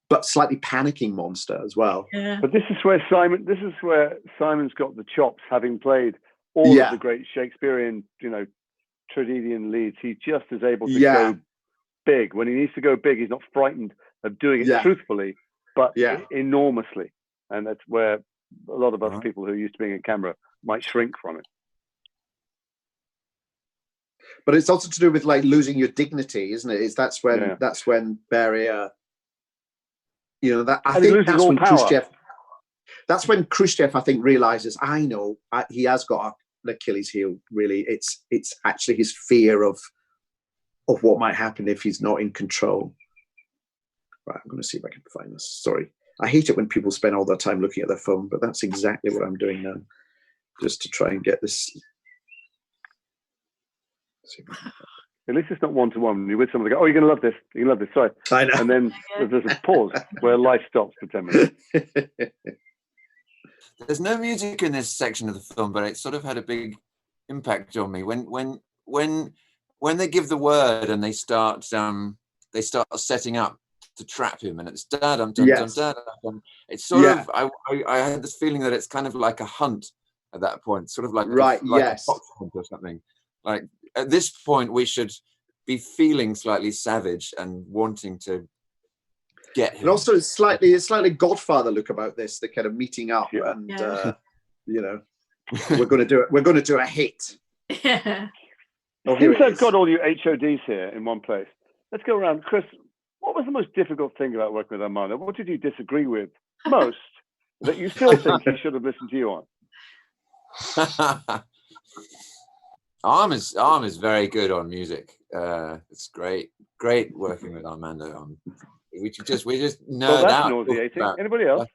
but slightly panicking monster as well. Yeah. But this is where Simon's got the chops, having played all of the great Shakespearean, tragedian leads. He just is able to go big. When he needs to go big, he's not frightened of doing it truthfully, but enormously. And that's where a lot of us people who are used to being in camera might shrink from it. But it's also to do with like losing your dignity, isn't it? That's when Beria, I think that's when Khrushchev. That's when Khrushchev, I think, realizes, he has got an Achilles heel. Really, it's actually his fear of what might happen if he's not in control. Right, I'm going to see if I can find this. Sorry, I hate it when people spend all their time looking at their phone, but that's exactly what I'm doing now, just to try and get this. At least it's not one-to-one. You're with someone, they go, "Oh, you're going to love this. You're going to love this." Sorry. I know. And then there's a pause where life stops for 10 minutes. There's no music in this section of the film, but it sort of had a big impact on me. When they give the word and they start setting up to trap him, and it's da dum dum dum da dum. It's sort of I had this feeling that it's kind of like a hunt at that point, sort of like a fox hunt or something. Like at this point, we should be feeling slightly savage and wanting to get him. And also, it's slightly Godfather look about this. The kind of meeting up, and you know, we're going to do a hit. Yeah. Oh, since I've got all you HODs here in one place, let's go around. Chris, what was the most difficult thing about working with Armando? What did you disagree with most that you still think he should have listened to you on? Arm is very good on music. It's great working with Armando. We just nerd out. Nauseating. Anybody else?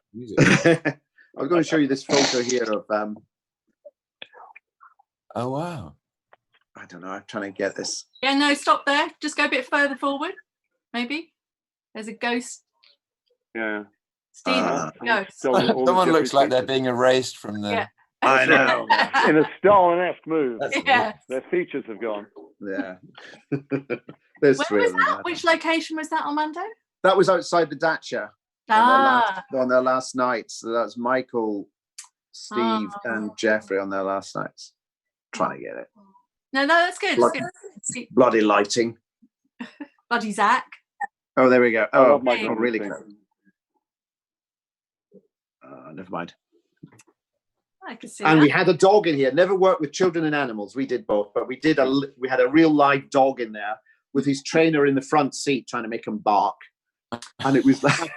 I'm going to show you this photo here of. Oh wow! I don't know. I'm trying to get this. Yeah, no, stop there. Just go a bit further forward. Maybe there's a ghost. Yeah. Steve, ghost. Someone looks like they're being erased from the. Yeah. I know. In a Stalin-esque move. Yeah. Their features have gone. Yeah. Where was that? Which location was that, Armando? That was outside the dacha on their last night. So that's Michael, Steve, and Jeffrey on their last nights. Trying to get it. No, that's good. Bloody lighting. Bloody Zach. Oh, there we go. Oh, Michael, really good. Never mind. I can see and that. we had a dog in here. Never worked with children and animals. We did both, but we had a real live dog in there with his trainer in the front seat trying to make him bark. And it was like,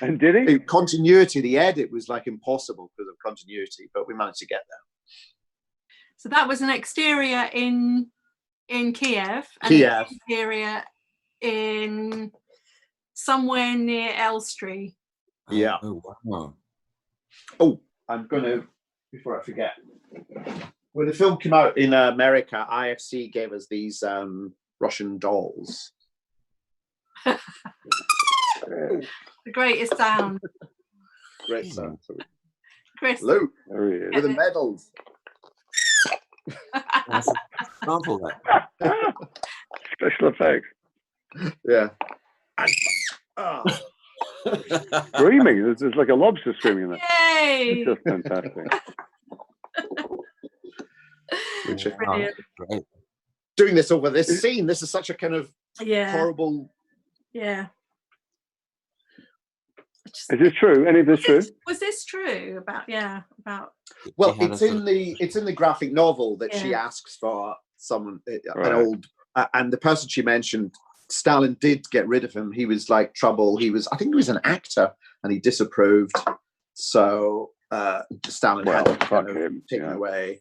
and did he? Continuity, the edit was like impossible because of continuity, but we managed to get there. So that was an exterior in Kiev, and an exterior in somewhere near Elstree. Yeah. Oh wow. Oh, I'm going to, before I forget, when the film came out in America, IFC gave us these Russian dolls. The greatest sound. Great sound. Chris. Luke, there he is. with the medals. Sample that. Special effects. Yeah. Screaming. There's like a lobster screaming in there. Yay! It's just fantastic. Brilliant. Doing this over this scene. This is such a kind of horrible. Yeah. Is this true? Any of this true? Was this true about? Well, it's in the graphic novel that she asks for someone, an old, and the person she mentioned, Stalin did get rid of him. He was like trouble. I think he was an actor, and he disapproved. So Stalin had to kind of taken away.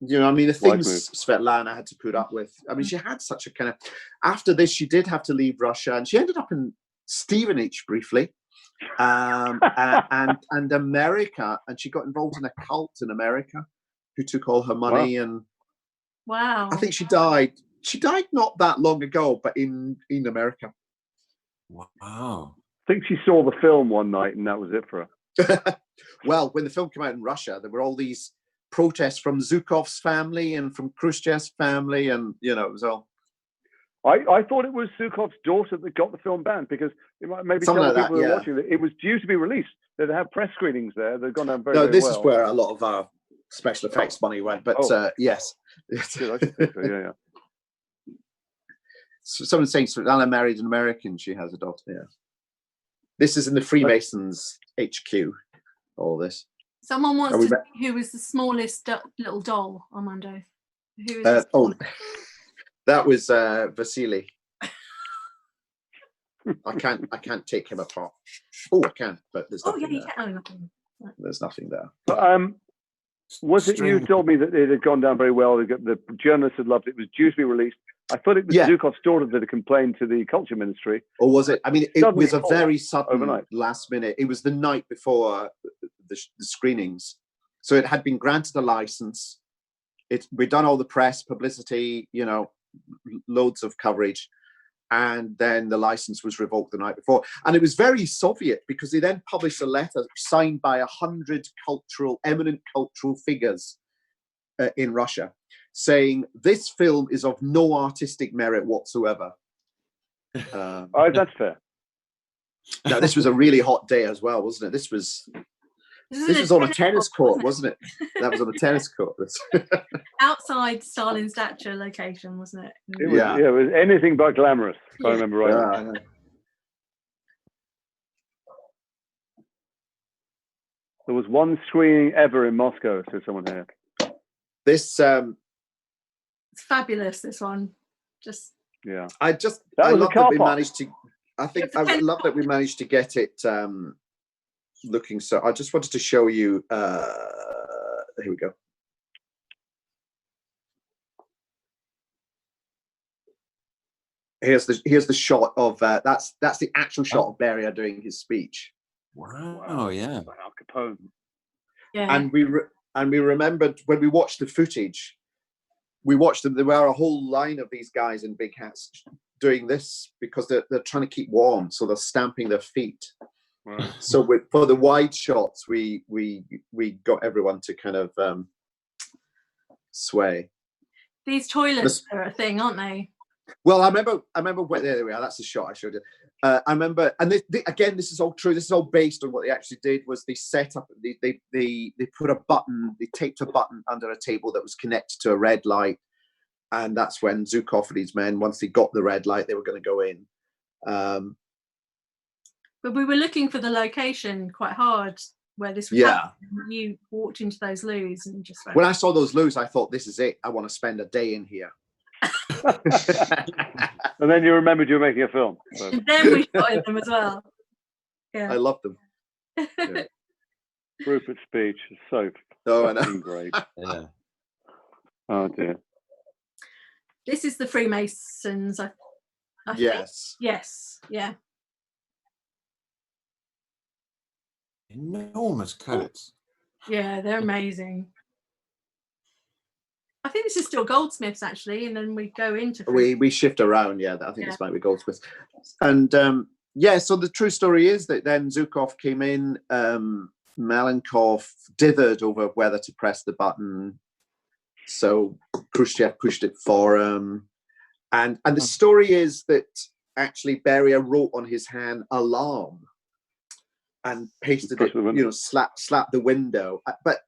You know, I mean, the things Svetlana had to put up with. I mean, she had such a kind of. After this, she did have to leave Russia, and she ended up in Stevenage briefly, and America, and she got involved in a cult in America, who took all her money and. Wow. I think she died. She died not that long ago, but in America. Wow. I think she saw the film one night, and that was it for her. Well, when the film came out in Russia, there were all these protests from Zhukov's family and from Khrushchev's family, and you know, it was all. I thought it was Zhukov's daughter that got the film banned because maybe some like people were watching it. It was due to be released. They'd have press screenings there. They've gone down very, very this well. is where a lot of our special effects money went. But yes, good, I think so, yeah. So someone's saying Svetlana married an American. She has a daughter. Yeah. This is in the Freemasons HQ. All this. Someone wants to see who was the smallest little doll, Armando. Who was that was Vasily. I can't take him apart. Oh, I can, but there's nothing there. Oh, nothing. There's nothing there. Was it you told me that it had gone down very well? The journalists had loved it. It was due to be released. I thought it was Zhukov's daughter that had complained to the culture ministry. Or was it? I mean, it was a very sudden overnight. Last minute. It was the night before the screenings. So it had been granted a license. We'd done all the press, publicity, you know, loads of coverage. And then the license was revoked the night before. And it was very Soviet because they then published a letter signed by 100 eminent cultural figures in Russia, saying this film is of no artistic merit whatsoever. Oh, that's fair. Now, this was a really hot day as well, wasn't it? This was on a tennis court, wasn't it? That was on a tennis court. Outside Stalin statue location, wasn't it? It was anything but glamorous, if I remember right. There was one screening ever in Moscow, said someone here. It's fabulous, this one. I love that we managed to. I love that we managed to get it looking. So I just wanted to show you. Here we go. Here's the shot of that's the actual shot of Beria doing his speech. Wow! Yeah. Al Capone. Yeah. And we remembered when we watched the footage. We watched them. There were a whole line of these guys in big hats doing this because they're trying to keep warm, so they're stamping their feet. Right. So for the wide shots, we got everyone to kind of sway. These toilets are a thing, aren't they? Well, I remember where there we are. That's the shot I showed you. I remember, and again, this is all true. This is all based on what they actually did. Was they set up? They put a button. They taped a button under a table that was connected to a red light, and that's when Zhukov and his men, once they got the red light, they were going to go in. But we were looking for the location quite hard where this was happening. You walked into those loos and just went, when I saw those loos, I thought, this is it. I want to spend a day in here. And then you remembered you were making a film. So. And then we shot in them as well. Yeah. I love them. Yeah. Rupert's speech is so I know. great. Yeah. Oh dear. This is the Freemasons, I Yes. think. Yes. Yeah. Enormous coats. Yeah, they're amazing. I think this is still Goldsmiths actually, and then we go into we shift around. Yeah, I think this might be Goldsmiths. And so the true story is that then Zhukov came in. Malenkov dithered over whether to press the button, so Khrushchev pushed it for him. And the story is that actually Beria wrote on his hand "alarm" and pasted it, slapped the window. But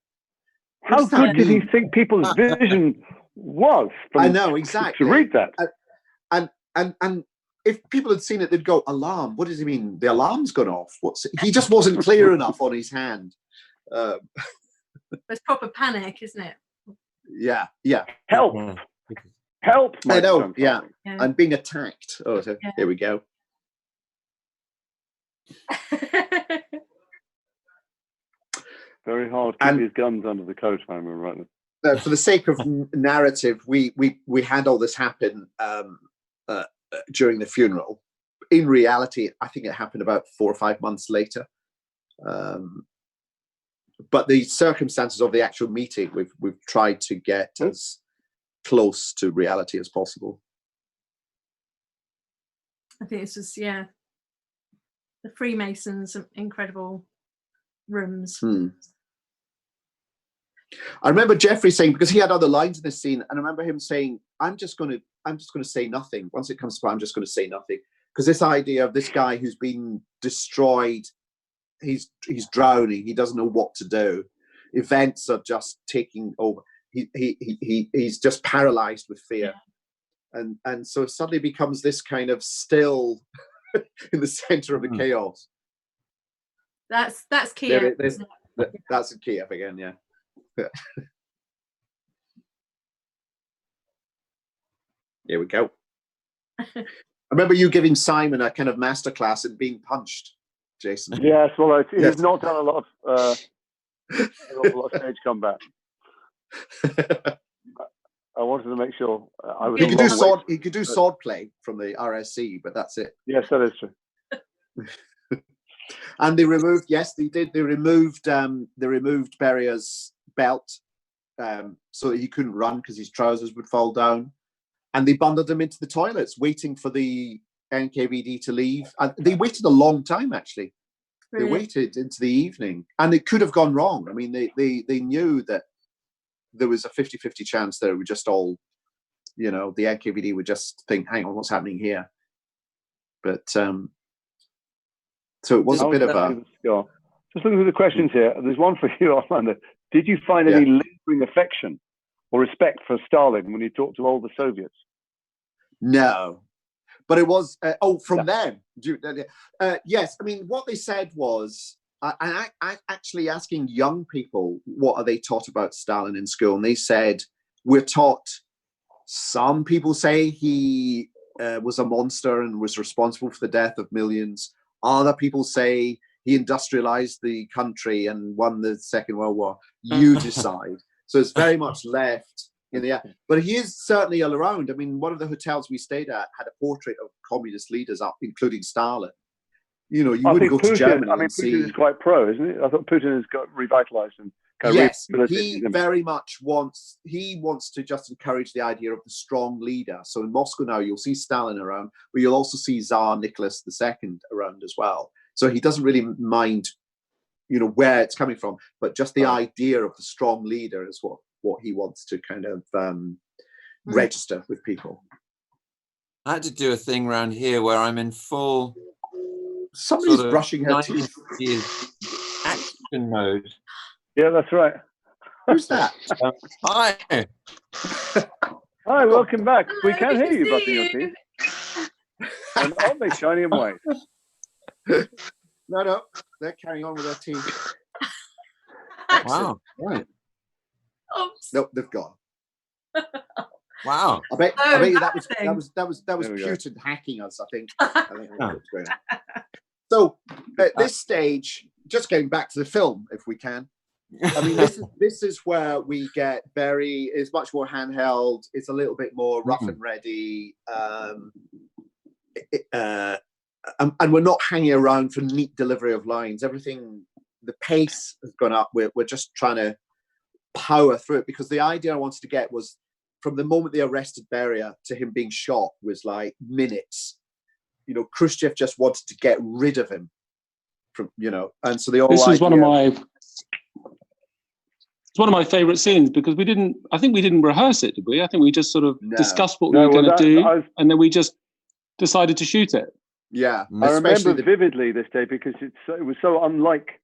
how good did he think people's vision was? I know exactly to read that. And if people had seen it, they'd go, "Alarm? What does he mean? The alarm's gone off?" He just wasn't clear enough on his hand. It's proper panic, isn't it? Yeah. Help! Help! I know. Yeah. I'm being attacked. Oh, so here we go. Very hard to keep his guns under the coat, if I remember rightly. For the sake of narrative, we had all this happen during the funeral. In reality, I think it happened about 4 or 5 months later. But the circumstances of the actual meeting, we've tried to get as close to reality as possible. I think this was the Freemasons, incredible rooms. I remember Jeffrey saying, because he had other lines in this scene, and I remember him saying, I'm just going to say nothing. Once it comes to I'm just going to say nothing. Because this idea of this guy who's been destroyed, he's drowning, he doesn't know what to do. Events are just taking over. He's just paralyzed with fear. And so it suddenly becomes this kind of still in the center of the chaos. That's Kiev. That's Kiev again, yeah. Here we go. I remember you giving Simon a kind of masterclass in being punched, Jason. Yes, well, he's not done a lot of stage combat. I wanted to make sure I was. He could do sword play from the RSC, but that's it. Yes, that is true. And they removed. Yes, they did. They removed Beria's belt, so that he couldn't run because his trousers would fall down. And they bundled him into the toilets, waiting for the NKVD to leave. And they waited a long time, actually. Really? They waited into the evening, and it could have gone wrong. I mean, they knew that there was a 50-50 chance that it would just all, the NKVD would just think, hang on, what's happening here? But so it was a bit of a. Just looking through the questions here. There's one for you, Armando. Did you find any lingering affection or respect for Stalin when you talked to all the Soviets? No, but it was from them. Yes, I mean what they said was, I actually asking young people what are they taught about Stalin in school, and they said we're taught. Some people say he was a monster and was responsible for the death of millions. Other people say he industrialized the country and won the Second World War. You decide. So it's very much left in the air. But he is certainly all around. I mean, one of the hotels we stayed at had a portrait of communist leaders up, including Stalin. You know, you wouldn't go to Germany and see. Putin is quite pro, isn't he? I thought Putin has got revitalized and yes, he very much wants to just encourage the idea of the strong leader. So in Moscow now, you'll see Stalin around, but you'll also see Tsar Nicholas II around as well. So he doesn't really mind, you know, where it's coming from, but just the idea of the strong leader is what he wants to kind of register with people. I had to do a thing around here where I'm in full. Somebody's brushing her teeth. Action mode. Yeah, that's right. Who's that? Hi. Hi, welcome back. We can hear you brushing your teeth. And aren't they shiny and white? No, they're carrying on with their teeth. Wow. Right. Oops. Nope, they've gone. Wow. I bet you that was Putin hacking us, I think. I think that's what's going on. So at this stage, just going back to the film, if we can. I mean, this is where we get it's much more handheld. It's a little bit more rough and ready. And we're not hanging around for neat delivery of lines. Everything, the pace has gone up. We're just trying to power through it, because the idea I wanted to get was from the moment they arrested Beria to him being shot was like minutes. You know, Khrushchev just wanted to get rid of him from, you know, and so the whole this was idea, it's one of my favorite scenes, because I think we didn't rehearse it, did we? I think we just sort of discussed what we were going to do, and then we just decided to shoot it. Yeah, I remember vividly this day, because it was so unlike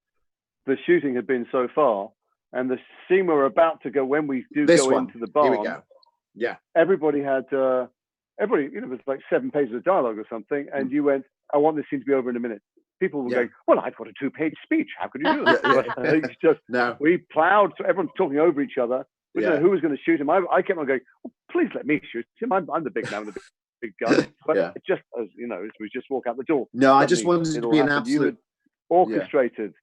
the shooting had been so far, and the scene we're about to go, when we do go into the barn. Here we go. Yeah, everybody had everybody, you know, it was like 7 pages of dialogue or something, and you went, I want this scene to be over in a minute. People were going, well, I've got a 2-page speech. How could you do that? It's just, we plowed, so everyone's talking over each other. We didn't know who was going to shoot him. I kept on going, well, please let me shoot him. I'm the big man with the big gun. But it just, as you know, as we just walk out the door. No, I just wanted it to be an absolute orchestrated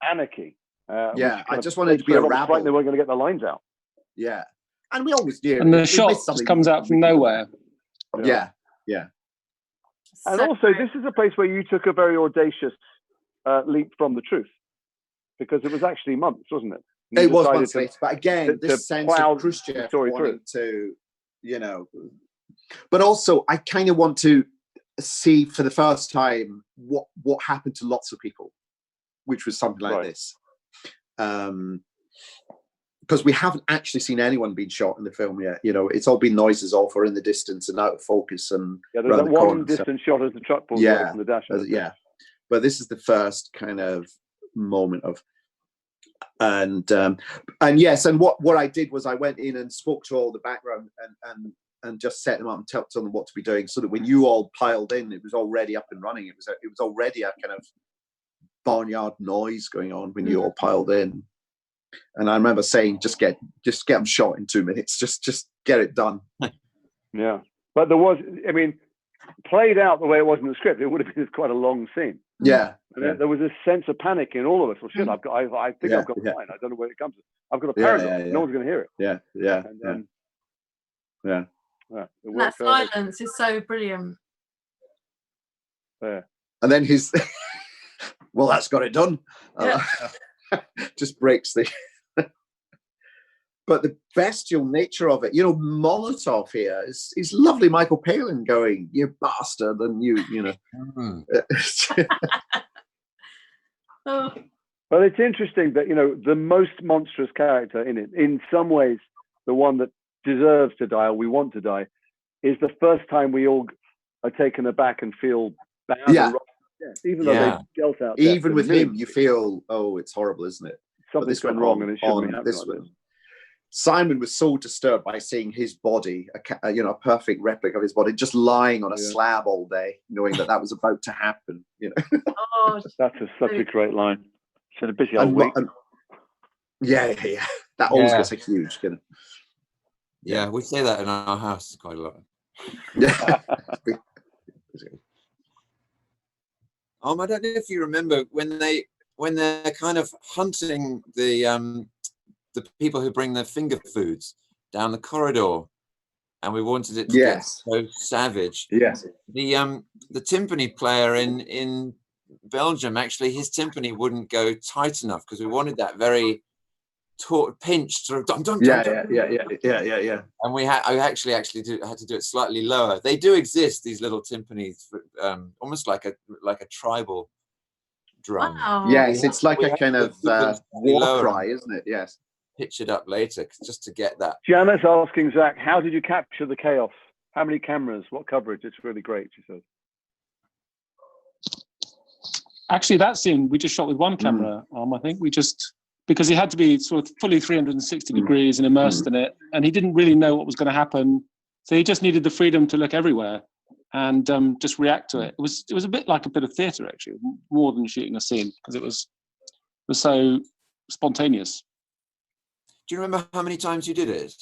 anarchy. I just wanted it to be a rabble. They weren't going to get the lines out. Yeah, and we always do. And the shot just comes out from nowhere. Yeah. And also, this is a place where you took a very audacious leap from the truth, because it was actually months, wasn't it? It was months later, but again, this sense of Khrushchev wanting to, you know, but also I kind of want to see for the first time what happened to lots of people, which was something like this. Because we haven't actually seen anyone being shot in the film yet. You know, it's all been noises off or in the distance and out of focus. And there's that one distant shot as the truck pulls away from the dash. But this is the first kind of moment of, and yes, and what I did was I went in and spoke to all the background and just set them up and told them what to be doing, so that when you all piled in, it was already up and running. It was already a kind of barnyard noise going on when you all piled in. And I remember saying, just get them shot in 2 minutes. Just get it done. Yeah, but there was, I mean, played out the way it was in the script, it would have been quite a long scene. Yeah, and there was a sense of panic in all of us. Well, shit, I think I've got a line. I don't know where it comes from. I've got a paragraph. No one's going to hear it. Yeah. And that silence is so brilliant. Yeah. And then his, well, that's got it done. Just breaks the. But the bestial nature of it, you know, Molotov here is lovely. Michael Palin going, "You bastard," and you know. Well, it's interesting that, you know, the most monstrous character in it, in some ways, the one that deserves to die or we want to die, is the first time we all are taken aback and feel Yeah. Even though they dealt out. Even with him, you feel, oh, it's horrible, isn't it? Something's gone wrong, and it shouldn't be happening like this. Simon was so disturbed by seeing his body, a perfect replica of his body, just lying on a slab all day, knowing that was about to happen. Oh, that's such a great line. It's been a busy old week. Yeah. That always gets a huge. Yeah, we say that in our house quite a lot. Yeah. I don't know if you remember when they're kind of hunting the people who bring their finger foods down the corridor, and we wanted it to get so savage. Yes. The timpani player in Belgium, actually, his timpani wouldn't go tight enough because we wanted that very pinched sort of dum dum dum. Yeah. And I actually had to do it slightly lower. They do exist, these little timpanis, almost like a tribal drum. Wow. Yes, it's like a kind of war cry, isn't it? Yes. Pitch it up later just to get that. Gianna's asking Zach, how did you capture the chaos? How many cameras? What coverage? It's really great, she says. Actually, that scene we just shot with one camera arm. I think because he had to be sort of fully 360 degrees and immersed in it, and he didn't really know what was going to happen, so he just needed the freedom to look everywhere and just react to it. It was a bit like a bit of theatre, actually, more than shooting a scene, because it was so spontaneous. Do you remember how many times you did it?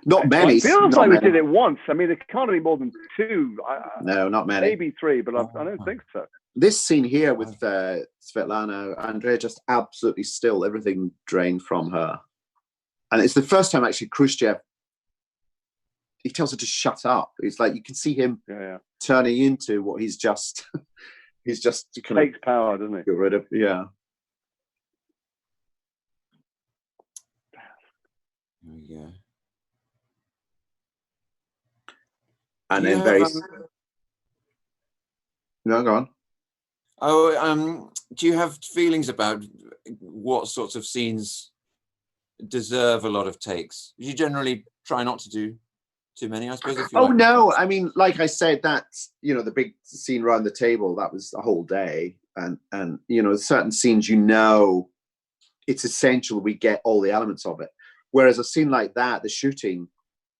Not many. It feels like we did it once. I mean, it can't be more than two. No, not many. Maybe three, but I don't think so. This scene here with Svetlana, Andrea, just absolutely still, everything drained from her. And it's the first time actually Khrushchev, he tells her to shut up. It's like you can see him turning into what he's just kind takes power, doesn't he? Get rid of, Here we go. And then very... No, go on. Oh, do you have feelings about what sorts of scenes deserve a lot of takes? You generally try not to do too many, I suppose. No, I mean, like I said, that's the big scene around the table. That was a whole day, and certain scenes, it's essential we get all the elements of it. Whereas a scene like that, the shooting,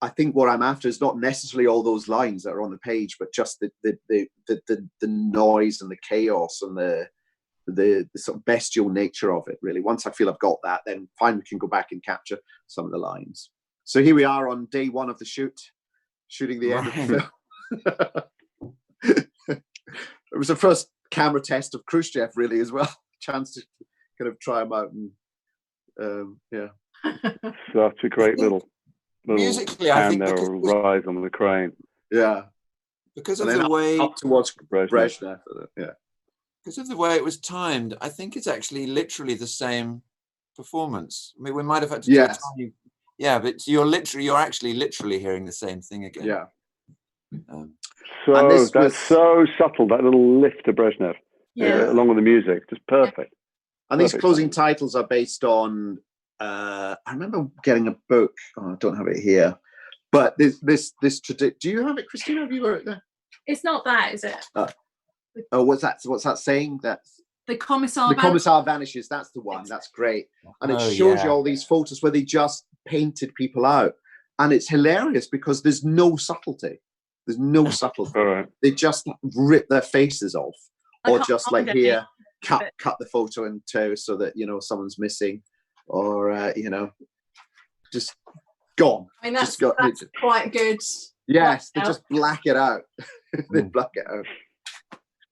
I think what I'm after is not necessarily all those lines that are on the page, but just the noise and the chaos and the sort of bestial nature of it, really. Once I feel I've got that, then fine, we can go back and capture some of the lines. So here we are on day one of the shooting the end of the film. It was the first camera test of Khrushchev, really, as well. Chance to kind of try him out and Such a great little musically, I think there rise on the crane. Yeah. Because of the way up towards Brezhnev. Because of the way it was timed, I think it's actually literally the same performance. I mean, we might have had to do a tiny, but you're actually literally hearing the same thing again. Yeah. So that's so subtle, that little lift to Brezhnev, along with the music, just perfect. And these closing titles are based on. I remember getting a book. Oh, I don't have it here, but this tradition. Do you have it, Christina? Have you got it there? It's not that, is it? What's that saying? That's the commissar. The commissar vanishes. That's the one. That's great, and it shows you all these photos where they just painted people out, and it's hilarious because there's no subtlety. There's no subtlety. Right. They just rip their faces off, or just like here, cut the photo in two so that someone's missing. Or just gone. I mean, that's quite good. Yes, they just black it out. They black it out.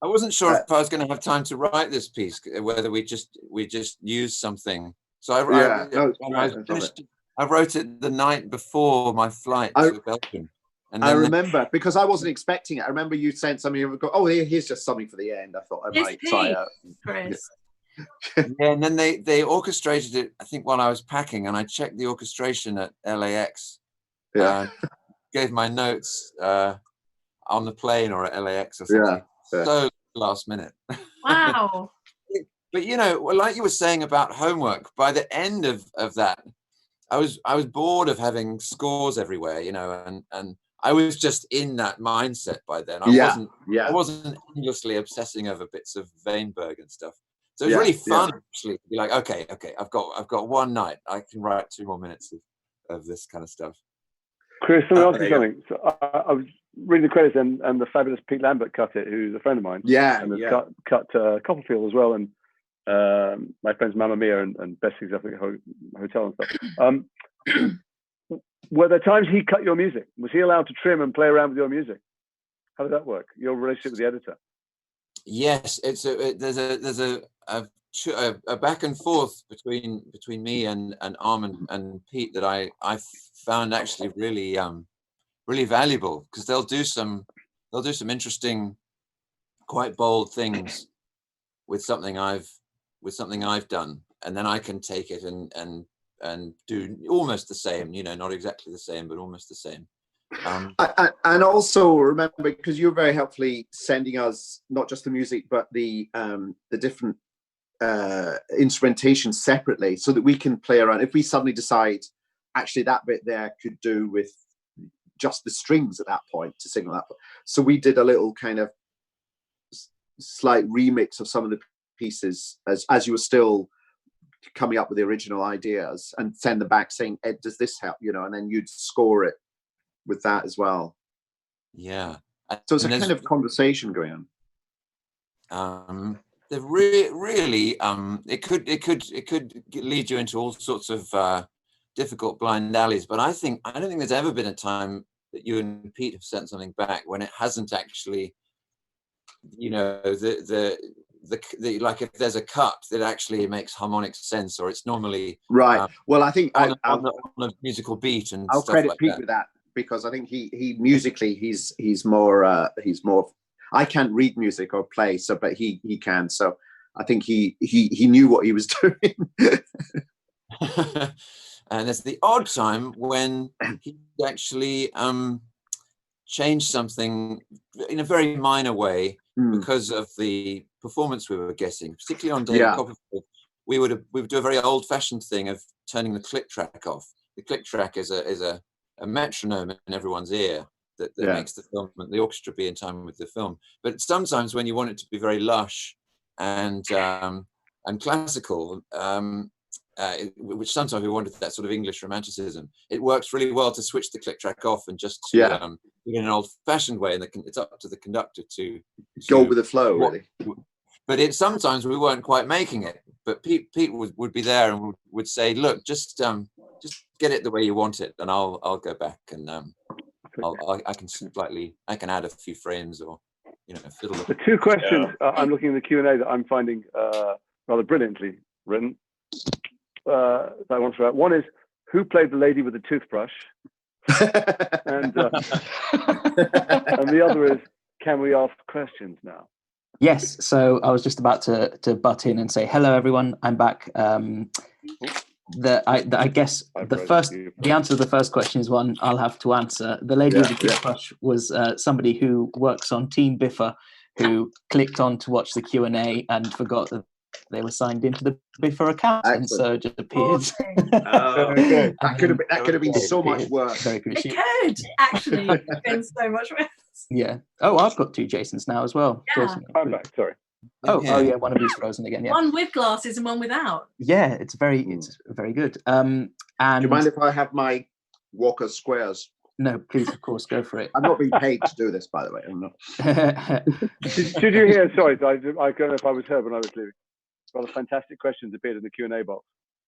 I wasn't sure if I was going to have time to write this piece, whether we just use something. So I wrote it the night before my flight to Belgium. And I remember because I wasn't expecting it. I remember you sent something. And go, oh, here's just something for the end. I thought I might try out. Chris. And then they orchestrated it, I think, while I was packing, and I checked the orchestration at LAX. Gave my notes on the plane or at LAX or something. So last minute. Wow. But like you were saying about homework, by the end of that, I was bored of having scores everywhere, and I was just in that mindset by then. I wasn't endlessly obsessing over bits of Weinberg and stuff. So it's really fun actually to be like, okay, I've got one night. I can write 2 more minutes of this kind of stuff. Chris, let me ask you something. So I was reading the credits, and the fabulous Pete Lambert cut it, who's a friend of mine. And has cut Copperfield as well, and my friends Mamma Mia and Best Exotic Hotel and stuff. Were there times he cut your music? Was he allowed to trim and play around with your music? How did that work? Your relationship with the editor? Yes, there's a back and forth between me and Arm and Pete that I found actually really really valuable, because they'll do some interesting, quite bold things with something I've done, and then I can take it and do almost the same, you know, not exactly the same, but almost the same. And also remember, because you're very helpfully sending us not just the music but the different instrumentation separately, so that we can play around. If we suddenly decide actually that bit there could do with just the strings at that point to signal that, so we did a little kind of slight remix of some of the pieces as you were still coming up with the original ideas, and send them back saying, Ed, does this help, you know, and then you'd score it with that as well. Yeah, so it's a kind of conversation going on. Really, it could lead you into all sorts of difficult blind alleys, but I don't think there's ever been a time that you and Pete have sent something back when it hasn't actually, you know, the like, if there's a cut that actually makes harmonic sense, or it's normally right. Well, I think on a musical beat, and I'll stuff credit like Pete that. with that, because I think he musically he's more. I can't read music or play, so but he can. So I think he knew what he was doing. And it's the odd time when he actually changed something in a very minor way because of the performance we were getting, particularly on David Copperfield. We would do a very old-fashioned thing of turning the click track off. The click track is a metronome in everyone's ear that makes the film, the orchestra, be in time with the film. But sometimes when you want it to be very lush and classical, which sometimes we wanted that sort of English romanticism, it works really well to switch the click track off and just to in an old-fashioned way, and it's up to the conductor to go with the flow, really. But sometimes we weren't quite making it. But Pete would be there and would say, "Look, just get it the way you want it, and I'll go back and I can add a few frames, or, you know, fiddle." The 2 questions I'm looking in the Q&A that I'm finding rather brilliantly written. That I want to write. One is, who played the lady with the toothbrush? and the other is, can we ask questions now? Yes, so I was just about to butt in and say, hello everyone, I'm back. I guess the answer to the first question is one I'll have to answer. The lady with the toothbrush was somebody who works on Team BIFA, who clicked on to watch the Q&A and forgot that they were signed into the BIFA account. Excellent. And so just appeared. That could have been so much worse. It could actually have been so much worse. Yeah. Oh, I've got 2 Jasons now as well. Yeah. Jason, I'm back. Sorry. Oh yeah, one of you's frozen again. Yeah. One with glasses and one without. Yeah, it's very good. And do you mind if I have my Walker Squares? No, please, of course, go for it. I'm not being paid to do this, by the way. I'm not. Did you hear? Sorry, I don't know if I was heard when I was leaving. Rather fantastic questions appeared in the Q&A box.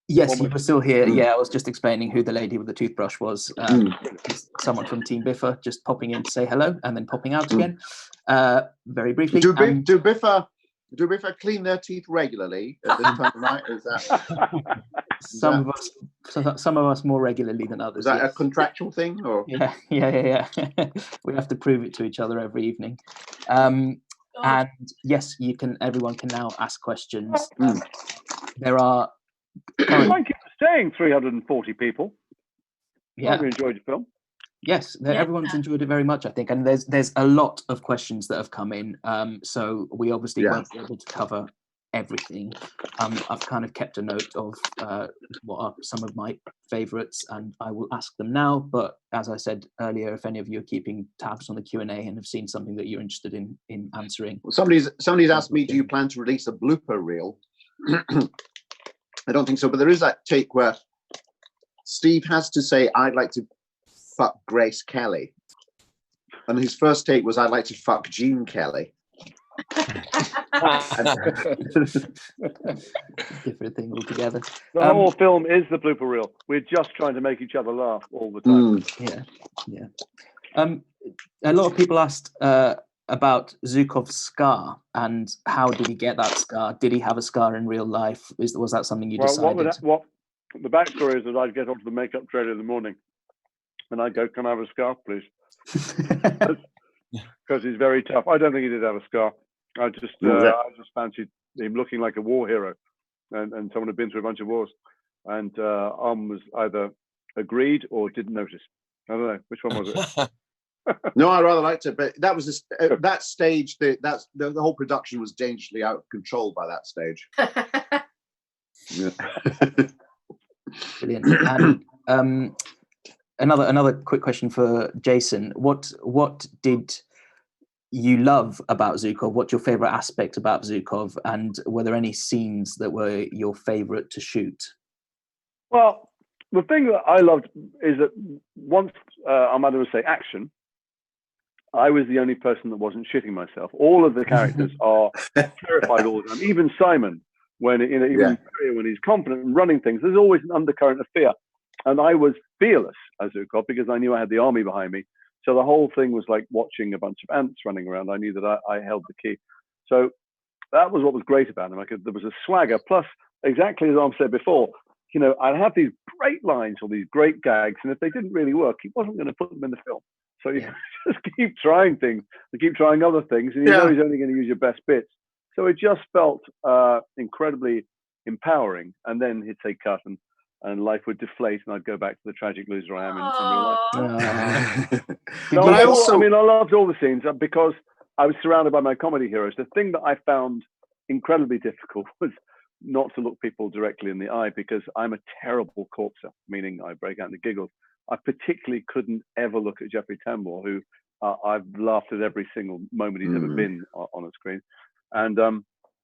Yes, you were still here. Yeah, I was just explaining who the lady with the toothbrush was. Someone from Team BIFA, just popping in to say hello and then popping out again. Very briefly. Do BIFA clean their teeth regularly at this time of night? Is that some of us more regularly than others? Is that a contractual thing, or? Yeah. We have to prove it to each other every evening. And yes, everyone can now ask questions. There are. Thank you for staying, 340 people. Yeah, we enjoyed your film. Yes, everyone's enjoyed it very much, I think, and there's a lot of questions that have come in. So we obviously won't be able to cover everything. I've kind of kept a note of what are some of my favorites, and I will ask them now. But as I said earlier, if any of you are keeping tabs on the Q&A and have seen something that you're interested in answering. Well, somebody's asked me, do you plan to release a blooper reel? I don't think so, but there is that take where Steve has to say, I'd like to fuck Grace Kelly. And his first take was, I'd like to fuck Gene Kelly. Different thing altogether. The whole film is the blooper reel. We're just trying to make each other laugh all the time. Yeah. A lot of people asked about Zhukov's scar and how did he get that scar? Did he have a scar in real life? Was that something you decided? What the backstory is that I'd get onto the makeup trailer in the morning and I'd go, can I have a scarf, please? Because he's very tough. I don't think he did have a scar. I just fancied him looking like a war hero and someone had been through a bunch of wars. And was either agreed or didn't notice. I don't know. Which one was it? No, I rather liked it, but that was that stage. The whole production was dangerously out of control by that stage. Brilliant. And another quick question for Jason. What did you love about Zhukov? What's your favorite aspect about Zhukov? And were there any scenes that were your favorite to shoot? Well, the thing that I loved is that once I'm going to say action, I was the only person that wasn't shitting myself. All of the characters are terrified all the time. Even Simon, when when he's confident and running things, there's always an undercurrent of fear. And I was fearless as Zhukov because I knew I had the army behind me. So the whole thing was like watching a bunch of ants running around. I knew that I held the key. So that was what was great about him. There was a swagger. Plus, exactly as I've said before, I'd have these great lines or these great gags, and if they didn't really work, he wasn't going to put them in the film. So you just keep trying things and keep trying other things, and you know he's only going to use your best bits. So it just felt incredibly empowering. And then he'd say cut, and life would deflate, and I'd go back to the tragic loser I am in real life. I loved all the scenes because I was surrounded by my comedy heroes. The thing that I found incredibly difficult was not to look people directly in the eye because I'm a terrible corpser, meaning I break out into giggles. I particularly couldn't ever look at Jeffrey Tambor, who I've laughed at every single moment he's ever been on a screen. And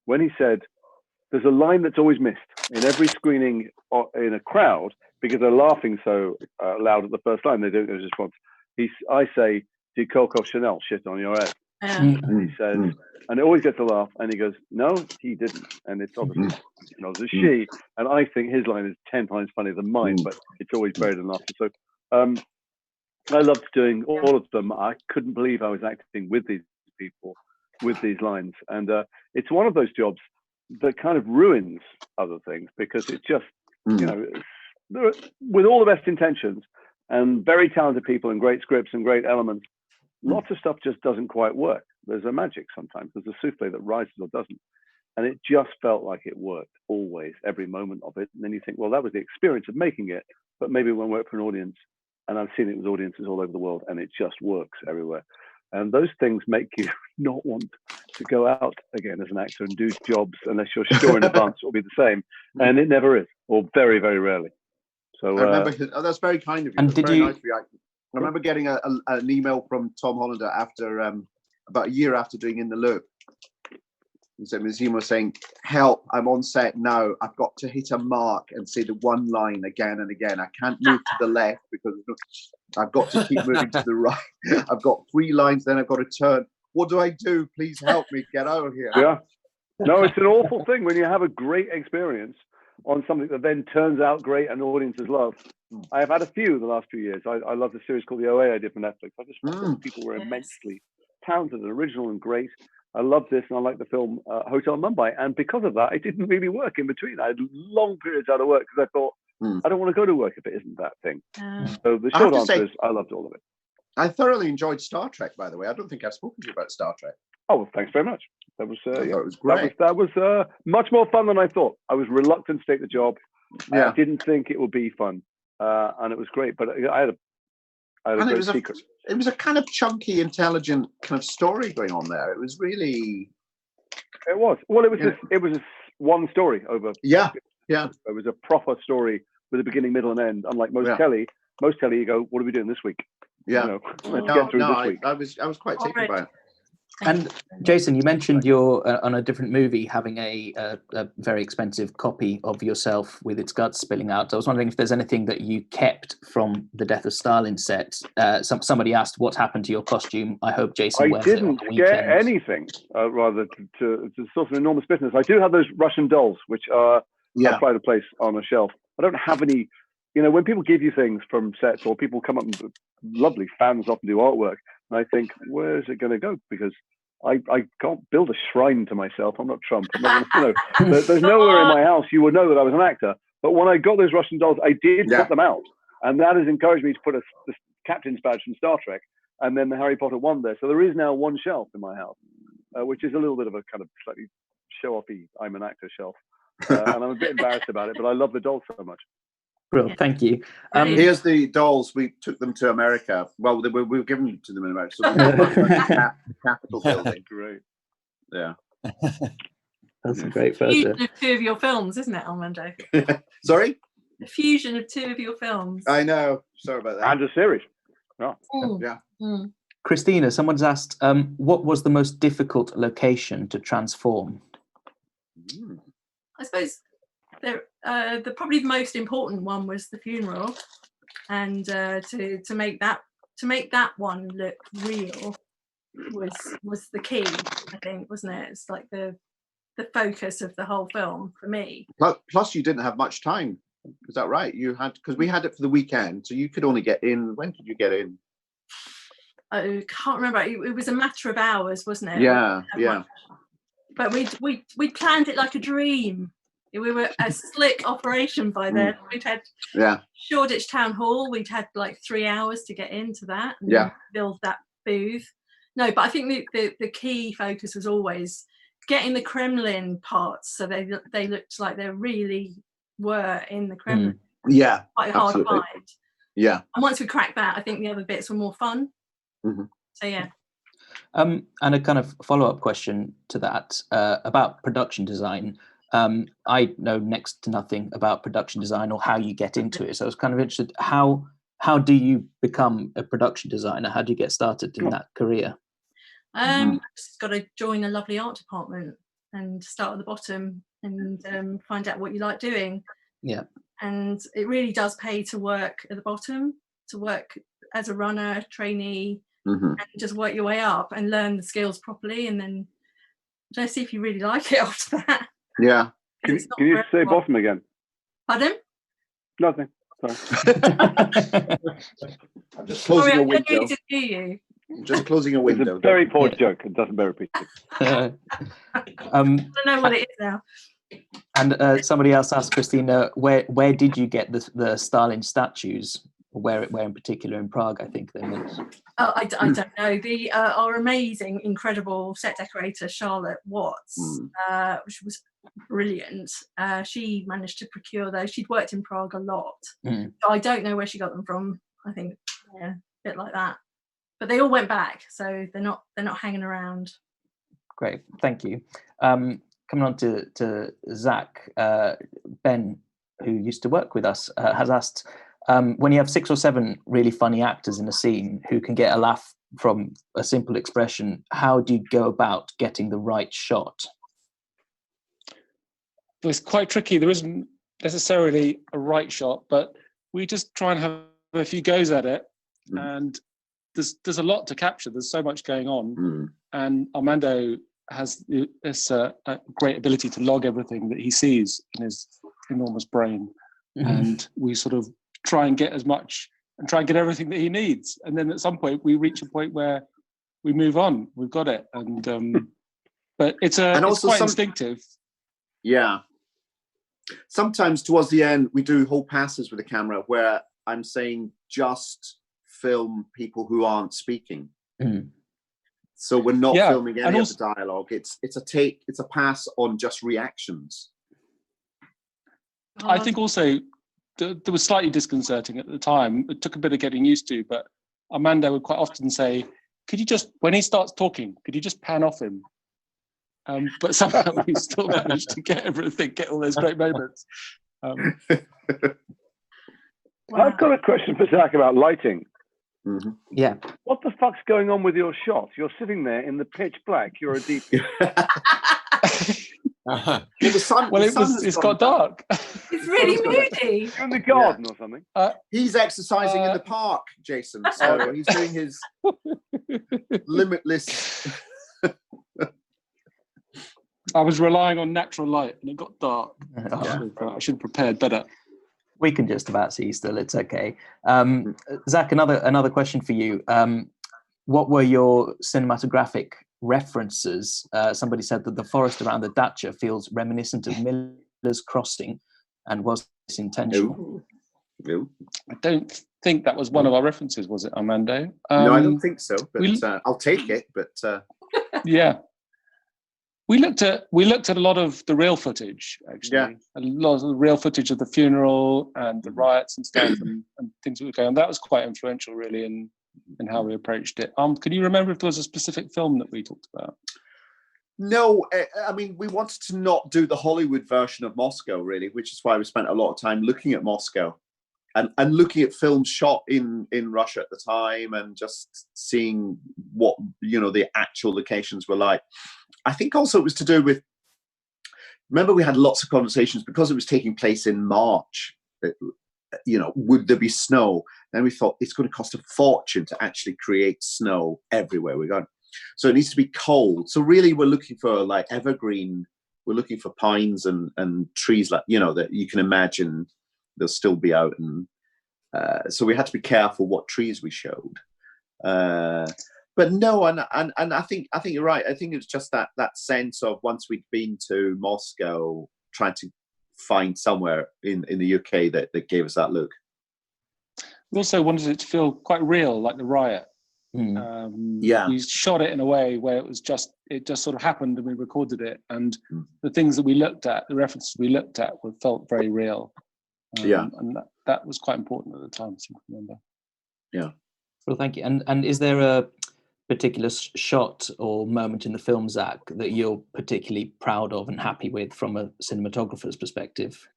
when he said, there's a line that's always missed in every screening in a crowd because they're laughing so loud at the first line, they don't get a response. I say, did Coco Chanel shit on your head? And he says, and it always gets a laugh, and he goes, no, he didn't. And it's obviously, it's a she. And I think his line is 10 times funnier than mine, but it's always buried in laughter. So I loved doing all of them. I couldn't believe I was acting with these people, with these lines. And it's one of those jobs that kind of ruins other things because it just, with all the best intentions and very talented people and great scripts and great elements, lots of stuff just doesn't quite work. There's a magic sometimes. There's a souffle that rises or doesn't. And it just felt like it worked always, every moment of it. And then you think, well, that was the experience of making it, but maybe it won't work for an audience. And I've seen it with audiences all over the world, and it just works everywhere. And those things make you not want to go out again as an actor and do jobs unless you're sure in advance it will be the same. And it never is, or very, very rarely. So I remember, that's very kind of you. And nice of you. I remember getting an email from Tom Hollander after about a year after doing In the Loop. He sent me this email saying, help, I'm on set now. I've got to hit a mark and say the one line again and again. I can't move to the left because I've got to keep moving to the right. I've got 3 lines, then I've got to turn. What do I do? Please help me get out of here. Yeah. No, it's an awful thing when you have a great experience on something that then turns out great and audiences love. I have had a few the last few years. I loved a series called The OA I did for Netflix. I just thought people were immensely talented and original and great. I loved this, and I liked the film Hotel Mumbai. And because of that, it didn't really work in between. I had long periods out of work because I thought, I don't want to go to work if it isn't that thing. So the short answer is I loved all of it. I thoroughly enjoyed Star Trek, by the way. I don't think I've spoken to you about Star Trek. Oh, well, thanks very much. That was, it was great. That was much more fun than I thought. I was reluctant to take the job. I didn't think it would be fun. And it was great. But I had a great secret. It was a kind of chunky, intelligent kind of story going on there. It was really. It was. Well, it was one story over. Yeah. It was a proper story with a beginning, middle, and end. Unlike most telly, you go, "What are we doing this week?" Yeah. Let's get through this week. I was quite taken by it. And Jason, you mentioned you're on a different movie having a very expensive copy of yourself with its guts spilling out. I was wondering if there's anything that you kept from the Death of Stalin set. Somebody asked what happened to your costume. I hope Jason wears it on the weekend. I didn't get anything, rather to sort of enormous business. I do have those Russian dolls, which are pride of place on a shelf. I don't have any, when people give you things from sets or people come up and lovely fans often do artwork, and I think, where's it going to go? Because I can't build a shrine to myself. I'm not Trump. I'm not gonna, there's nowhere in my house you would know that I was an actor. But when I got those Russian dolls, I did put them out. And that has encouraged me to put the captain's badge from Star Trek and then the Harry Potter one there. So there is now one shelf in my house, which is a little bit of a kind of slightly show-offy, I'm an actor shelf. And I'm a bit embarrassed about it, but I love the dolls so much. Well, thank you. Here's the dolls. We took them to America. Well, we were given to them in America. So the Capitol building. Great. Yeah. That's a great photo. Fusion of two of your films, isn't it, Armando? Sorry? The fusion of two of your films. I know. Sorry about that. And a series. Yeah. Christina, someone's asked, what was the most difficult location to transform? I suppose the probably the most important one was the funeral, and to make that one look real was the key, I think, wasn't it? It's like the focus of the whole film for me. Plus, you didn't have much time. Is that right? You had, because we had it for the weekend, so you could only get in. When did you get in? I can't remember. It was a matter of hours, wasn't it? Yeah. But we planned it like a dream. We were a slick operation by then. We'd had Shoreditch Town Hall. We'd had like 3 hours to get into that and build that booth. No, but I think the key focus was always getting the Kremlin parts so they looked like they really were in the Kremlin. Yeah, quite a hard find. Yeah. And once we cracked that, I think the other bits were more fun. So yeah. And a kind of follow-up question to that about production design. I know next to nothing about production design or how you get into it. So I was kind of interested, how do you become a production designer? How do you get started in that career? Just got to join a lovely art department and start at the bottom and find out what you like doing. Yeah. And it really does pay to work at the bottom, to work as a runner, trainee, and just work your way up and learn the skills properly, and then just see if you really like it after that. Yeah. Can you say bottom again? Pardon? Nothing. Sorry. I'm just closing a window. I need to hear you. Just closing a window. It's a very poor joke. It doesn't bear repeating. I don't know what it is now. And somebody else asked Christina, where did you get the Stalin statues? Where in particular in Prague, I think they meant. Oh, I don't know. Our amazing, incredible set decorator Charlotte Watts, which was brilliant. She managed to procure those. She'd worked in Prague a lot. So I don't know where she got them from. I think a bit like that. But they all went back, so they're not hanging around. Great, thank you. Coming on to Zach, Ben, who used to work with us, has asked, when you have 6 or 7 really funny actors in a scene who can get a laugh from a simple expression, how do you go about getting the right shot? It's quite tricky. There isn't necessarily a right shot, but we just try and have a few goes at it. And there's a lot to capture. There's so much going on. And Armando has this a great ability to log everything that he sees in his enormous brain. And we sort of try and get as much and try and get everything that he needs. And then at some point we reach a point where we move on. We've got it. And but it's quite instinctive. Yeah. Sometimes towards the end we do whole passes with the camera where I'm saying just film people who aren't speaking. So we're not filming any of the dialogue. It's a pass on just reactions. I think also there was slightly disconcerting at the time. It took a bit of getting used to, but Armando would quite often say, could you just, when he starts talking, could you just pan off him? but somehow we still managed to get everything, get all those great moments. I've got a question for Zach about lighting. Mm-hmm. Yeah. What the fuck's going on with your shot? You're sitting there in the pitch black. You're a deep. Well, it's got dark. It's really moody. You're in the garden or something. He's exercising in the park, Jason. So he's doing his limitless. I was relying on natural light, and it got dark. Oh. I should have prepared better. We can just about see still. It's okay. Zach, another question for you. What were your cinematographic references? Somebody said that the forest around the dacha feels reminiscent of Miller's Crossing, and was this intentional? No. I don't think that was one of our references, was it, Armando? No, I don't think so. But I'll take it. But yeah. We looked at a lot of the real footage, actually. Yeah. A lot of the real footage of the funeral and the riots and stuff and things that were going on. That was quite influential, really, in how we approached it. Can you remember if there was a specific film that we talked about? No, I mean, we wanted to not do the Hollywood version of Moscow, really, which is why we spent a lot of time looking at Moscow and looking at films shot in Russia at the time and just seeing what, the actual locations were like. I think also it was to do with, remember we had lots of conversations because it was taking place in March, would there be snow? Then we thought it's going to cost a fortune to actually create snow everywhere we're going. So it needs to be cold. So really we're looking for like evergreen, we're looking for pines and trees like, that you can imagine they'll still be out. And so we had to be careful what trees we showed. But no, and I think you're right. I think it's just that sense of once we'd been to Moscow, trying to find somewhere in the UK that gave us that look. We also wanted it to feel quite real, like the riot. We shot it in a way where it just sort of happened and we recorded it, and the things that we looked at, the references we looked at, felt very real. And that was quite important at the time, so I remember. Yeah. Well, thank you. And is there a particular shot or moment in the film, Zach, that you're particularly proud of and happy with from a cinematographer's perspective?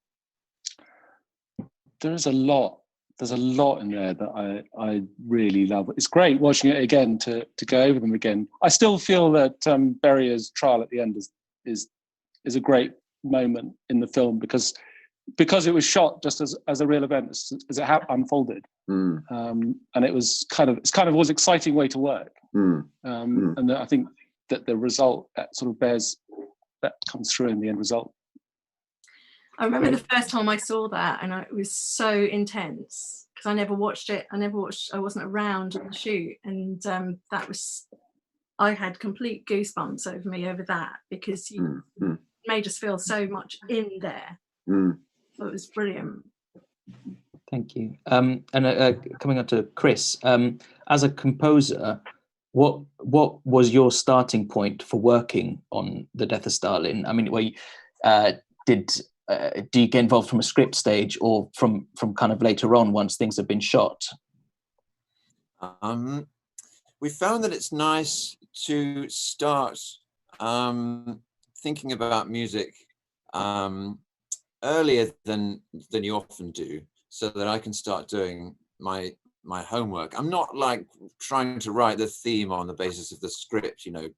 There's a lot in there that I really love. It's great watching it again to go over them again. I still feel that Berier's trial at the end is a great moment in the film because it was shot just as a real event as it unfolded, and it's kind of was an exciting way to work. And I think that the result that sort of that comes through in the end result. I remember the first time I saw that, and it was so intense because I never watched it. I wasn't around on the shoot, and I had complete goosebumps over me over that because you made us feel so much in there. So it was brilliant. Thank you. And coming on to Chris, as a composer, what was your starting point for working on The Death of Stalin? I mean, do you get involved from a script stage or from kind of later on once things have been shot? We found that it's nice to start thinking about music earlier than you often do, so that I can start doing my homework. I'm not like trying to write the theme on the basis of the script, a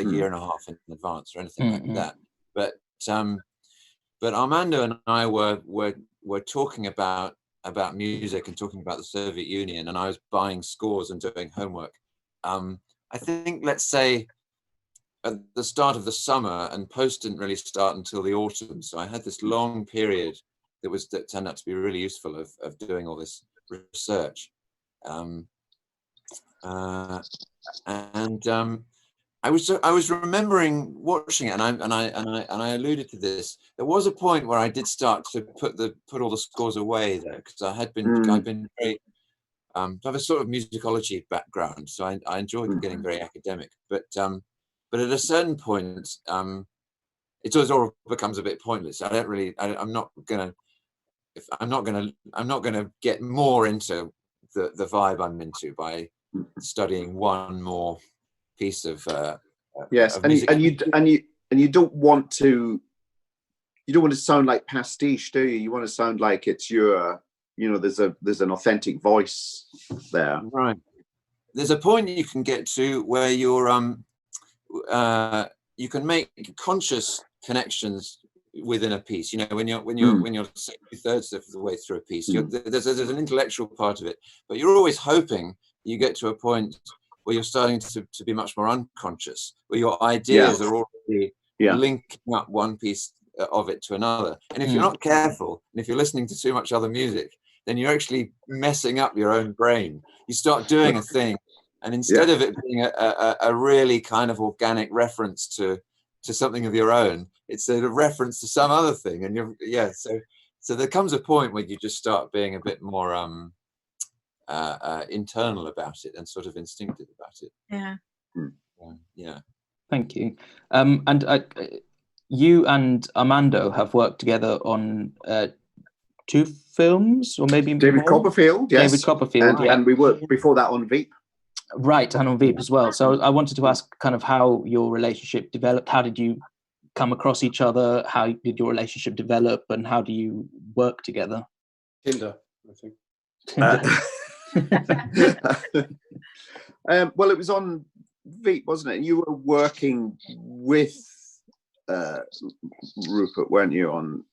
year and a half in advance or anything like that. But Armando and I were talking about music and talking about the Soviet Union, and I was buying scores and doing homework. I think, let's say, at the start of the summer, and post didn't really start until the autumn. So I had this long period that turned out to be really useful of doing all this research. I was remembering watching it, and I alluded to this. There was a point where I did start to put all the scores away though, because I've been very I have a sort of musicology background, so I enjoyed getting very academic. But at a certain point, it all becomes a bit pointless. I'm not gonna get more into the vibe I'm into by studying one more piece of Yes, and you don't want to sound like pastiche, do you? You want to sound like it's your, there's an authentic voice there. Right. There's a point you can get to where you're you can make conscious connections within a piece. When you're 2/3 of the way through a piece, there's an intellectual part of it, but you're always hoping you get to a point where you're starting to be much more unconscious, where your ideas are already linking up one piece of it to another. And if you're not careful, and if you're listening to too much other music, then you're actually messing up your own brain. You start doing a thing, and instead of it being a really kind of organic reference to something of your own, it's a reference to some other thing. And so there comes a point where you just start being a bit more internal about it and sort of instinctive about it. Yeah. Thank you. And you and Armando have worked together on 2 films, or maybe David more? Copperfield, yes. David Copperfield, and we worked before that on Veep. Right, and on Veep as well. So I wanted to ask kind of how your relationship developed. How did you come across each other? How did your relationship develop, and how do you work together? Tinder, I think. Well, it was on Veep, wasn't it? You were working with Rupert, weren't you, on?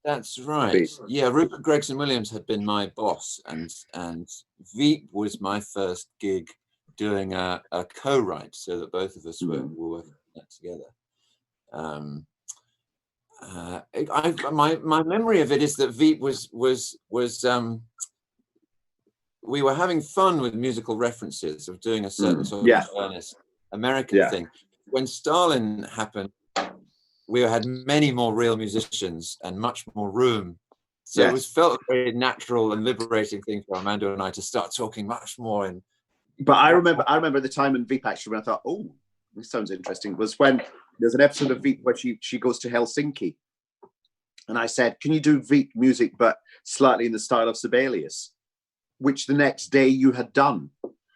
That's right. Veep. Yeah, Rupert Gregson Williams had been my boss, and Veep was my first gig doing a co-write, so that both of us were working that together. My memory of it is that Veep was we were having fun with musical references, of doing a certain sort of earnest American thing. When Stalin happened, we had many more real musicians and much more room. So it felt a very natural and liberating thing for Armando and I to start talking much more. But I remember the time in Veep, actually, when I thought, oh, this sounds interesting, was when there's an episode of Veep where she goes to Helsinki. And I said, can you do Veep music, but slightly in the style of Sibelius, which the next day you had done.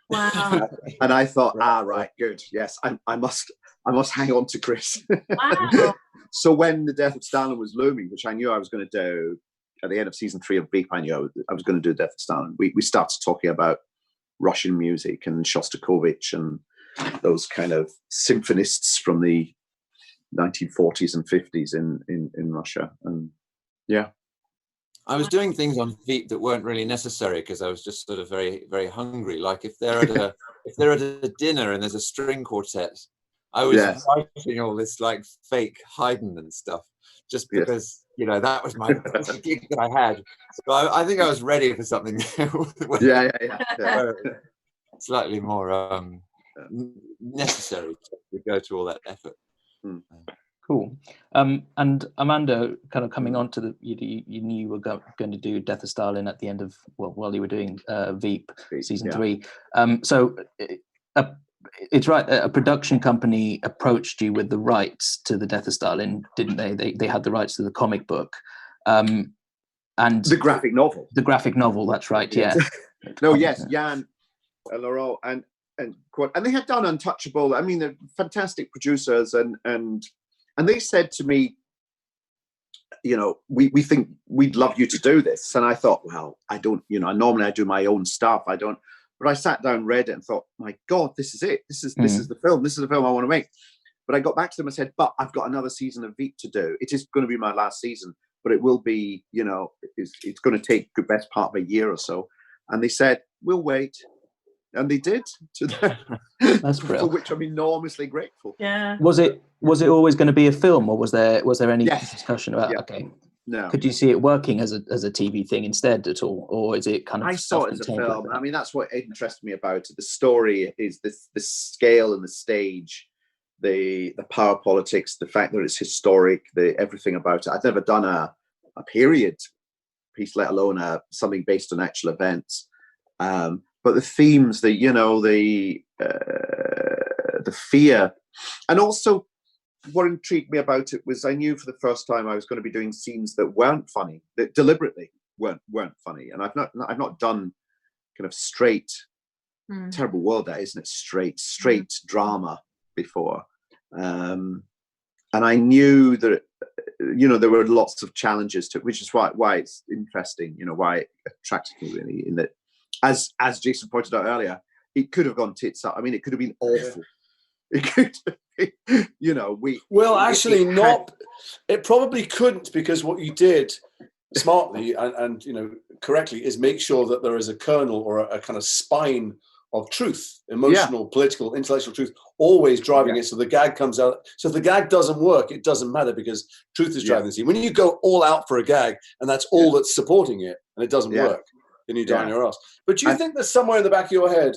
Wow. And I thought, right, good. Yes, I must hang on to Chris. Wow. So when the death of Stalin was looming, which I knew I was going to do at the end of season 3 of Veep, I knew I was going to do Death of Stalin. We started talking about Russian music and Shostakovich and those kind of symphonists from the 1940s and 50s in Russia. And I was doing things on Veep that weren't really necessary because I was just sort of very, very hungry. Like if they're at a dinner and there's a string quartet, I was writing all this like fake Haydn and stuff just because that was my gig that I had. So I think I was ready for something slightly more necessary to go to all that effort. Cool. And Armando, kind of coming on to you knew you were going to do Death of Stalin at the end of, while you were doing Veep season 3. So it's right, a production company approached you with the rights to the Death of Stalin, didn't they? They had the rights to the comic book. And the graphic novel. The graphic novel, that's right, yeah. No, yes, Jan, Laurent, and they had done Untouchable. I mean, they're fantastic producers, and they said to me, we think we'd love you to do this. And I thought, well, I don't, normally I do my own stuff. I don't, but I sat down, read it, and thought, my God, this is it. This is the film. This is the film I want to make. But I got back to them and said, but I've got another season of Veep to do. It is going to be my last season, but it will be, it's going to take the best part of a year or so. And they said, we'll wait. And they did. That's brilliant. For which I'm enormously grateful. Yeah. Was it always going to be a film, or was there any discussion about? Yeah. Okay. No. Could you see it working as a TV thing instead at all, or is it kind of? I saw it as a film. I mean, that's what interested me about it. The story is the scale and the stage, the power politics, the fact that it's historic, everything about it. I've never done a period piece, let alone something based on actual events. But the themes, the fear, and also what intrigued me about it was I knew for the first time I was going to be doing scenes that weren't funny, that deliberately weren't funny. And I've not done kind of straight, terrible word that, isn't it? Straight drama before. and I knew that there were lots of challenges to it, which is why it's interesting. Why it attracted me really. In that, as Jason pointed out earlier, it could have gone tits up. I mean, it could have been awful. It could, It probably couldn't, because what you did smartly and correctly is make sure that there is a kernel or a kind of spine of truth, emotional, political, intellectual truth, always driving it. So the gag comes out. So if the gag doesn't work, it doesn't matter, because truth is driving the scene. When you go all out for a gag and that's all that's supporting it, and it doesn't work, then you die on your ass. But do you think that somewhere in the back of your head,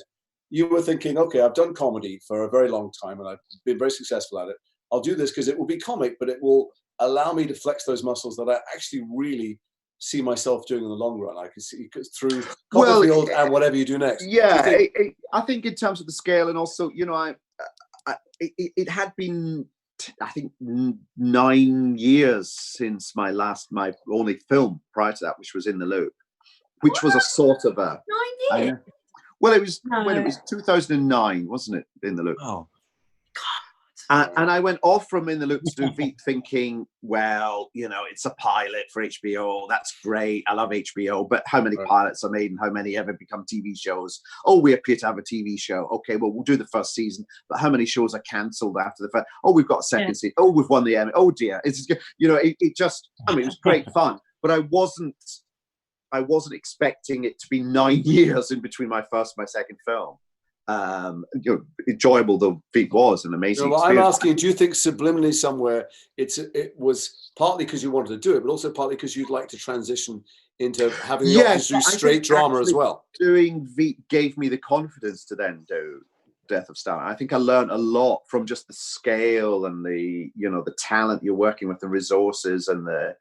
you were thinking, okay, I've done comedy for a very long time and I've been very successful at it. I'll do this because it will be comic, but it will allow me to flex those muscles that I actually really see myself doing in the long run. I can see through Copperfield and whatever you do next. Yeah, I think in terms of the scale, and also, it had been, I think, 9 years since my only film prior to that, which was In the Loop, which was a sort of a 9 years. Well, it was when it was 2009, wasn't it? In the Loop. Oh, and I went off from In the Loop to do Veep, thinking, well, it's a pilot for HBO. That's great. I love HBO. But how many pilots are made and how many ever become TV shows? Oh, we appear to have a TV show. Okay, well, we'll do the first season. But how many shows are cancelled after the first? Oh, we've got a second season. Oh, we've won the Emmy. Oh dear, it was great fun. But I wasn't expecting it to be 9 years in between my first and my second film. Enjoyable though Veep was, an amazing experience. I'm asking, do you think subliminally somewhere it was partly because you wanted to do it, but also partly because you'd like to transition into having the option to do straight drama as well? Doing Veep gave me the confidence to then do Death of Stalin. I think I learned a lot from just the scale and the talent you're working with, the resources and the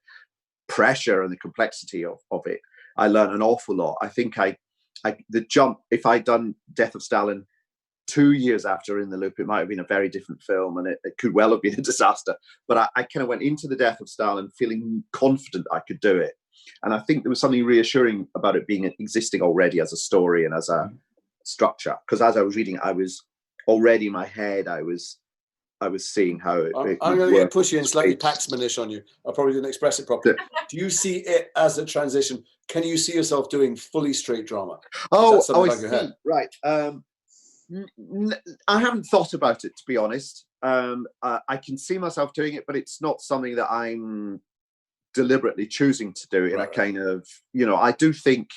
pressure and the complexity of it. I learned an awful lot. I think the jump, if I'd done Death of Stalin 2 years after In the Loop, it might have been a very different film, and it could well have been a disaster. But I kind of went into the Death of Stalin feeling confident I could do it. And I think there was something reassuring about it existing already as a story and as a structure. Because as I was reading, I was already in my head, I was seeing how it I'm going to get pushy and slightly Paxmanish on you. I probably didn't express it properly. Do you see it as a transition? Can you see yourself doing fully straight drama? I see. Right. I haven't thought about it, to be honest. I can see myself doing it, but it's not something that I'm deliberately choosing to do in a kind of, I do think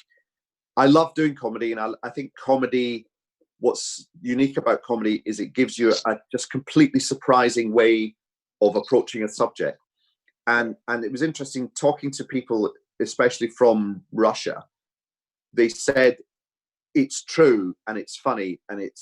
I love doing comedy, and I think comedy, what's unique about comedy is it gives you a just completely surprising way of approaching a subject. And it was interesting talking to people, especially from Russia. They said it's true and it's funny and it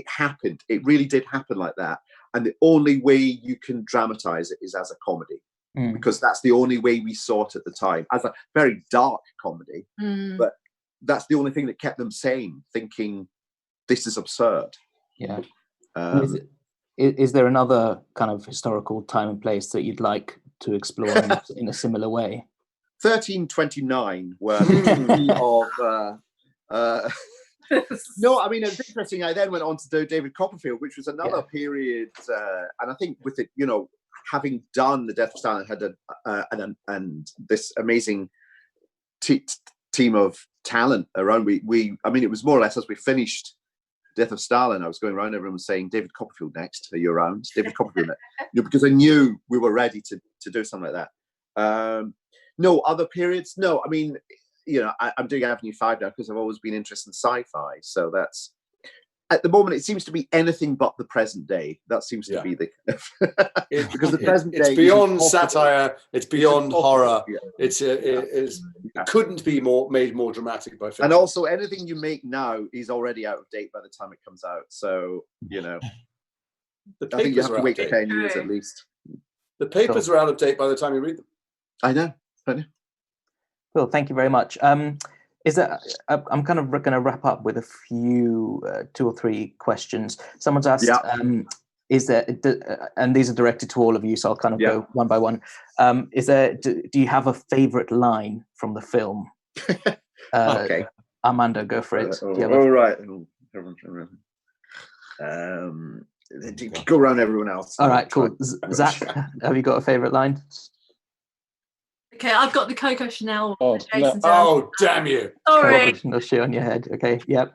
happened. It really did happen like that. And the only way you can dramatize it is as a comedy, because that's the only way we saw it at the time, as a very dark comedy. But that's the only thing that kept them sane, thinking this is absurd. Yeah. Is there another kind of historical time and place that you'd like to explore in a similar way? 1329, where the of no, I mean, it's interesting. I then went on to do David Copperfield, which was another period, and I think with it, having done The Death of Stalin, had and this amazing team of talent around. I mean, it was more or less as we finished Death of Stalin, I was going around everyone saying, David Copperfield next, are you around? David Copperfield next. Because I knew we were ready to do something like that. No, other periods? No, I mean, I'm doing Avenue 5 now because I've always been interested in sci-fi. So that's, at the moment, it seems to be anything but the present day. That seems to be the because the present day, it's beyond satire, it's beyond horror. It couldn't be made more dramatic by fiction. And also, anything you make now is already out of date by the time it comes out. So I think you have to wait 10 years at least. The papers are out of date by the time you read them. I know. Well, thank you very much. Is that I'm kind of going to wrap up with a few 2 or 3 questions. Someone's asked, is there, and these are directed to all of you, so I'll kind of go one by one. Is there? Do you have a favorite line from the film? Okay, Armando, go for it. All right. Go around everyone else. All right, cool. Zach, have you got a favourite line? Okay, I've got the Coco Chanel. Oh, damn you! Sorry. Coco Chanel shit on your head. Okay, yep.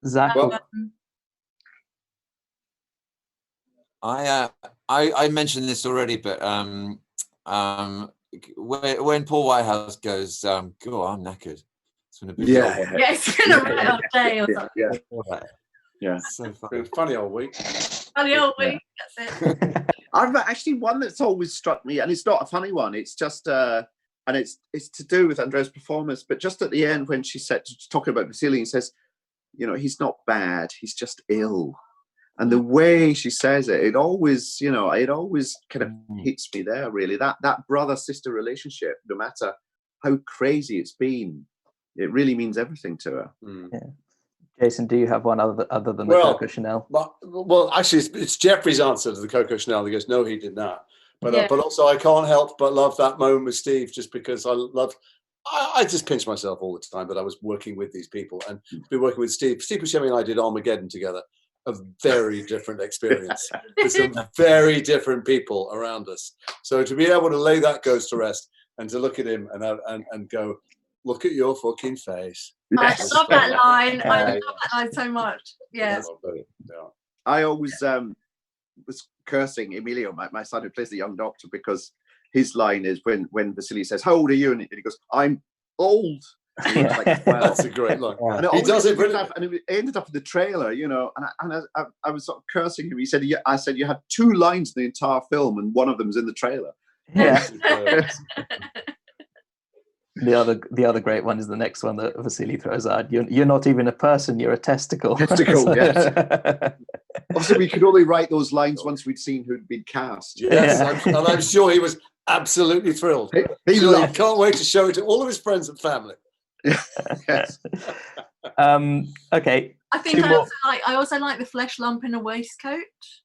Zach. I mentioned this already, but when Paul Whitehouse goes, "God, I'm knackered." It's been a big it's been a right old day or something. Yeah. So funny old week. Funny old week. That's it. I've actually one that's always struck me, and it's not a funny one. It's just and it's to do with Andrea's performance. But just at the end, when she said, talking about Vasily, and says, he's not bad, he's just ill. And the way she says it, it always kind of hits me there, really. That brother-sister relationship, no matter how crazy it's been, it really means everything to her. Yeah. Jason, do you have one other than the Coco Chanel? Well, actually, it's Jeffrey's answer to the Coco Chanel. He goes, no, he did not. But also, I can't help but love that moment with Steve, just because I just pinch myself all the time that I was working with these people, and to be working with Steve. Steve Buscemi and I did Armageddon together. A very different experience with some very different people around us. So to be able to lay that ghost to rest and to look at him and go, look at your fucking face. I love that line. I love that line so much. Yeah. I always was cursing Emilio, my son who plays the young doctor, because his line is when Vasily says, "How old are you?" and he goes, "I'm old." Like, well, that's a great line. And he does it brilliantly. And it ended up in the trailer, and I was sort of cursing him. He said, I said, you had 2 lines in the entire film, and one of them's in the trailer. Yeah. The other great one is the next one that Vasily throws out. You're not even a person, you're a testicle. Testicle, yes. Also, we could only write those lines once we'd seen who'd been cast. Yes, and I'm sure he was absolutely thrilled. He can't wait to show it to all of his friends and family. Yes. Okay. I think I also like the flesh lump in a waistcoat.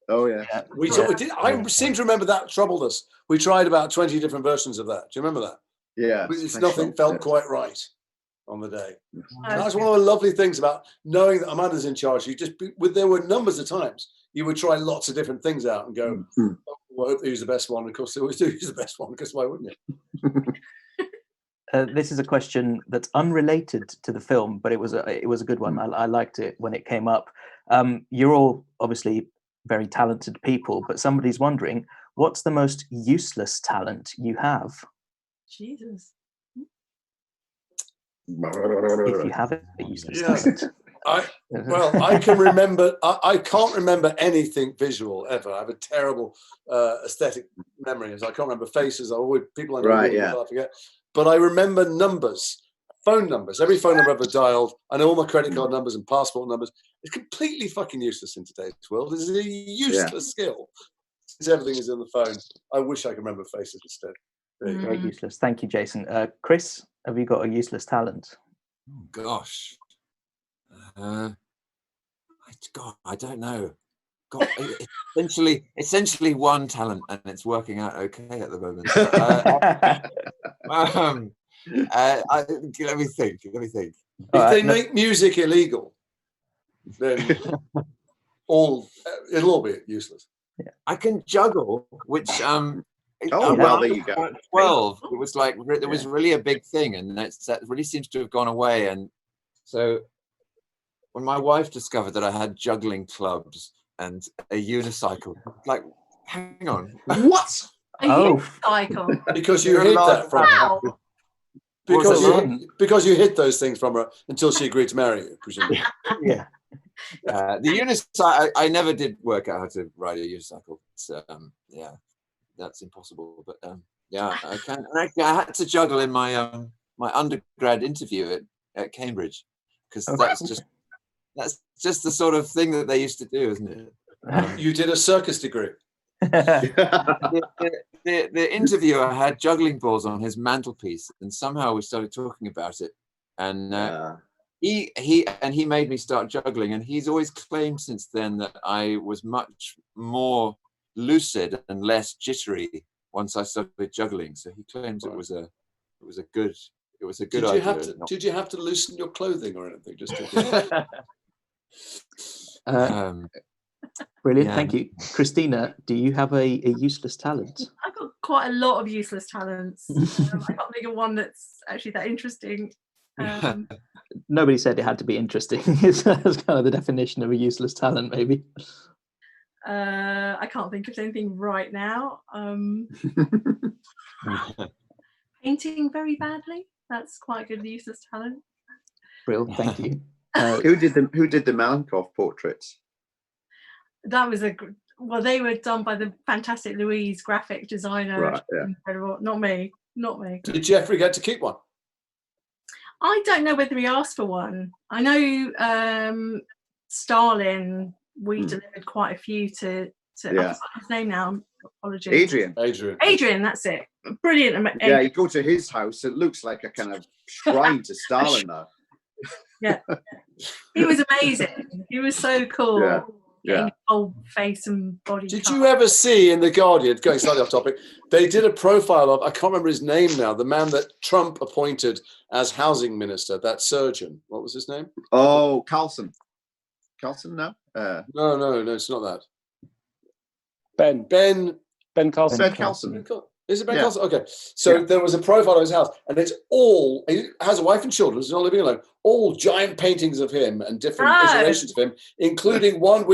Oh yeah. I seem to remember that troubled us. We tried about 20 different versions of that. Do you remember that? Yeah. Nothing felt quite right on the day. And that's one of the lovely things about knowing that Amanda's in charge. There were numbers of times you would try lots of different things out and go, well, I hope they use the best one. Of course, they always do use the best one, because why wouldn't you? This is a question that's unrelated to the film, but it was a good one. I liked it when it came up. You're all obviously very talented people, but somebody's wondering, what's the most useless talent you have? Jesus. If you have a useless talent. I can remember. I can't remember anything visual ever. I have a terrible aesthetic memory. I can't remember faces. People I know, I forget. But I remember numbers, phone numbers. Every phone number I've ever dialed. I know all my credit card numbers and passport numbers. It's completely fucking useless in today's world. It's a useless skill. Since everything is in the phone, I wish I could remember faces instead. Very useless. Thank you, Jason. Chris, have you got a useless talent? Oh, gosh. I don't know. God, essentially one talent, and it's working out okay at the moment. Let me think. If they make music illegal, then it'll all be useless. Yeah. I can juggle, which there you go. 12, it was like it was really a big thing, and that really seems to have gone away. And so when my wife discovered that I had juggling clubs and a unicycle, like, hang on, what? A unicycle? Because you hid that from her. Because you hid those things from her until she agreed to marry you, presumably. Yeah. The unicycle, I never did work out how to ride a unicycle. So, that's impossible. But I can. And I had to juggle in my my undergrad interview at Cambridge, because that's just the sort of thing that they used to do, isn't it? You did a circus degree. The interviewer had juggling balls on his mantelpiece, and somehow we started talking about it, and he made me start juggling, and he's always claimed since then that I was much more lucid and less jittery once I started juggling. So he claims it was a good idea. Did you have to loosen your clothing or anything just to Brilliant, thank you. Christina, do you have a useless talent? I've got quite a lot of useless talents. I can't think of one that's actually that interesting. Nobody said it had to be interesting. That's kind of the definition of a useless talent, maybe. I can't think of anything right now. Painting very badly. That's quite a good useless talent. Brilliant, thank you. Who did the Malenkov portraits? That was they were done by the fantastic Louise, graphic designer. Right, yeah. Incredible. Not me. Did Jeffrey get to keep one? I don't know whether he asked for one. I know Stalin, we delivered quite a few to I've forgotten his name now. Apologies. Adrian, that's it. Brilliant. Yeah, you go to his house, it looks like a kind of shrine to Stalin now. Yeah. He was amazing. He was so cool. Yeah. Whole face and body. Did you ever see in The Guardian, going slightly off topic, they did a profile of, I can't remember his name now, the man that Trump appointed as housing minister, that surgeon. What was his name? Oh, Carlson. Carlson, no? No, it's not that. Ben Carlson. Ben Carlson. Is it Ben Carlson? Okay. So there was a profile of his house, and it's all, he has a wife and children, he's not living alone, all giant paintings of him and different iterations of him, including one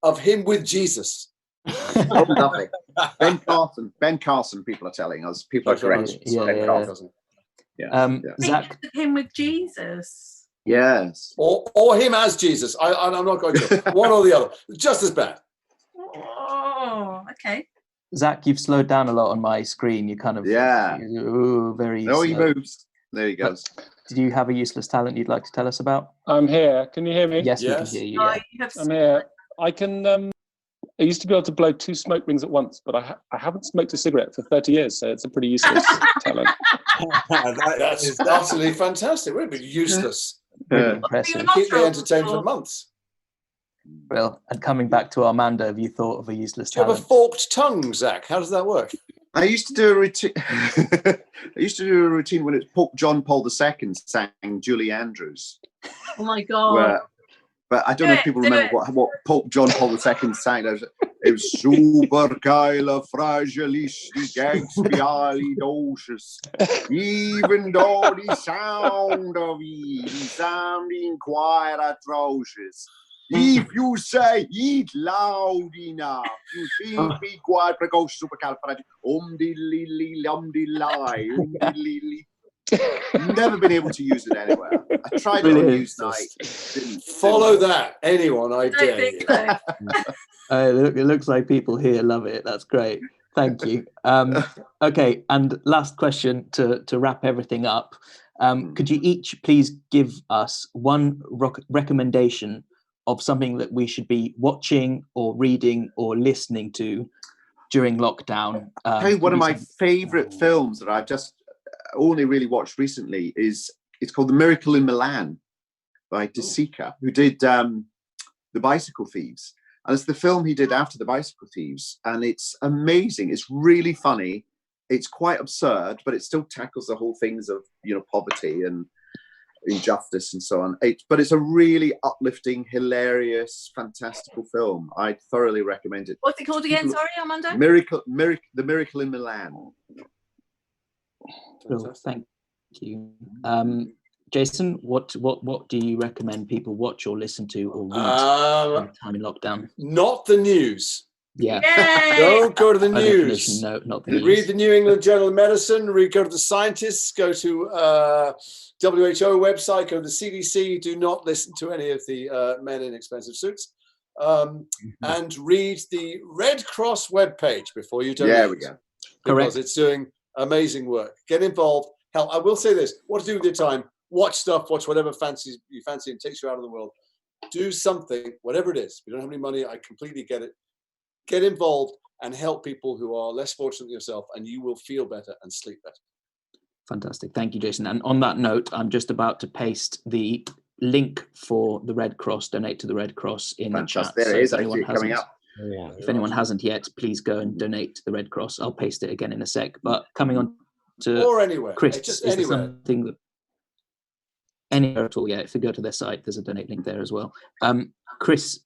of him with Jesus. Oh, lovely. Ben Carlson, people are telling us. People are correct. Ben Carlson. Zach, him with Jesus. Yes. Or him as Jesus. I'm not going to. One or the other. Just as bad. Oh, okay. Zach, you've slowed down a lot on my screen. You kind of very. No, he moves. There he goes. Did you have a useless talent you'd like to tell us about? I'm here. Can you hear me? Yes. We can hear you. Yeah. I'm here. I can. I used to be able to blow 2 smoke rings at once, but I haven't smoked a cigarette for 30 years, so it's a pretty useless talent. That's utterly fantastic. We'd be useless. Impressive. Keep me entertained for months. Well, and coming back to Armando, have you thought of a useless talent? Do you have a forked tongue, Zach? How does that work? I used to do a routine. When it's Pope John Paul II sang Julie Andrews. Oh my God! But I don't know if people remember what Pope John Paul II sang. It was supercalifragilisticexpialidocious. Even though the sound of it is sounding quite atrocious. If you say it loud enough, you think be quite precocious supercalifragilisticexpialidocious. Never been able to use it anywhere. I tried it on Newsnight. Follow that, anyone, I dare you. It looks like people here love it. That's great. Thank you. Okay, and last question to wrap everything up. Could you each please give us one recommendation of something that we should be watching or reading or listening to during lockdown? One of my favourite films that I've just only really watched recently it's called The Miracle in Milan by De Sica, who did The Bicycle Thieves. And it's the film he did after The Bicycle Thieves. And it's amazing. It's really funny. It's quite absurd, but it still tackles the whole things of, poverty and injustice and so on. But it's a really uplifting, hilarious, fantastical film. I thoroughly recommend it. What's it called again? Sorry, Armando? The Miracle in Milan. Well, thank you. Jason, what do you recommend people watch or listen to or read time in lockdown? Not the news. Yeah. Don't go to the news. No, not the news. Read the New England Journal of Medicine. Go to the scientists. Go to WHO website. Go to the CDC. Do not listen to any of the men in expensive suits. And read the Red Cross webpage before you donate. Yeah, we go. Because it's doing amazing work. Get involved. Hell, I will say this: what to do with your time? Watch stuff. Watch whatever you fancy and takes you out of the world. Do something, whatever it is. If you don't have any money, I completely get it. Get involved and help people who are less fortunate than yourself, and you will feel better and sleep better. Fantastic. Thank you, Jason. And on that note, I'm just about to paste the link for the Red Cross, donate to the Red Cross in the chat. There it is, actually coming up. If anyone hasn't yet, please go and donate to the Red Cross. I'll paste it again in a sec. But coming on to or anywhere, Chris, just is anywhere. something that Anywhere at all, yeah. If you go to their site, there's a donate link there as well. Chris,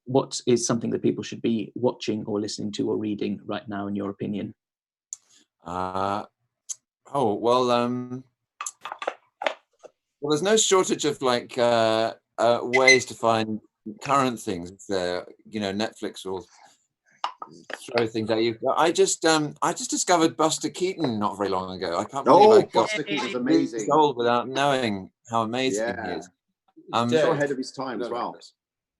what is something that people should be watching or listening to or reading right now, in your opinion? Well, there's no shortage of like ways to find current things. Netflix will throw things at you. I just discovered Buster Keaton not very long ago. I can't believe I got Buster Keaton's amazing. sold without knowing how amazing he is. So ahead of his time as well.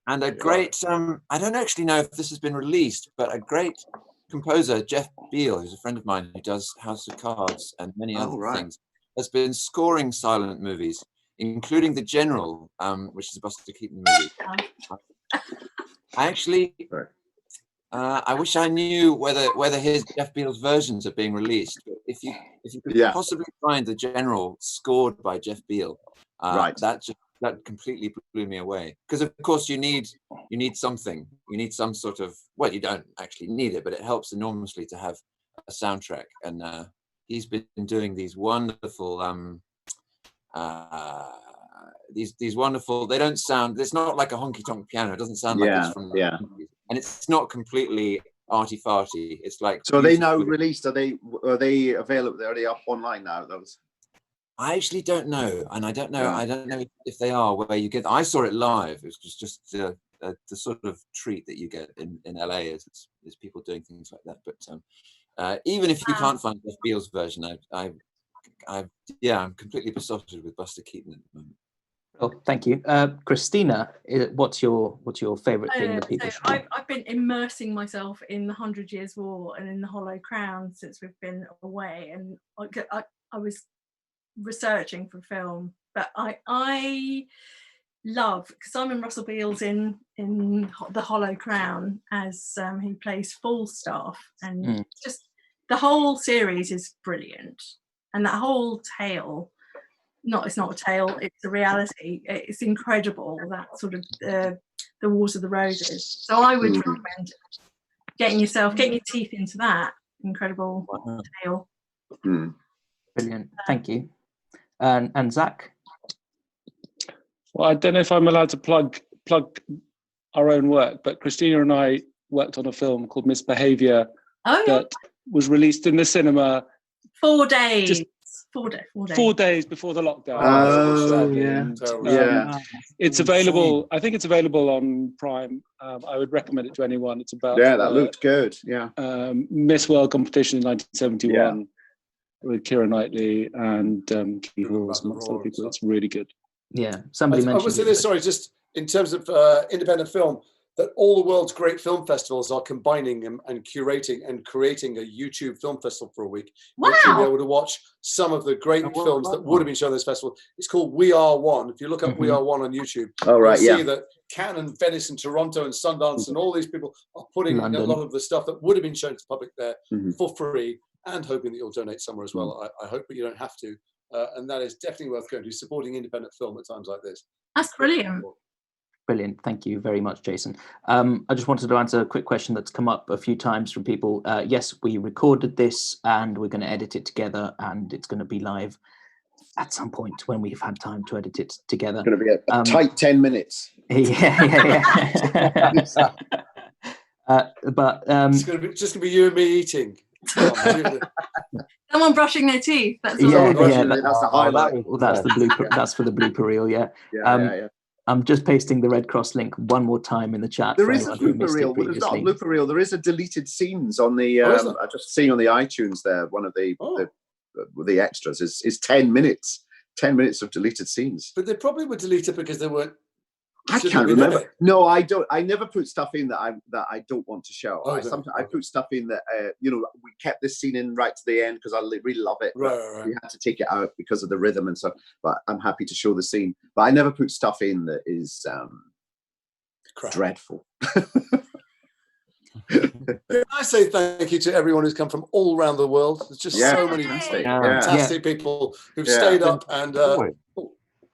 And a great, I don't actually know if this has been released, but a great composer, Jeff Beal, who's a friend of mine who does House of Cards and many other things, has been scoring silent movies, including The General, which is a Buster Keaton movie. I wish I knew whether his Jeff Beal's versions are being released. But if you could possibly find The General scored by Jeff Beal, that completely blew me away. Because of course you need something. You need some sort of, well, you don't actually need it, but it helps enormously to have a soundtrack. And he's been doing these wonderful these wonderful, they don't sound, it's not like a honky tonk piano. It doesn't sound like it's from and it's not completely arty farty. It's like, so are they now released? Are they available? Are they up online now, those? I actually don't know, and I don't know if they are where you get. I saw it live. It was just the sort of treat that you get in LA is people doing things like that. But even if you can't find Jeff Beal's version, I'm completely besotted with Buster Keaton at the moment. Oh, thank you, Christina. What's your favourite thing that people should? I've been immersing myself in the 100 Years' War and in the Hollow Crown since we've been away, and I was researching for film, but I love, because Simon Russell Beale's in the Hollow Crown as he plays Falstaff, and just the whole series is brilliant, and that whole tale. It's not a tale, it's a reality. It's incredible, that sort of the Wars of the Roses. So I would recommend getting your teeth into that incredible tale. Brilliant, thank you. And Zach? Well, I don't know if I'm allowed to plug our own work, but Christina and I worked on a film called Misbehaviour that was released in the cinema 4 days. 4 days before the lockdown. It's available. I think it's available on Prime. I would recommend it to anyone. It's about that looked good. Miss World competition in 1971 with Keira Knightley and Key Hawes and other people. It's really good. Yeah, somebody mentioned. I would say this. Sorry, just in terms of independent film, that all the world's great film festivals are combining and curating and creating a YouTube film festival for a week. Wow. You'll be able to watch some of the great films that would have been shown at this festival. It's called We Are One. If you look up We Are One on YouTube, you'll see that Cannes and Venice and Toronto and Sundance and all these people are putting a lot of the stuff that would have been shown to the public there for free, and hoping that you'll donate somewhere as well. I hope that you don't have to. And that is definitely worth going to, supporting independent film at times like this. That's brilliant. Brilliant. Thank you very much, Jason. I just wanted to answer a quick question that's come up a few times from people. Yes, we recorded this and we're going to edit it together, and it's going to be live at some point when we've had time to edit it together. It's going to be a tight 10 minutes. Yeah. But it's just going to be you and me eating. Someone brushing their teeth. That's that's the highlight. That's the blooper. That's for the blooper reel. Yeah. I'm just pasting the Red Cross link one more time in the chat. There is a blooper reel. Well, there's not a blooper reel. There is a deleted scenes on the. I just seen on the iTunes there. One of the extras is 10 minutes. 10 minutes of deleted scenes. But they probably were deleted because they weren't. I can't remember. No, I don't. I never put stuff in that I don't want to show. I put stuff in that we kept this scene in right to the end because I really love it. Right. We had to take it out because of the rhythm and stuff. But I'm happy to show the scene. But I never put stuff in that is dreadful. I say thank you to everyone who's come from all around the world. There's just so many fantastic people who've stayed up and.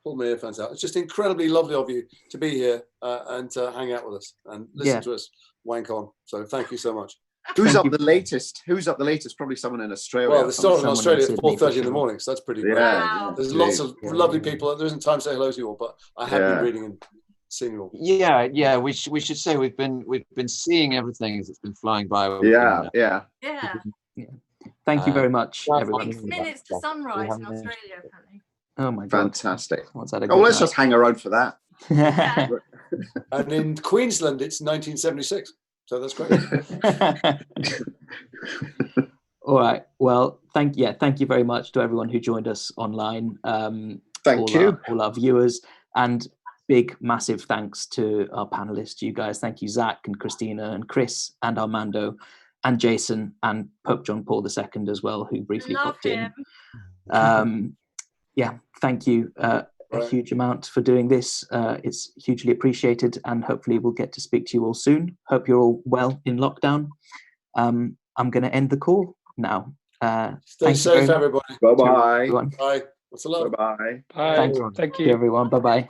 Pull my earphones out. It's just incredibly lovely of you to be here and to hang out with us and listen to us wank on. So thank you so much. Who's up the latest? Who's up the latest? Probably someone in Australia. Well, they're still in Someone Australia in at Sydney, 4:30 for in the sure. morning, so that's pretty Yeah, great. Wow. There's lots of lovely people. There isn't time to say hello to you all, but I have been reading and seeing you all. Yeah. We should say we've been seeing everything as it's been flying by. Yeah. Thank you very much, everyone. 6 minutes to sunrise in Australia, apparently. Oh my god! Fantastic. What's that? Oh, let's just hang around for that. Yeah. And in Queensland, it's 1976. So that's great. All right. Well, thank you very much to everyone who joined us online. Thank you. All our viewers, and big, massive thanks to our panelists, you guys. Thank you, Zach and Christina and Chris and Armando and Jason and Pope John Paul II as well, who briefly popped in. Yeah, thank you a huge amount for doing this. It's hugely appreciated, and hopefully we'll get to speak to you all soon. Hope you're all well in lockdown. I'm going to end the call now. Stay safe, everybody. Bye-bye. Bye. What's a lot? Bye-bye. Bye. Thank you, everyone. Bye-bye.